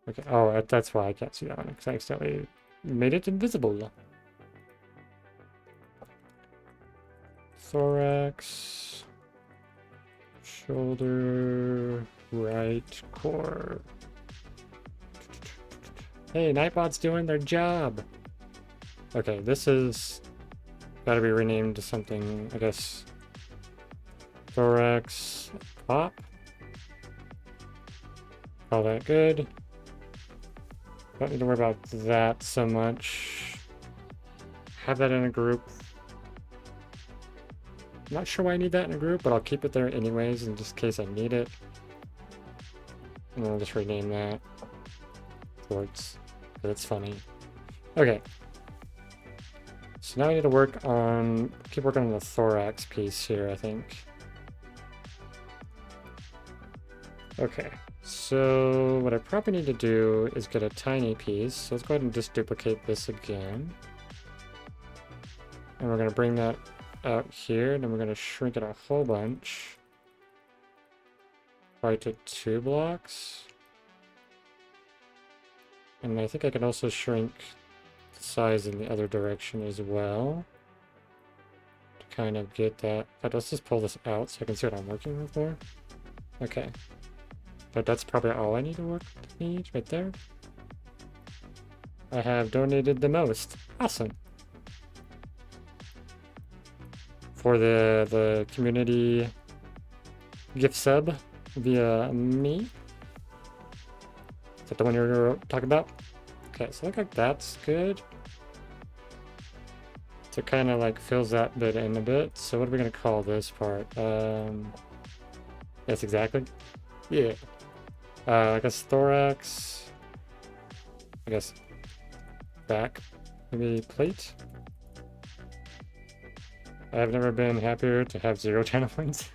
Okay, oh, that's why I can't see that one, because I accidentally made it invisible. Thorax, shoulder, right core. Hey, Nightbot's doing their job. Okay, this is gotta be renamed to something, I guess. Thorax pop. All that good. Don't need to worry about that so much. Have that in a group. I'm not sure why I need that in a group, but I'll keep it there anyways in just case I need it. And then I'll just rename that towards, but it's funny. Okay. So now I need to keep working on the thorax piece here, I think. Okay, so what I probably need to do is get a tiny piece. So let's go ahead and just duplicate this again. And we're going to bring that out here, and then we're going to shrink it a whole bunch. Probably to 2 blocks. And I think I can also shrink the size in the other direction as well. To kind of get that. But let's just pull this out so I can see what I'm working with more. Okay. But that's probably all I need to work with right there. I have donated the most. Awesome. For the community gift sub via me. Is that the one you're talking about? Okay, so look like that's good. So it kind of like fills that bit in a bit. So what are we gonna call this part? Yes, exactly. Yeah. I guess thorax. I guess back. Maybe plate. I've never been happier to have 0 channel points.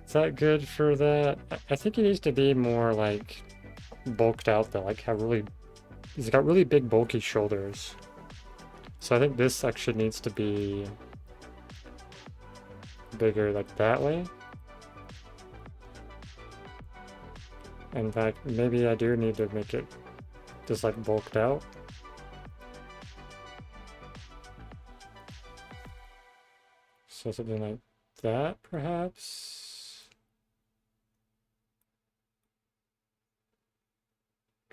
Is that good for that? I think he needs to be more like bulked out though. Like have really, he's got really big bulky shoulders. So I think this actually needs to be bigger like that way. In fact, maybe I do need to make it just like bulked out. So something like that, perhaps?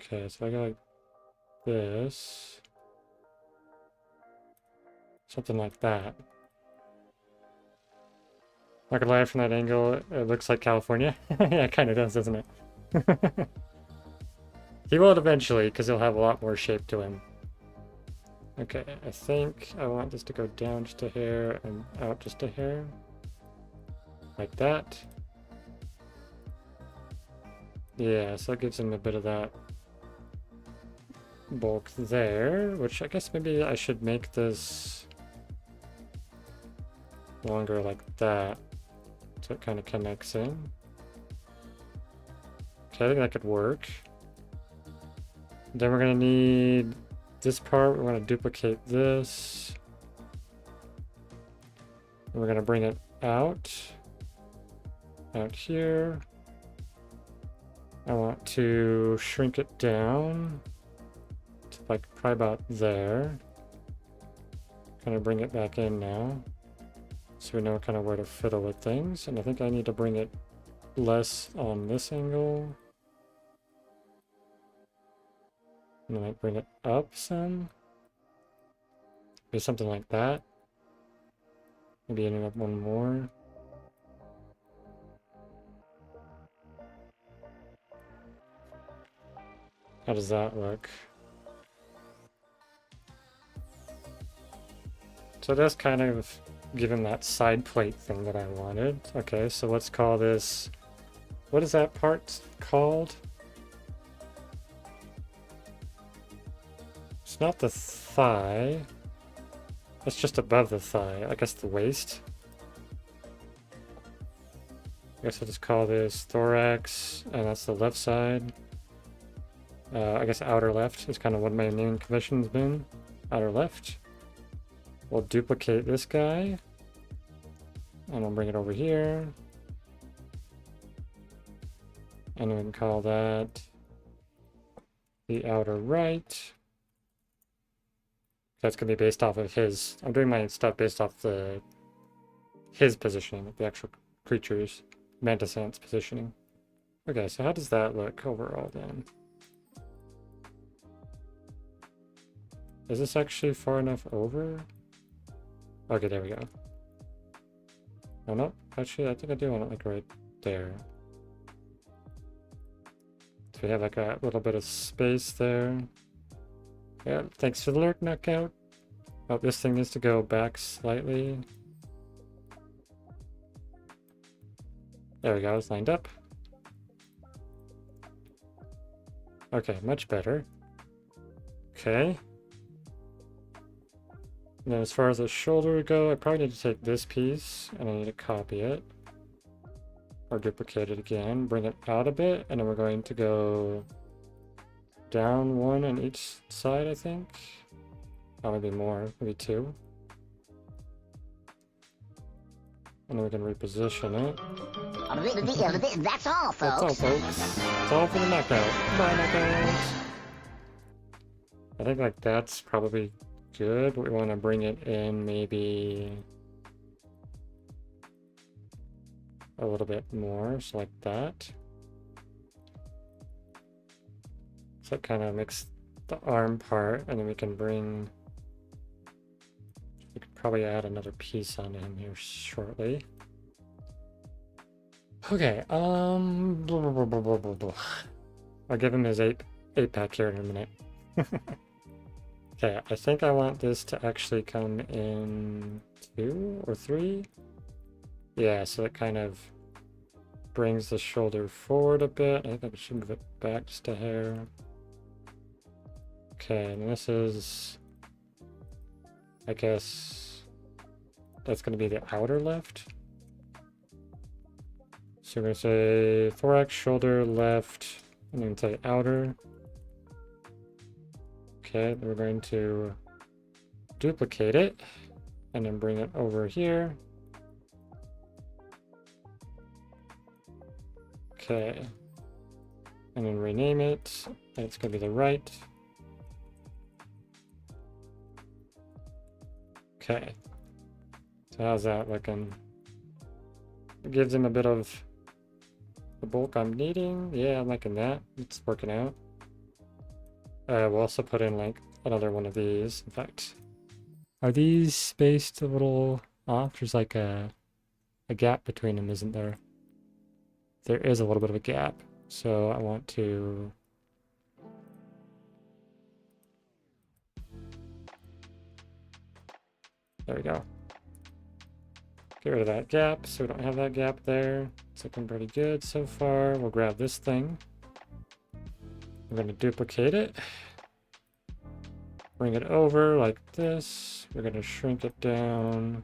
Okay, so I go like this. Something like that. Not gonna lie, from that angle, it looks like California. Yeah, it kind of does, doesn't it? He will eventually, because he'll have a lot more shape to him. Okay, I think I want this to go down just a hair and out just a hair. Like that. Yeah, so that gives him a bit of that bulk there, which I guess maybe I should make this longer like that, so it kind of connects in. Okay, I think that could work. Then we're gonna need this part, we're gonna duplicate this. And we're gonna bring it out here. I want to shrink it down to like probably about there. Kind of bring it back in now, so we know kind of where to fiddle with things. And I think I need to bring it less on this angle. And I might bring it up some. Maybe something like that. Maybe ending up one more. How does that look? So that's kind of given that side plate thing that I wanted. Okay, so let's call this, what is that part called? It's not the thigh. It's just above the thigh. I guess the waist. I guess I'll just call this thorax, and that's the left side. I guess outer left is kind of what my naming convention's been. Outer left. We'll duplicate this guy. And we'll bring it over here. And we can call that the outer right. That's going to be based off of his... I'm doing my stuff based off his positioning, the actual creature's Mantis Ant's positioning. Okay, so how does that look overall then? Is this actually far enough over? Okay, there we go. Oh no, actually I think I do want it like right there. So we have like a little bit of space there. Yeah, thanks for the lurk knockout. Oh, this thing needs to go back slightly. There we go, it's lined up. Okay, much better. Okay. And then as far as the shoulder go, I probably need to take this piece and I need to copy it. Or duplicate it again, bring it out a bit, and then we're going to go down one on each side, I think. Oh, maybe more, maybe 2. And then we can reposition it.
That's all, folks.
That's all, folks. It's all for the knockout. Bye, knockout. I think like that's probably good. We want to bring it in maybe a little bit more, so like that. So it kind of makes the arm part, and then we can bring... We could probably add another piece onto him here shortly. Okay, blah, blah, blah, blah, blah, blah. I'll give him his 8-pack here in a minute. Okay, I think I want this to actually come in 2 or 3. Yeah, so it kind of brings the shoulder forward a bit. I think I should move it back just a hair. Okay, and this is... I guess that's going to be the outer left. So we're going to say thorax, shoulder, left, and then say outer. Okay, then we're going to duplicate it and then bring it over here. Okay, and then rename it, and it's going to be the right. Okay, so how's that looking? It gives him a bit of the bulk I'm needing. Yeah, I'm liking that. It's working out. We'll also put in like another one of these. In fact, are these spaced a little off? There's like a gap between them, isn't there? There is a little bit of a gap. So I want to... There we go. Get rid of that gap so we don't have that gap there. It's looking pretty good so far. We'll grab this thing. We're going to duplicate it. Bring it over like this. We're going to shrink it down.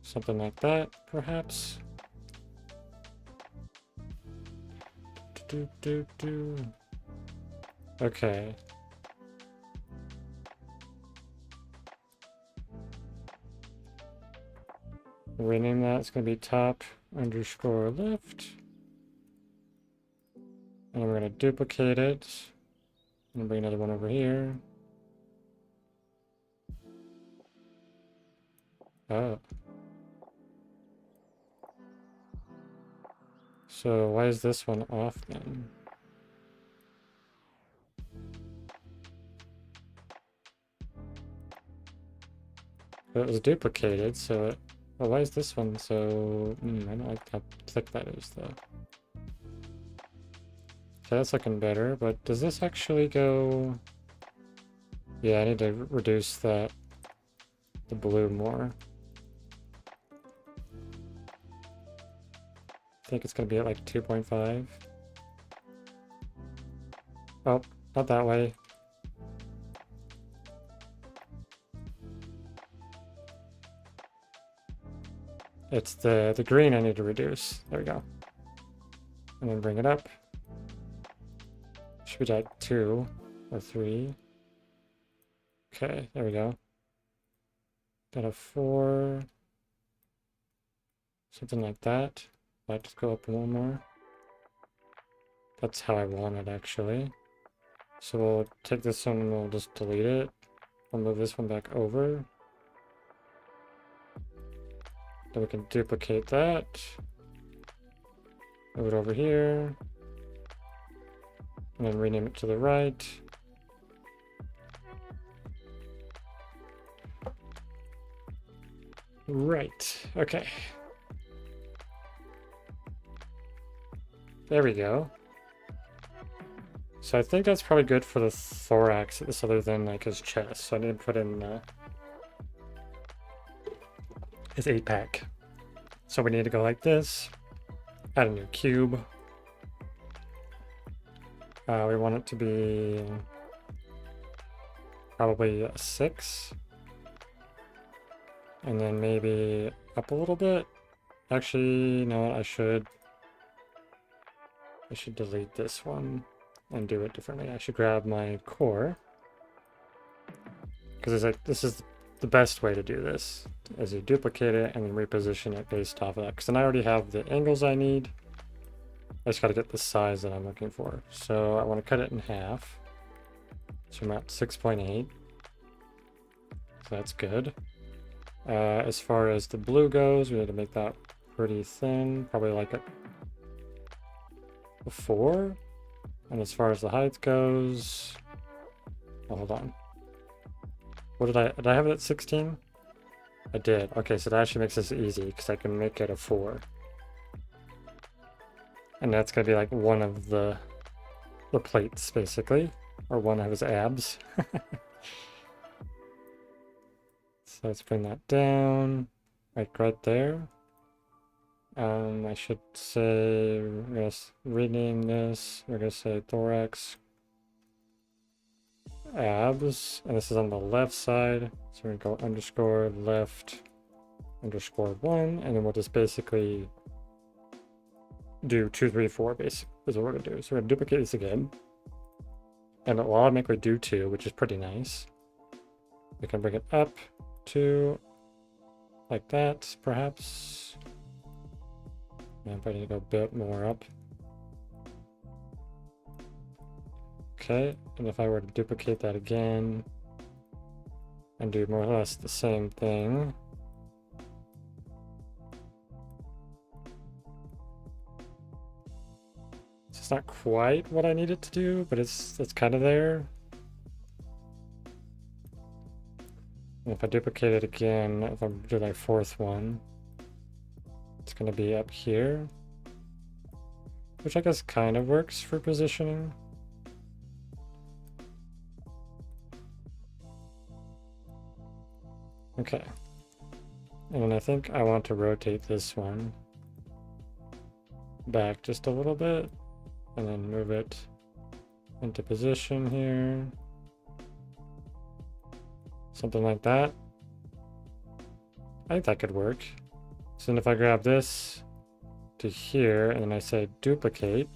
Something like that, perhaps. Okay. Rename that. It's going to be top underscore left. And we're going to duplicate it. And bring another one over here. Oh. So why is this one off then? It was duplicated, so it... Well, why is this one so... I don't like how thick that is, though. Okay, that's looking better, but does this actually go... Yeah, I need to reduce that... the blue more. I think it's going to be at like 2.5. Oh, not that way. It's the green I need to reduce. There we go. And then bring it up. Should be like 2 or 3. Okay, there we go. Got a 4. Something like that. Might just go up one more. That's how I want it, actually. So we'll take this one and we'll just delete it. We'll move this one back over. Then we can duplicate that. Move it over here. And then rename it to the right. Right, okay. There we go. So I think that's probably good for the thorax, this other than like his chest. So I need to put in his 8-pack. So we need to go like this. Add a new cube. We want it to be probably a 6. And then maybe up a little bit. Actually, you know what, I should delete this one and do it differently. I should grab my core. Because this is the best way to do this, is you duplicate it and then reposition it based off of that. Because then I already have the angles I need. I just got to get the size that I'm looking for. So I want to cut it in half. So I'm at 6.8. so that's good. As far as the blue goes, we need to make that pretty thin, probably like a 4. And as far as the height goes, oh, hold on. What did I have it at 16? I did. Okay, so that actually makes this easy because I can make it a 4. And that's gonna be like one of the plates basically, or one of his abs. So let's bring that down, like right there. I should say, we're gonna rename this. We're gonna say thorax abs, and this is on the left side. So we're gonna go underscore left underscore 1, and then we'll just basically do 2, 3, 4 basic is what we're gonna do. So we're gonna duplicate this again, and it will automatically do 2, which is pretty nice. We can bring it up to like that, perhaps. I'm probably need to go a bit more up. Okay, and if I were to duplicate that again and do more or less the same thing, it's not quite what I needed to do, but it's kind of there. And if I duplicate it again, if I do my 4th one, it's going to be up here, which I guess kind of works for positioning. Okay, and then I think I want to rotate this one back just a little bit, and then move it into position here. Something like that. I think that could work. So then if I grab this to here, and then I say duplicate,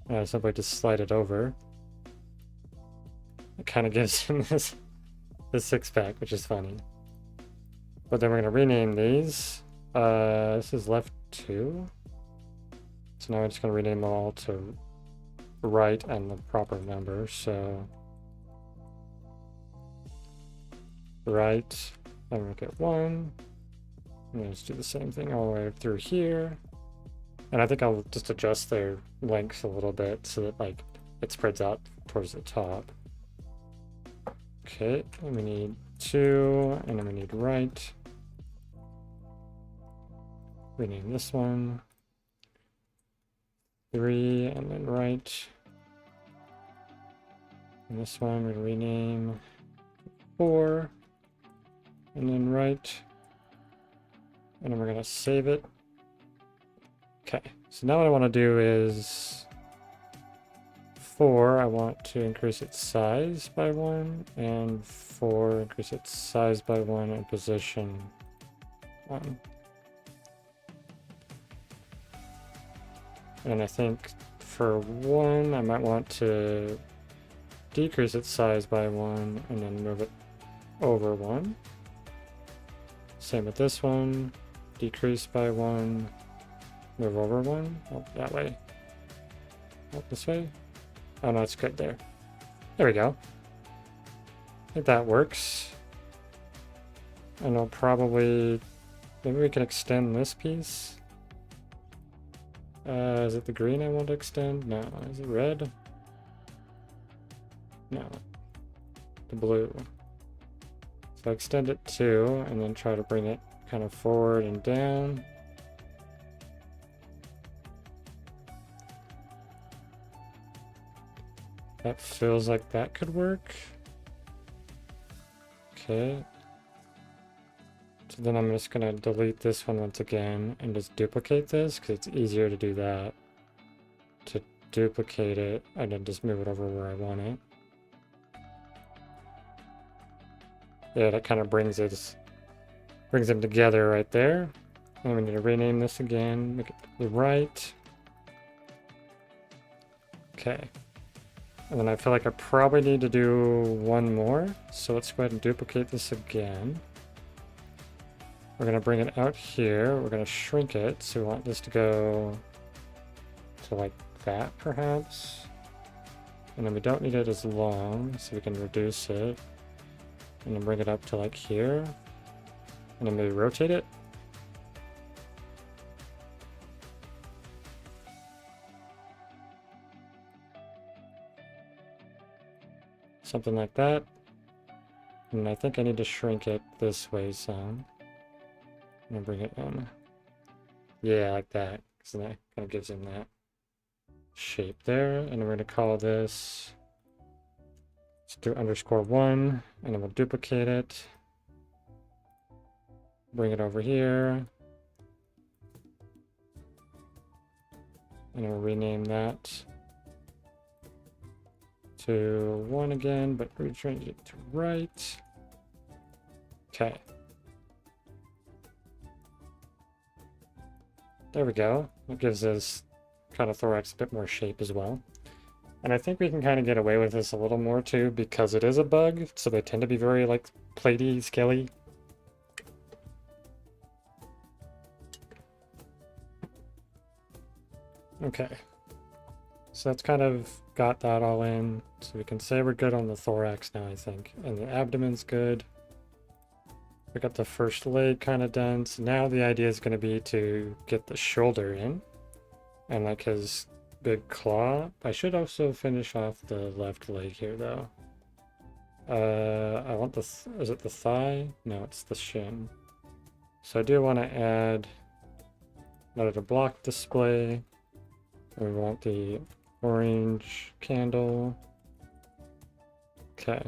and I simply just slide it over, it kind of gives him this 6-pack, which is funny. But then we're going to rename these. This is left 2. So now I'm just going to rename them all to right and the proper number. So right, and make it 1. And just do the same thing all the way through here. And I think I'll just adjust their length a little bit so that like it spreads out towards the top. Okay, and we need 2, and then we need right. Rename this one 3, and then right. And this one we rename 4, and then right. And then we're going to save it. Okay, so now what I want to do is 4, I want to increase its size by 1, and 4, increase its size by 1 and position 1. And I think for 1, I might want to decrease its size by 1 and then move it over 1. Same with this one, decrease by 1, move over 1. Oh, that way. Oh, this way. Oh no, it's good there. There we go. I think that works. And I'll probably, maybe we can extend this piece. Is it the green I want to extend? No. Is it red? No. The blue. So extend it 2, and then try to bring it kind of forward and down. That feels like that could work. Okay. So then I'm just gonna delete this one once again and just duplicate this because it's easier to do that. To duplicate it and then just move it over where I want it. Yeah, that kind of brings them together right there. And we need to rename this again, make it to the right. Okay. And then I feel like I probably need to do one more. So let's go ahead and duplicate this again. We're going to bring it out here. We're going to shrink it. So we want this to go to like that, perhaps. And then we don't need it as long, so we can reduce it. And then bring it up to like here. And then maybe rotate it. Something like that. And I think I need to shrink it this way some. And bring it in. Yeah, like that. So that kind of gives him that shape there. And we're going to call this, let's do _1, and then we'll duplicate it. Bring it over here. And we'll rename that to 1 again, but rechange it to right. Okay. There we go. It gives this kind of thorax a bit more shape as well. And I think we can kind of get away with this a little more too, because it is a bug, so they tend to be very like platey, scaly. Okay. So that's kind of got that all in. So we can say we're good on the thorax now, I think. And the abdomen's good. We got the first leg kind of done. So now the idea is going to be to get the shoulder in. And like his big claw. I should also finish off the left leg here though. I want the, is it the thigh? No, it's the shin. So I do want to add another block display. We want the orange candle. Okay.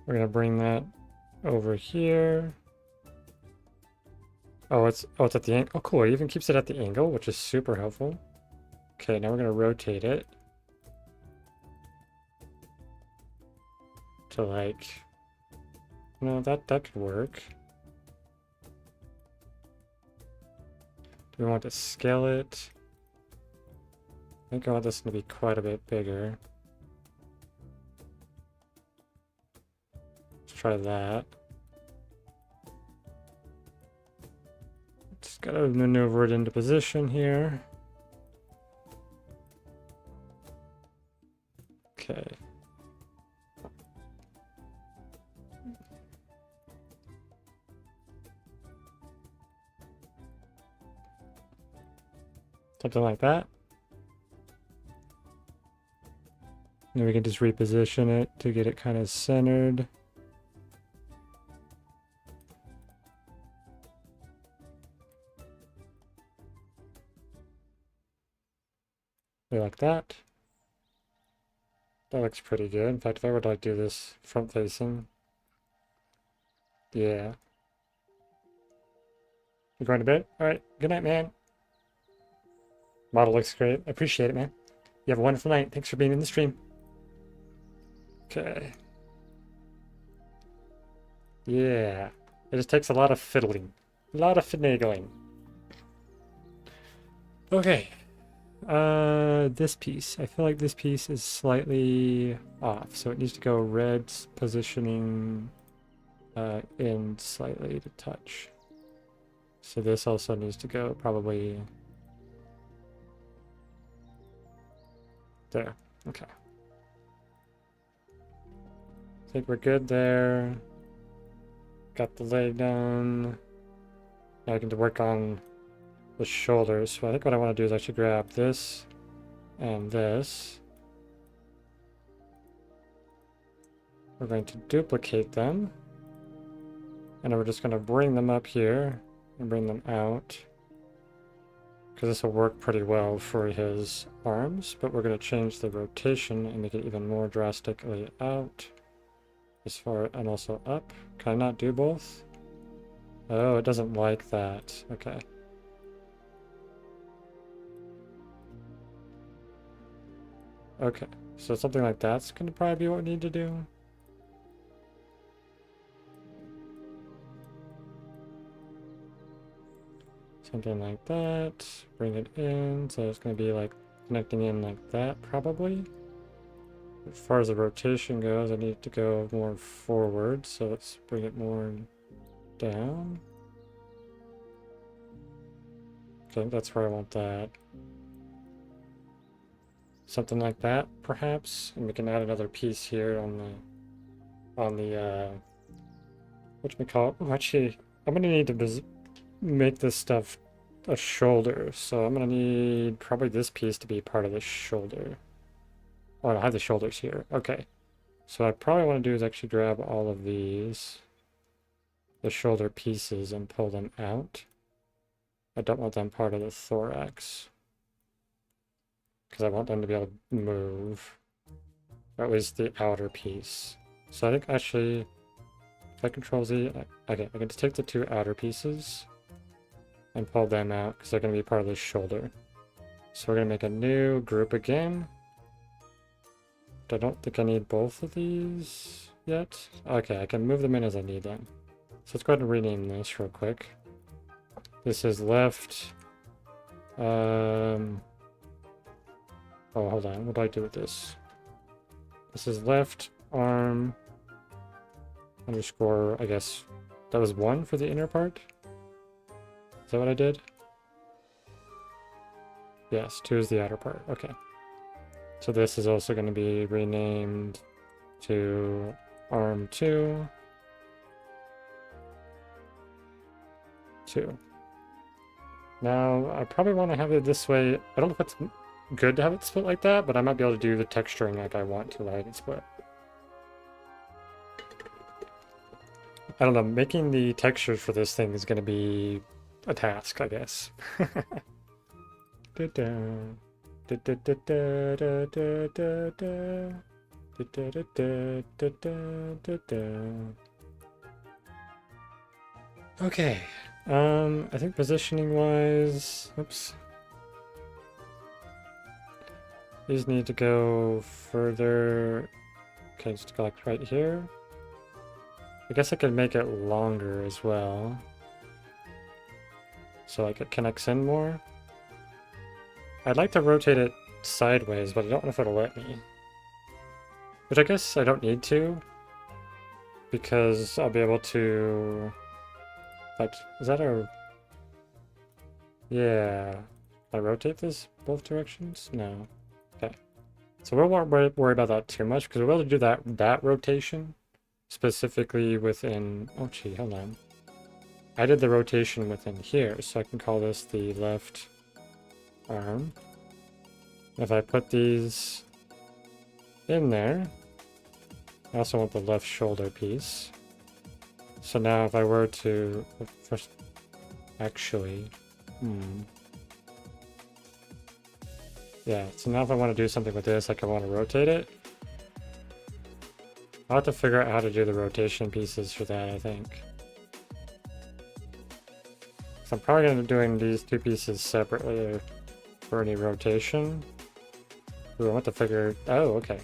We're gonna bring that over here. Oh, it's at the angle. Oh, cool. It even keeps it at the angle, which is super helpful. Okay, now we're gonna rotate it to like, no, that could work. Do we want to scale it? I think I want this to be quite a bit bigger. Let's try that. Just gotta maneuver it into position here. Okay. Something like that. And we can just reposition it to get it kind of centered. Like that. That looks pretty good. In fact, if I would like do this front facing. Yeah. You going to bed? Alright. Good night, man. Model looks great. I appreciate it, man. You have a wonderful night. Thanks for being in the stream. Okay. Yeah. It just takes a lot of fiddling. A lot of finagling. Okay. This piece. I feel like this piece is slightly off. So it needs to go red positioning in slightly to touch. So this also needs to go probably there. Okay. I think we're good there. Got the leg done. Now I can work on the shoulders. So I think what I want to do is actually grab this and this. We're going to duplicate them. And then we're just going to bring them up here and bring them out. Because this will work pretty well for his arms. But we're going to change the rotation and make it even more drastically out. As far, and also up. Can I not do both? Oh, it doesn't like that. Okay. Okay, so something like that's going to probably be what we need to do. Something like that. Bring it in, so it's going to be like connecting in like that, probably. As far as the rotation goes, I need to go more forward, so let's bring it more down. Okay, that's where I want that. Something like that, perhaps. And we can add another piece here on the on the, whatchamacallit. Oh, actually, I'm gonna need to make this stuff a shoulder, so I'm gonna need probably this piece to be part of the shoulder. Oh, I have the shoulders here. Okay. So what I probably want to do is actually grab all of these, the shoulder pieces, and pull them out. I don't want them part of the thorax, because I want them to be able to move, or at least the outer piece. So I think actually, if I control Z, okay, I can just take the two outer pieces and pull them out, because they're going to be part of the shoulder. So we're going to make a new group again. I don't think I need both of these yet. Okay, I can move them in as I need them. So let's go ahead and rename this real quick. This is left. Oh, hold on. What do I do with this? This is left arm underscore, I guess that was 1 for the inner part. Is that what I did? Yes, 2 is the outer part. Okay. So this is also going to be renamed to arm 2. 2. Now, I probably want to have it this way. I don't know if it's good to have it split like that, but I might be able to do the texturing like I want to like it split. I don't know, making the textures for this thing is going to be a task, I guess. Okay, I think positioning wise, oops. These need to go further. Okay, just go like right here. I guess I could make it longer as well, so like it connects in more. I'd like to rotate it sideways, but I don't know if it'll let me. Which I guess I don't need to, because I'll be able to... Like, is that a... Yeah. I rotate this both directions? No. Okay. So we won't worry about that too much, because we'll be able to do that rotation specifically within... Oh, gee, hold on. I did the rotation within here, so I can call this the left arm. If I put these in there, I also want the left shoulder piece. So now if I were to first actually yeah, so now if I want to do something with this, like I want to rotate it, I'll have to figure out how to do the rotation pieces for that, I think. So I'm probably going to be doing these two pieces separately for any rotation. Ooh, I want to figure... Oh, okay.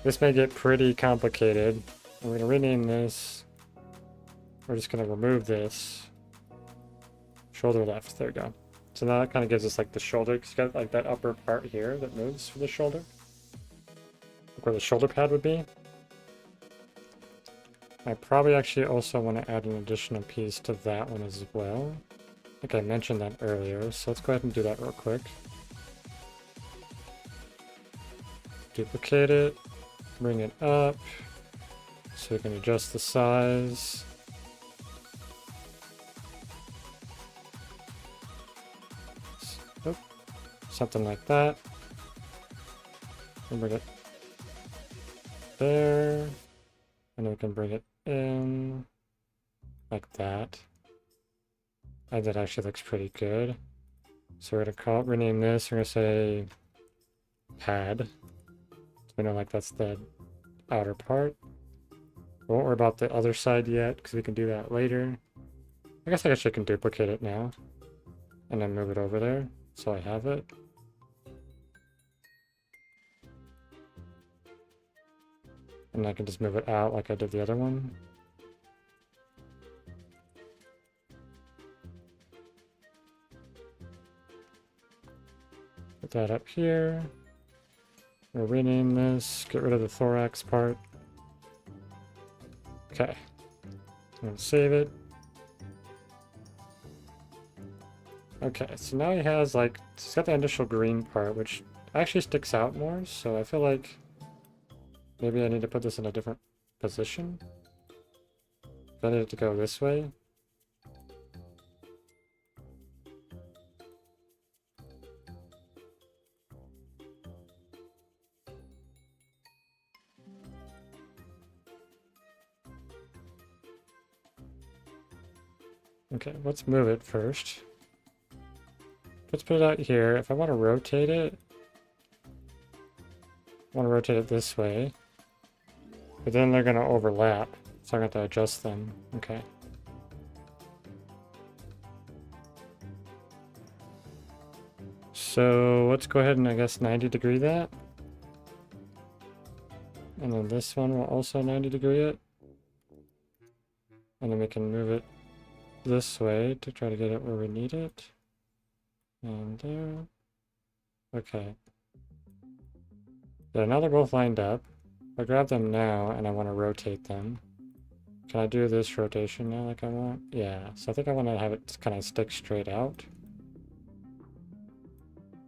This may get pretty complicated. I'm going to rename this. We're just going to remove this. Shoulder left. There we go. So now that kind of gives us like the shoulder. Because you got like that upper part here that moves for the shoulder. Like where the shoulder pad would be. I probably actually also want to add an additional piece to that one as well. I think I mentioned that earlier. So let's go ahead and do that real quick. Duplicate it. Bring it up. So we can adjust the size. Oh, something like that. And bring it there. And then we can bring it in like that. And that actually looks pretty good. So we're gonna rename this. We're gonna say pad. So we know like that's the outer part. We won't worry about the other side yet because we can do that later. I guess I can duplicate it now and then move it over there so I have it. And I can just move it out like I did the other one. Put that up here. We'll rename this, get rid of the thorax part. Okay. I'm gonna save it. Okay, so now he has like, he's got the initial green part, which actually sticks out more, so I feel like maybe I need to put this in a different position. If I need it to go this way. Okay, let's move it first. Let's put it out here. If I want to rotate it, I want to rotate it this way. But then they're going to overlap, so I'm going to have to adjust them. Okay. So let's go ahead and I guess 90-degree that. And then this one will also 90-degree it. And then we can move it this way to try to get it where we need it. And there. Okay. Yeah, now they're both lined up. I grab them now and I want to rotate them. Can I do this rotation now like I want? Yeah, so I think I want to have it kind of stick straight out.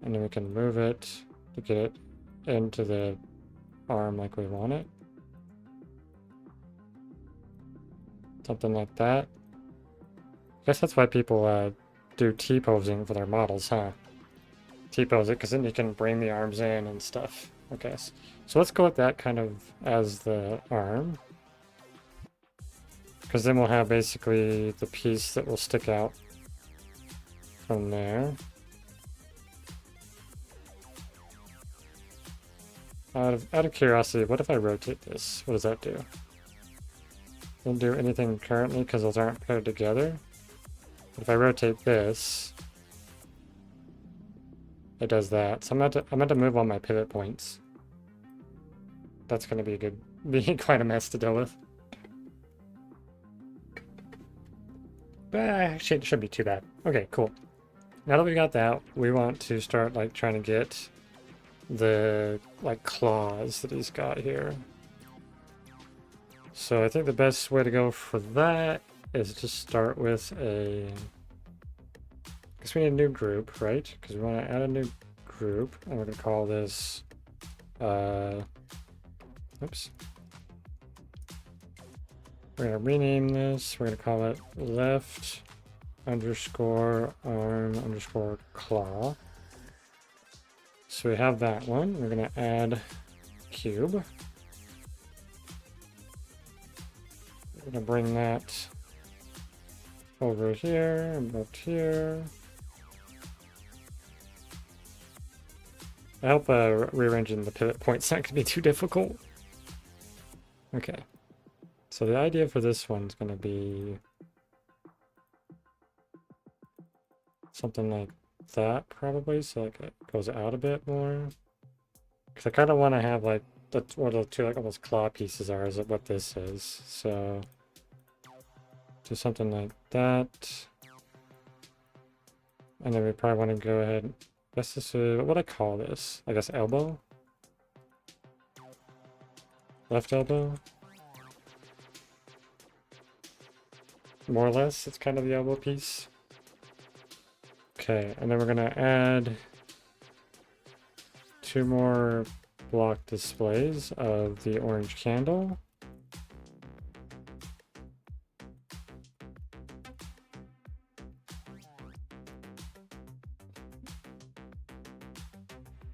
And then we can move it to get it into the arm like we want it. Something like that. I guess that's why people do T-posing for their models, huh? T-pose it, because then you can bring the arms in and stuff. Okay, so let's go with that kind of as the arm. Because then we'll have basically the piece that will stick out from there. Out of curiosity, what if I rotate this? What does that do? Doesn't do anything currently because those aren't paired together. But if I rotate this, it does that. So I'm going to move all my pivot points. That's going to be quite a mess to deal with. But actually, it shouldn't be too bad. Okay, cool. Now that we got that, we want to start like trying to get the like claws that he's got here. So I think the best way to go for that is to start with a... I guess we need a new group, right? Because we want to add a new group, and we're going to call this... oops. We're going to rename this. We're going to call it left underscore arm underscore claw. So we have that one. We're going to add cube. We're going to bring that over here and up here. I hope rearranging the pivot points not going to be too difficult. Okay. So the idea for this one's going to be something like that probably, so like it goes out a bit more. Because I kind of want to have like what the two like almost claw pieces are is what this is. So do something like that. And then we probably want to go ahead. I guess this is what would I call this? I guess elbow? Left elbow? More or less, it's kind of the elbow piece. Okay, and then we're gonna add 2 more block displays of the orange candle.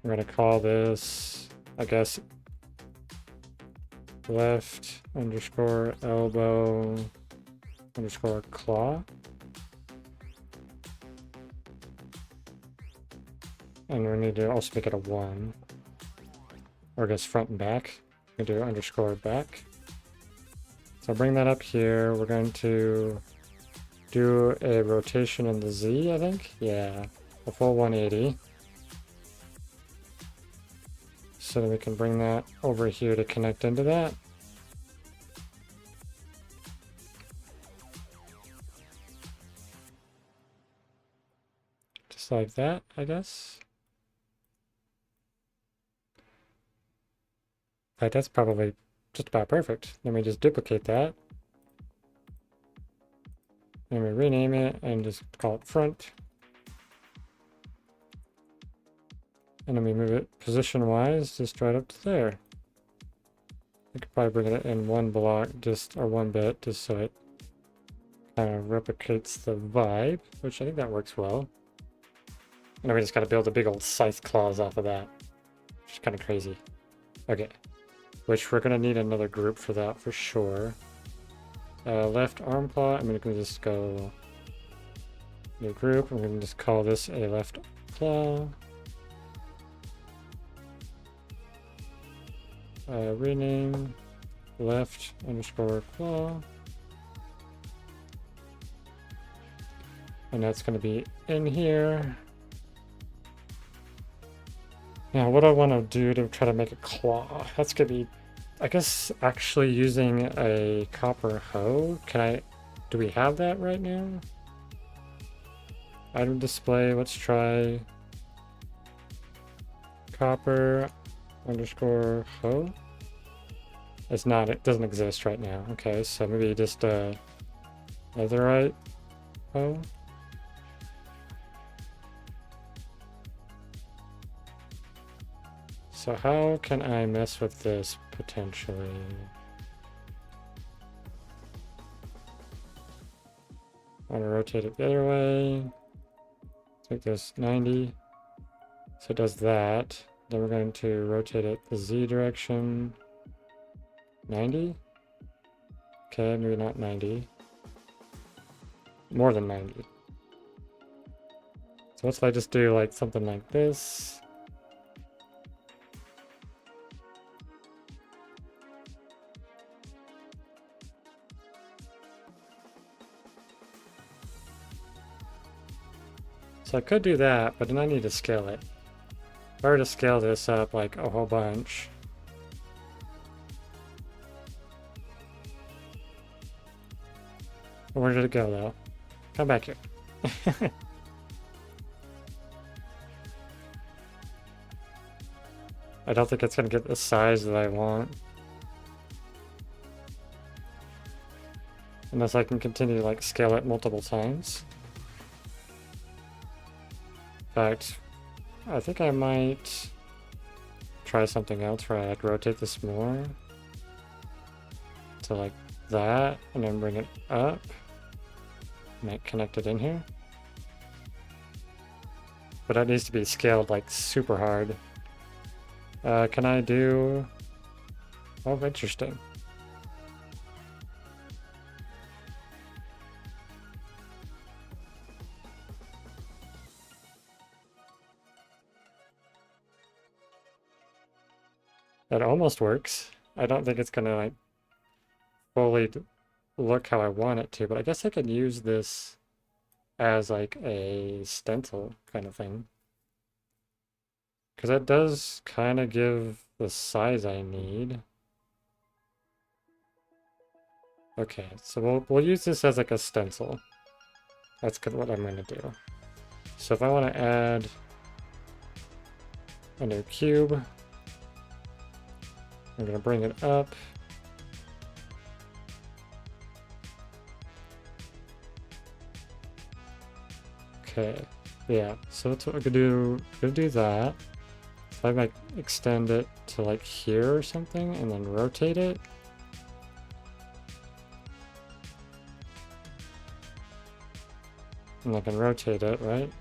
We're gonna call this, I guess, left underscore elbow underscore claw. And we need to also make it a 1. Or I guess front and back. We do underscore back. So bring that up here. We're going to do a rotation in the Z, I think. Yeah, a full 180. So that we can bring that over here to connect into that. Just like that, I guess. Right, that's probably just about perfect. Then we just duplicate that. And we rename it and just call it front. And then we move it position-wise just right up to there. I could probably bring it in one block, or one bit, just so it kind of replicates the vibe, which I think that works well. And then we just got to build a big old scythe claws off of that, which is kind of crazy. Okay, which we're going to need another group for that for sure. Left arm claw, I'm going to just go new group. I'm going to just call this a left claw. Rename left underscore claw. And that's going to be in here. Now, what I want to do to try to make a claw, that's going to be, I guess, actually using a copper hoe. Do we have that right now? Item display, let's try copper underscore hoe. It's not, it doesn't exist right now. Okay, so maybe just netherite hoe. So how can I mess with this potentially? I want to rotate it the other way. Make this 90. So it does that. Then we're going to rotate it the Z direction. 90? Okay, maybe not 90. More than 90. So what if I just do like something like this? So I could do that, but then I need to scale it. If I were to scale this up like a whole bunch. Where did it go though? Come back here. I don't think it's gonna get the size that I want. Unless I can continue to like scale it multiple times. In fact, I think I might try something else where I like rotate this more to like that, and then bring it up, and connect it in here. But that needs to be scaled like super hard. Can I do? Oh, interesting. That almost works. I don't think it's gonna like fully look how I want it to, but I guess I could use this as like a stencil kind of thing. Because that does kind of give the size I need. Okay, so we'll use this as like a stencil. That's what I'm gonna do. So if I want to add a new cube, I'm gonna bring it up. Okay, yeah, so that's what we're gonna do. We're gonna do that. If I might extend it to like here or something and then rotate it. And I can rotate it, right?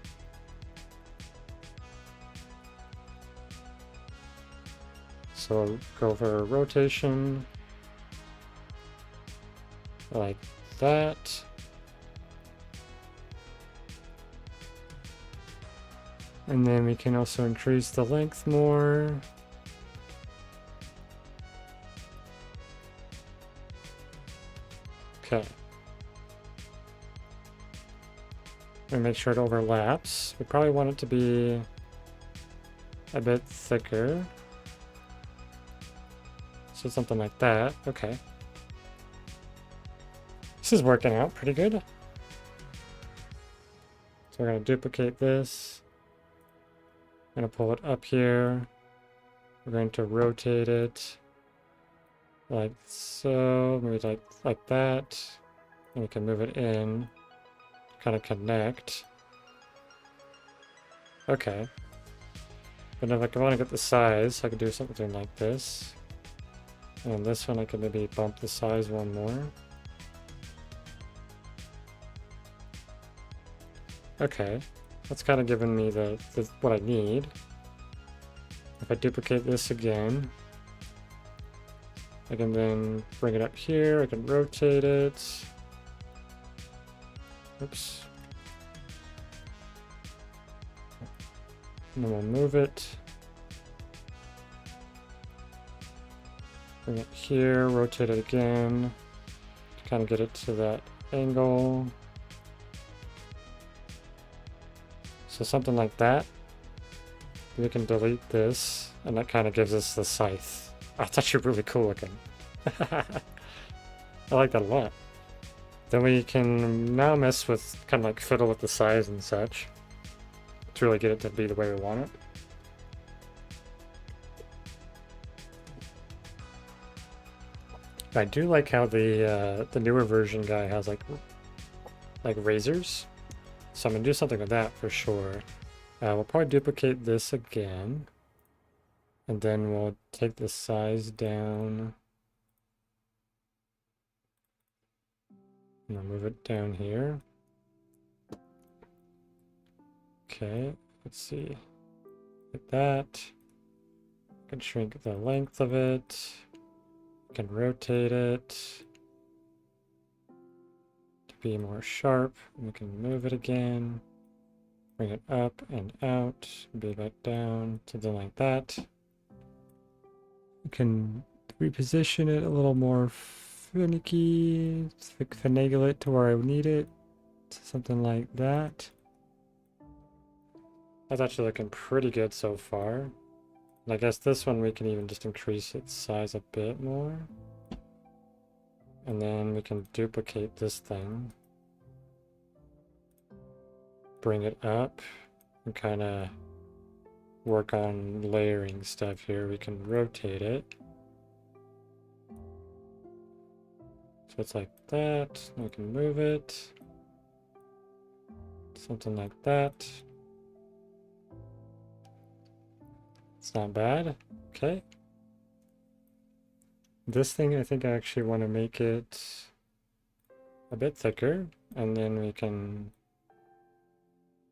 So go for rotation, like that. And then we can also increase the length more. Okay. And make sure it overlaps. We probably want it to be a bit thicker. So something like that. Okay. This is working out pretty good. So we're going to duplicate this. I'm going to pull it up here. We're going to rotate it like so. Maybe like that. And we can move it in. Kind of connect. Okay. But if I want to get the size, I could do something like this. And this one I can maybe bump the size one more. Okay, that's kind of giving me the what I need. If I duplicate this again, I can then bring it up here, I can rotate it. Oops. And then we'll move it. Bring it here, rotate it again, to kind of get it to that angle. So something like that. We can delete this, and that kind of gives us the scythe. Oh, it's actually really cool looking. I like that a lot. Then we can now mess with, kind of like fiddle with the size and such, to really get it to be the way we want it. I do like how the newer version guy has like razors. So I'm gonna do something with that for sure. We'll probably duplicate this again. And then we'll take the size down. And I'll move it down here. Okay, let's see. Like that. I can shrink the length of it. I can rotate it to be more sharp. We can move it again. Bring it up and out, be back down, something like that. We can reposition it a little more finicky, finagle it to where I need it, something like that. That's actually looking pretty good so far. And I guess this one we can even just increase its size a bit more. And then we can duplicate this thing. Bring it up and kind of work on layering stuff here. We can rotate it. So it's like that. We can move it. Something like that. It's not bad. Okay. This thing, I think I actually want to make it a bit thicker, and then we can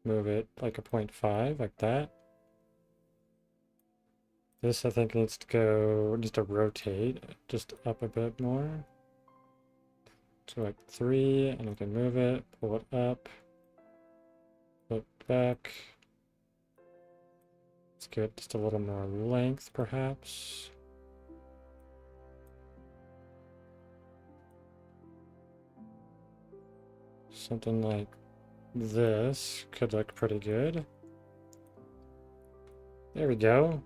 move it like a 0.5, like that. This I think needs to go, just to rotate, just up a bit more. To like 3, and we can move it, pull it up, pull it back. Let's give it just a little more length, perhaps. Something like this could look pretty good. There we go.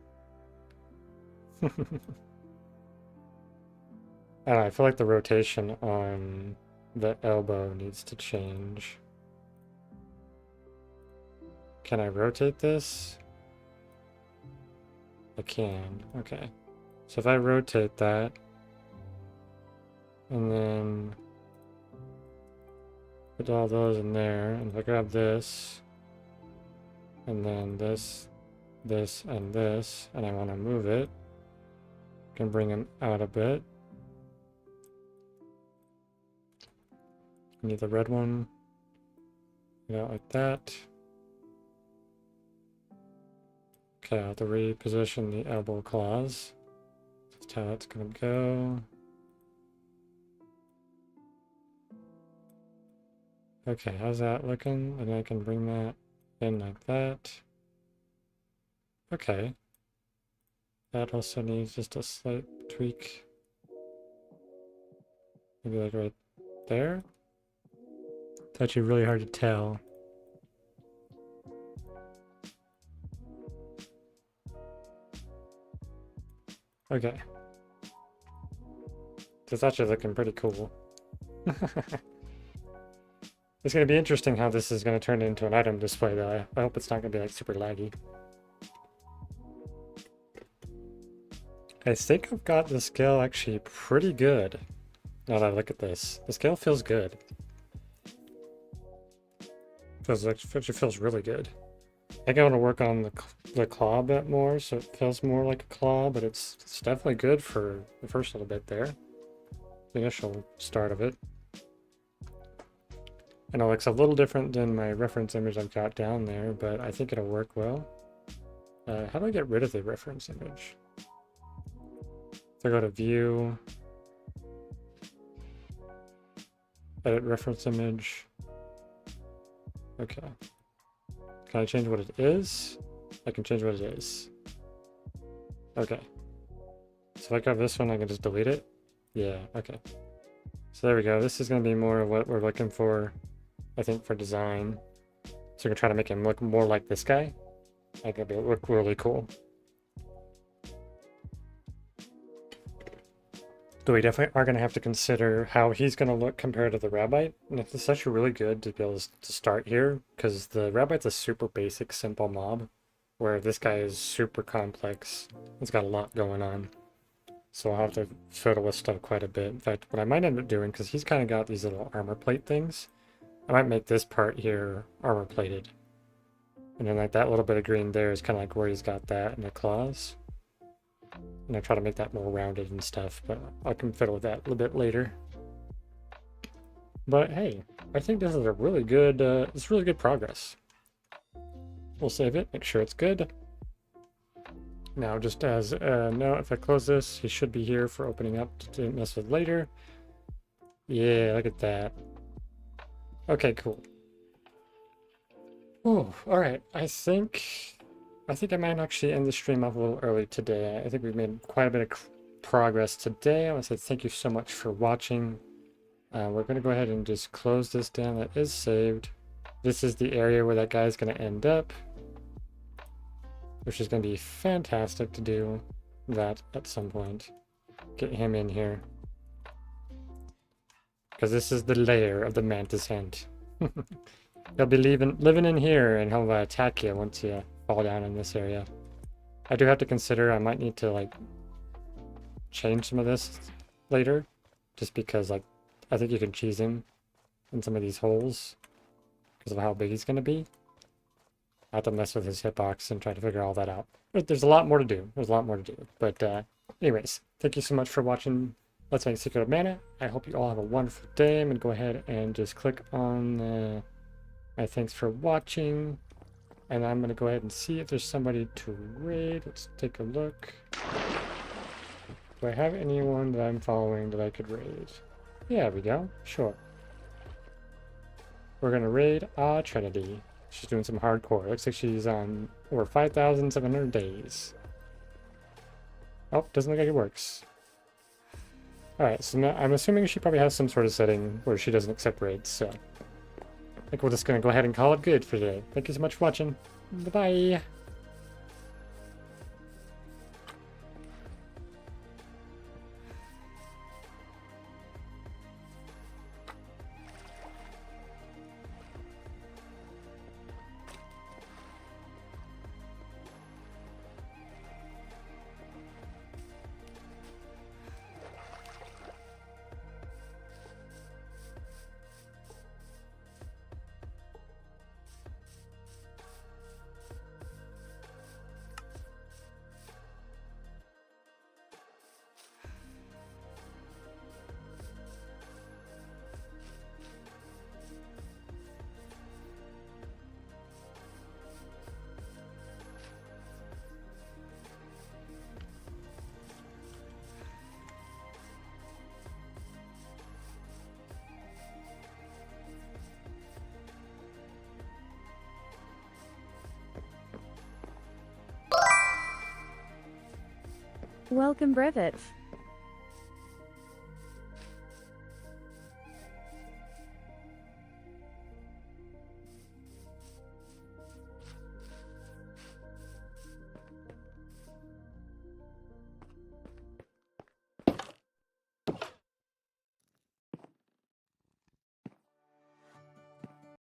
I don't know, I feel like the rotation on the elbow needs to change. Can I rotate this? I can. Okay. So if I rotate that, and then put all those in there, and if I grab this, and then this, this, and this, and I want to move it, I can bring them out a bit. Need the red one. Get out like that. Okay, I have to reposition the elbow claws. That's how that's gonna go. Okay, how's that looking? And I can bring that in like that. Okay. That also needs just a slight tweak. Maybe like right there. It's actually really hard to tell. Okay. It's actually looking pretty cool. It's going to be interesting how this is going to turn into an item display, though. I hope it's not going to be like super laggy. I think I've got the scale actually pretty good. Now that I look at this, the scale feels good. Actually feels really good. I think I want to work on the claw a bit more, so it feels more like a claw, but it's definitely good for the first little bit there. The initial start of it. I know it's a little different than my reference image I've got down there, but I think it'll work well. How do I get rid of the reference image? So I go to View, Edit Reference Image. Okay. Can I change what it is? I can change what it is. Okay. So if I got this one, I can just delete it? Yeah, okay. So there we go. This is going to be more of what we're looking for, I think, for design. So we're going to try to make him look more like this guy. I think it'll look really cool. So we definitely are going to have to consider how he's going to look compared to the Rabbite. And it's actually really good to be able to start here, because the Rabbite's a super basic, simple mob, where this guy is super complex. It's got a lot going on. So I'll have to fiddle with stuff quite a bit. In fact, what I might end up doing, because he's kind of got these little armor plate things, I might make this part here armor plated. And then like that little bit of green there is kind of like where he's got that and the claws. And I try to make that more rounded and stuff, but I can fiddle with that a little bit later. But hey, I think this is a really good, it's really good progress. We'll save it, make sure it's good. Now, just as a note, if I close this, he should be here for opening up to mess with later. Yeah, look at that. Okay, cool. Oh, all right. I think I might actually end the stream off a little early today. I think we've made quite a bit of progress today. I want to say thank you so much for watching. We're going to go ahead and just close this down. That is saved. This is the area where that guy's going to end up, which is going to be fantastic to do that at some point. Get him in here. Because this is the lair of the Mantis Hand. He'll be living in here, and he'll attack you once you fall down in this area. I do have to consider I might need to like change some of this later, just because like I think you can cheese him in some of these holes because of how big he's going to be. I have to mess with his hitbox and try to figure all that out. But there's a lot more to do. There's a lot more to do. But anyways, thank you so much for watching Let's Make Secret of Mana. I hope you all have a wonderful day. I'm going to go ahead and just click on my thanks for watching. And I'm going to go ahead and see if there's somebody to raid. Let's take a look. Do I have anyone that I'm following that I could raid? Yeah, there we go. Sure. We're going to raid Trinity. She's doing some hardcore. Looks like she's on over 5,700 days. Oh, doesn't look like it works. Alright, so now I'm assuming she probably has some sort of setting where she doesn't accept raids, so I think we're just going to go ahead and call it good for today. Thank you so much for watching. Bye-bye.
Welcome, Brevet.